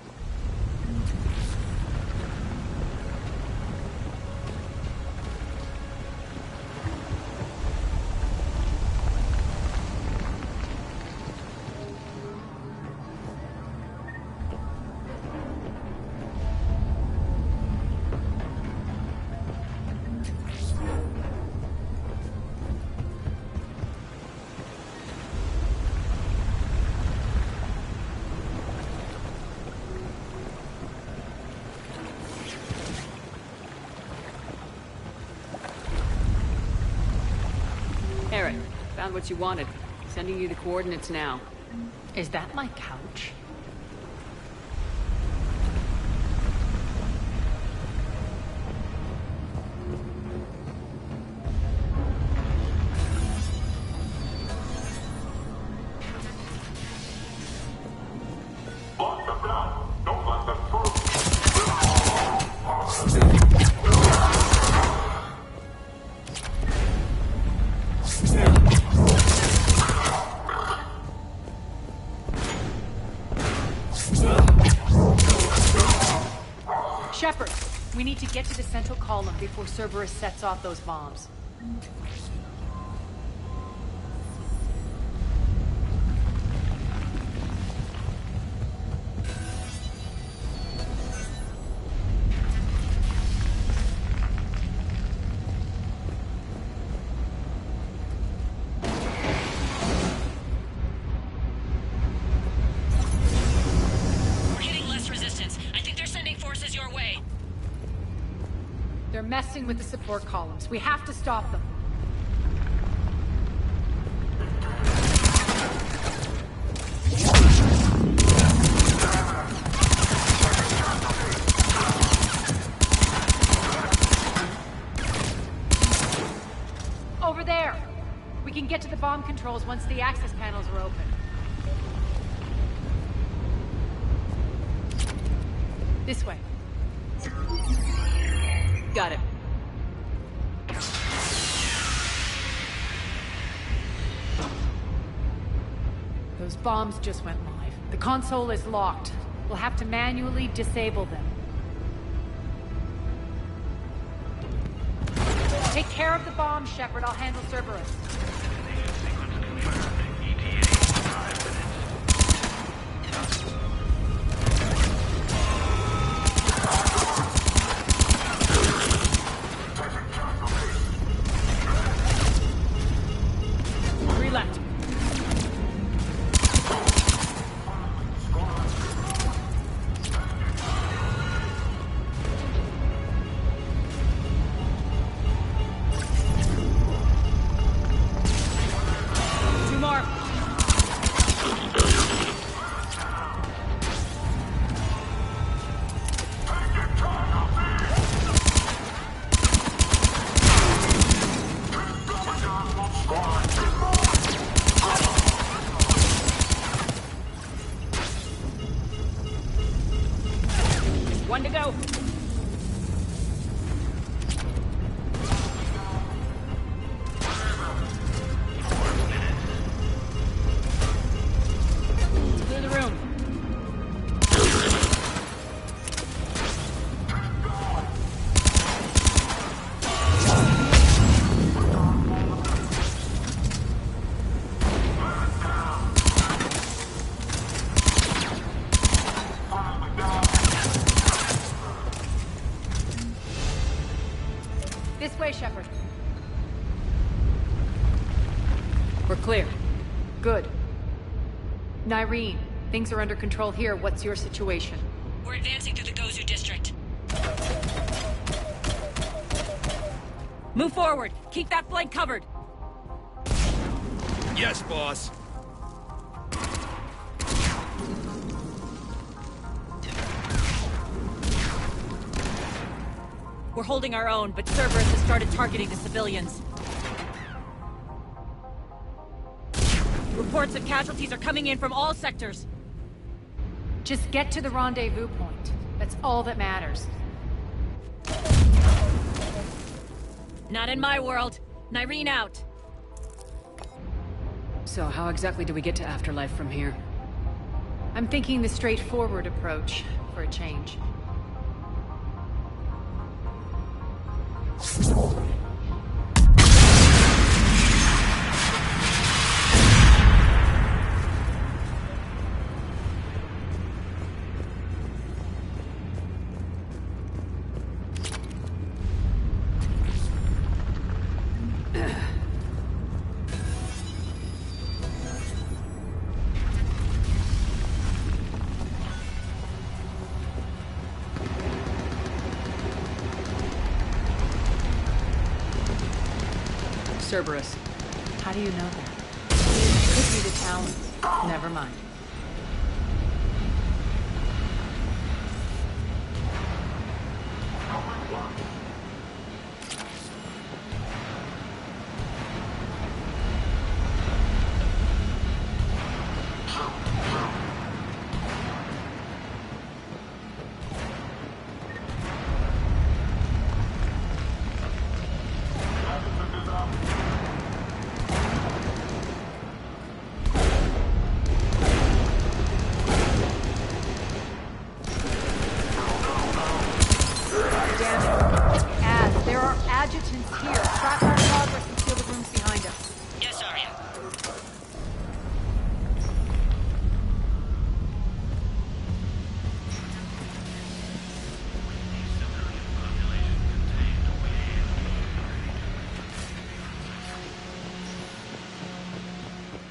Eric, found what you wanted. Sending you the coordinates now. Is that my couch? Lock them down. Don't let them through. Shepard, we need to get to the central column before Cerberus sets off those bombs. They're messing with the support columns. We have to stop them. Over there! We can get to the bomb controls once the access panels are open. This way. Got it. Those bombs just went live. The console is locked. We'll have to manually disable them. Take care of the bombs, Shepard. I'll handle Cerberus. One to go. Clear the room. This way, Shepard. We're clear. Good. Nyreen, things are under control here. What's your situation? We're advancing through the Gozu district. Move forward. Keep that flank covered. Yes, boss. We're holding our own, but Cerberus has started targeting the civilians. Reports of casualties are coming in from all sectors. Just get to the rendezvous point. That's all that matters. Not in my world. Nyreen out. So how exactly do we get to Afterlife from here? I'm thinking the straightforward approach, for a change. Cerberus. How do you know that? Could be the town. Never mind.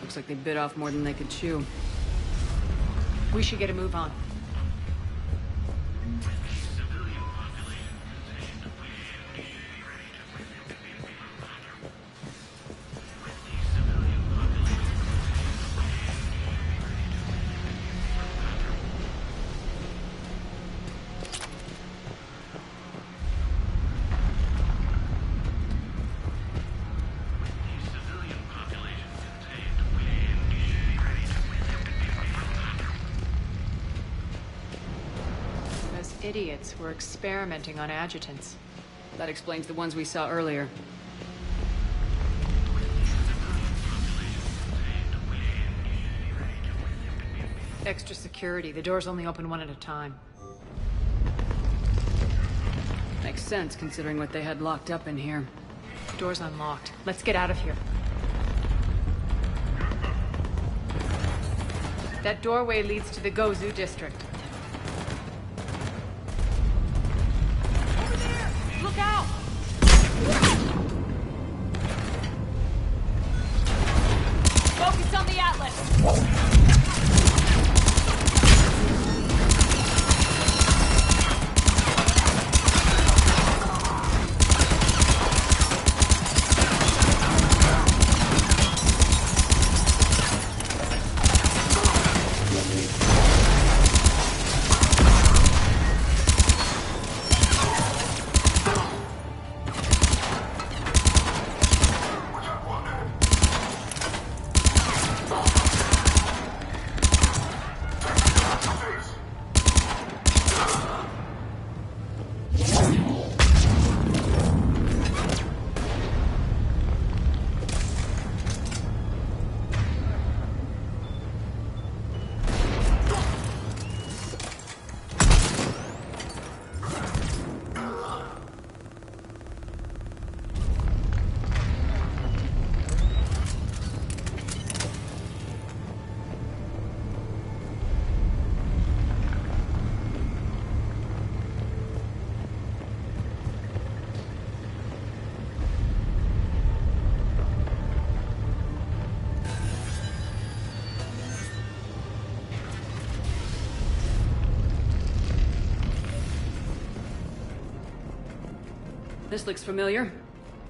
Looks like they bit off more than they could chew. We should get a move on. idiots were experimenting on adjutants. That explains the ones we saw earlier. Extra security. The doors only open one at a time. Makes sense, considering what they had locked up in here. Door's unlocked. Let's get out of here. That doorway leads to the Gozu district. Over there! Look out! Focus on the Atlas! This looks familiar.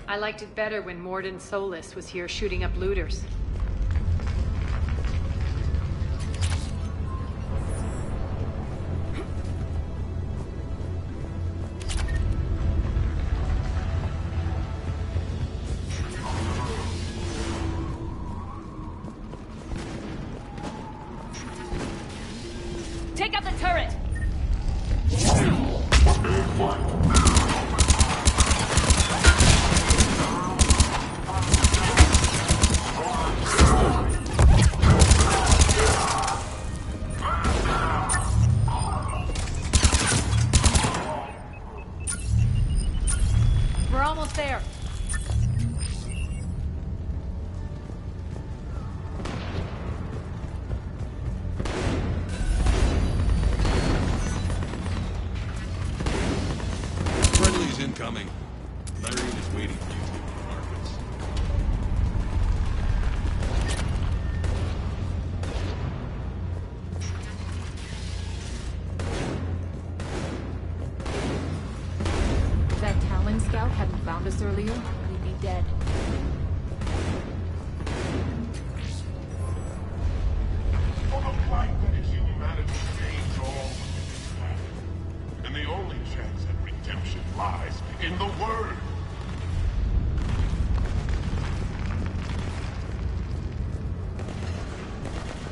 I liked it better when Morden Solis was here shooting up looters. Take out the turret! We're almost there. Friendly's incoming. Larian is waiting for you to the markets. If that Talon scout hadn't found us earlier, we'd be dead. For the plight that is humanity stains all within its path. And the only chance at redemption lies in the Word.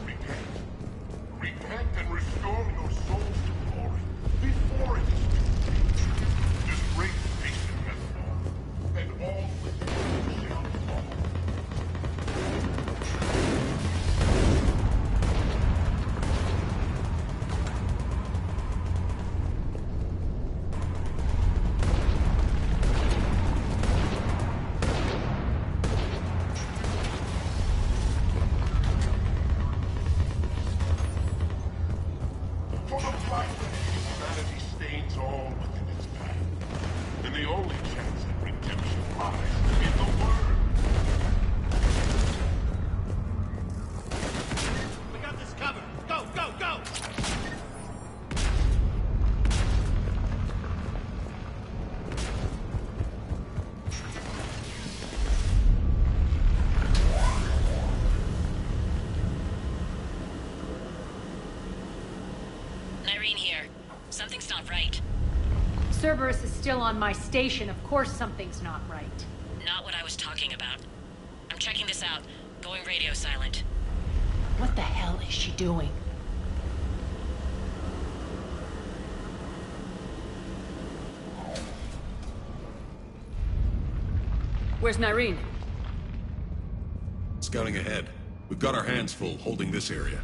Repent. Repent and restore your souls to glory before it is too late. This great nation has fallen, and all within it shall fall. For the plight that humanity stains all within its path. And the only chance at redemption lies in the Word. We got this covered. Go, go, go! Irene here. Something's not right. Cerberus is still on my station. Of course something's not right. Not what I was talking about. I'm checking this out. Going radio silent. What the hell is she doing? Where's Nyreen? Scouting ahead. We've got our hands full holding this area.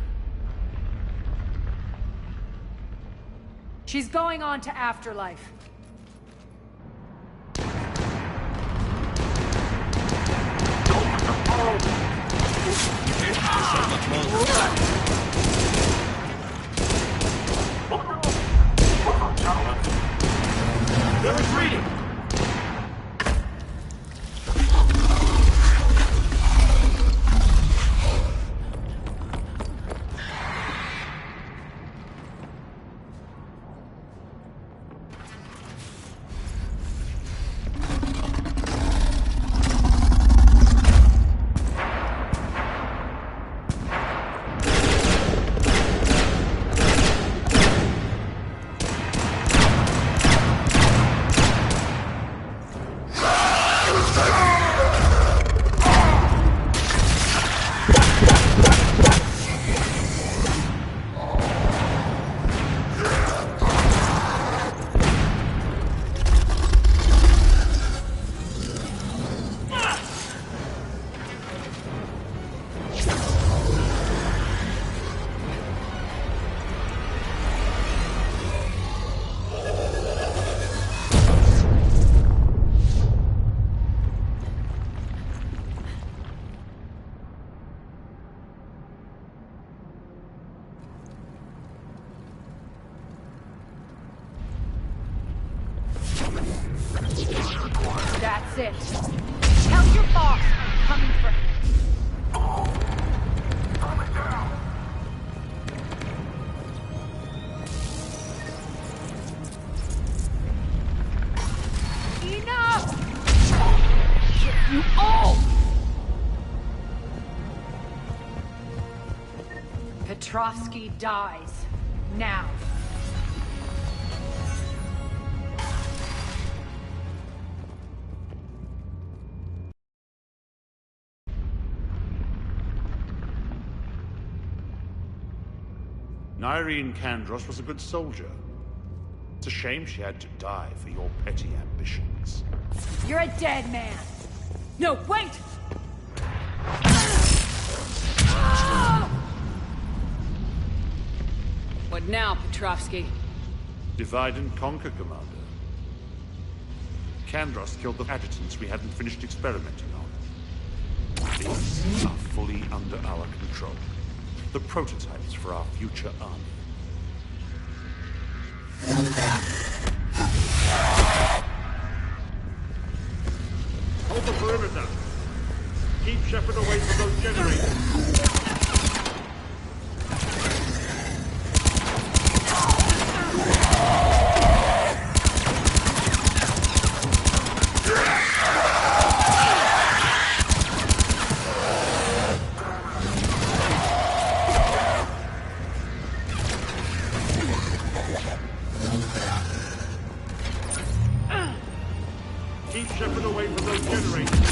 She's going on to Afterlife. They're retreating! That's it. Tell your boss I'm coming for him. Enough! Shit, you all! Petrovsky dies. Now. Nyreen Kandros was a good soldier. It's a shame she had to die for your petty ambitions. You're a dead man. No, wait! What now, Petrovsky? Divide and conquer, Commander. Kandros killed the adjutants we hadn't finished experimenting on. These are fully under our control. The prototypes for our future army. Hold the perimeter. Keep Shepard away from those generators. Keep Shepard away from those generators.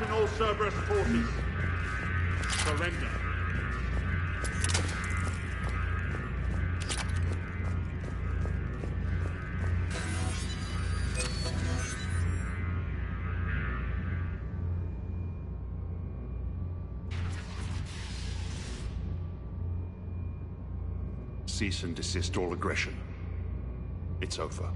Attention all Cerberus forces. Surrender. Cease and desist all aggression. It's over.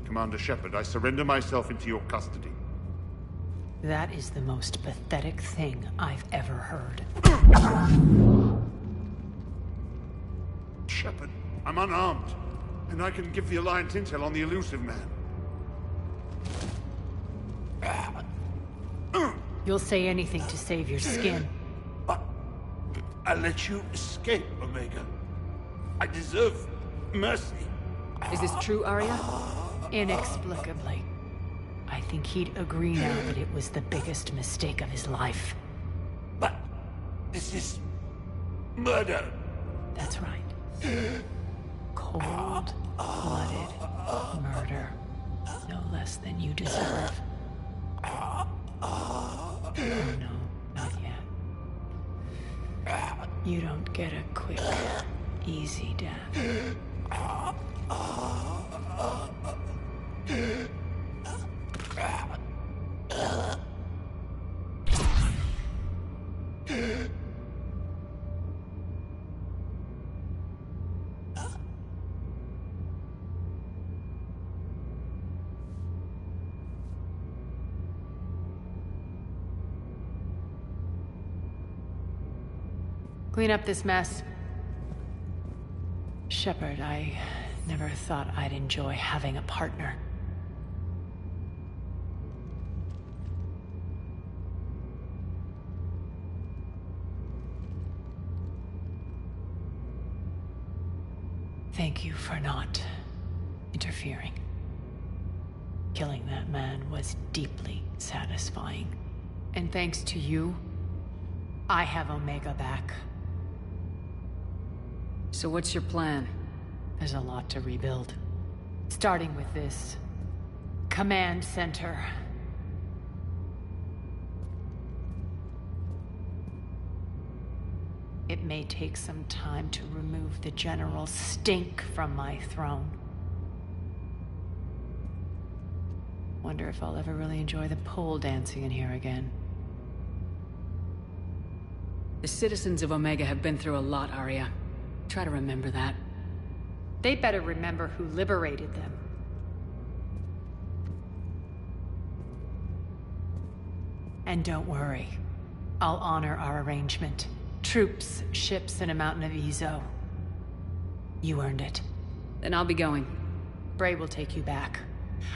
Commander Shepard, I surrender myself into your custody. That is the most pathetic thing I've ever heard. Shepard, I'm unarmed, and I can give the Alliance intel on the elusive man. You'll say anything to save your skin. I let you escape, Omega. I deserve mercy. Is this true, Arya? Inexplicably. I think he'd agree now that it was the biggest mistake of his life. But this is murder. That's right. Cold-blooded murder. No less than you deserve. Oh no, not yet. You don't get a quick, easy death. Clean up this mess. Shepard, I never thought I'd enjoy having a partner. Thank you for not interfering. Killing that man was deeply satisfying. And thanks to you, I have Omega back. So what's your plan? There's a lot to rebuild. Starting with this command center. It may take some time to remove the general stink from my throne. Wonder if I'll ever really enjoy the pole dancing in here again. The citizens of Omega have been through a lot, Arya. Try to remember that. They better remember who liberated them. And don't worry. I'll honor our arrangement. Troops, ships, and a mountain of Ezo. You earned it. Then I'll be going. Bray will take you back.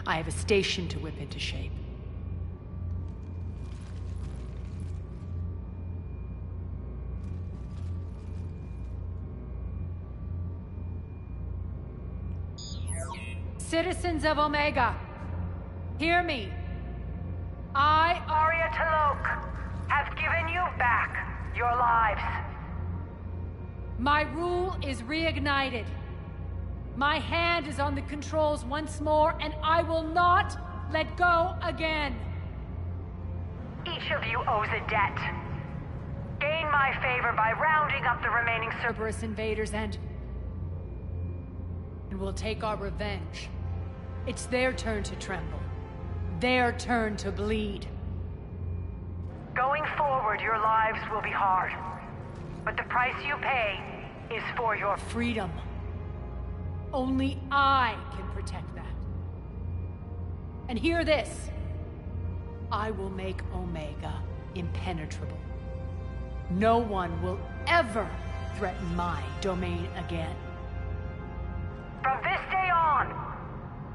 I have a station to whip into shape. Citizens of Omega, hear me. I, Arya T'Loak, have given you back your lives. My rule is reignited. My hand is on the controls once more, and I will not let go again. Each of you owes a debt. Gain my favor by rounding up the remaining Cerberus invaders and we'll take our revenge. It's their turn to tremble. Their turn to bleed. Going forward, your lives will be hard. But the price you pay is for your freedom. Only I can protect that. And hear this. I will make Omega impenetrable. No one will ever threaten my domain again. From this day on,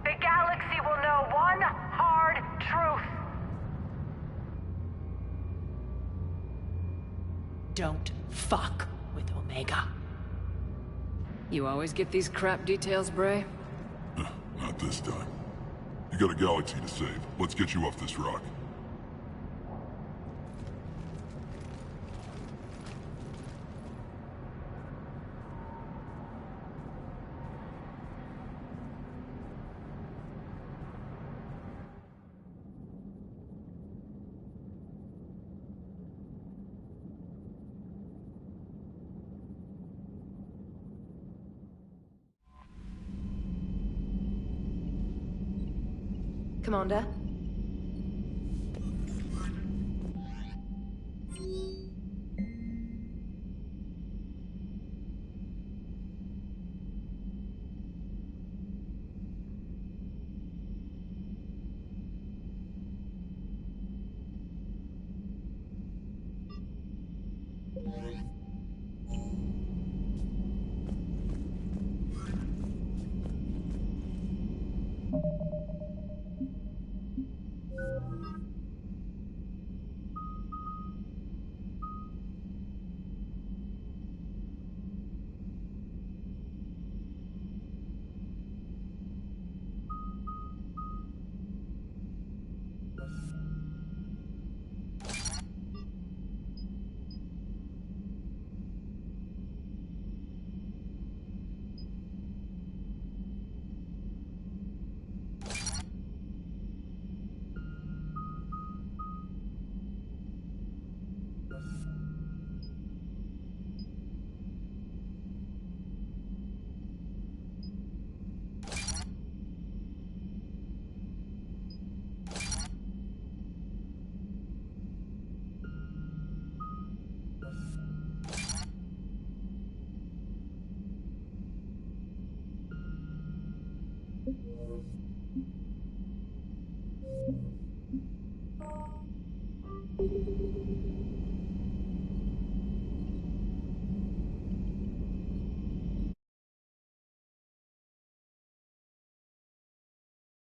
the galaxy will know one hard truth. Don't fuck with Omega. You always get these crap details, Bray? Not this time. You got a galaxy to save. Let's get you off this rock. Commander.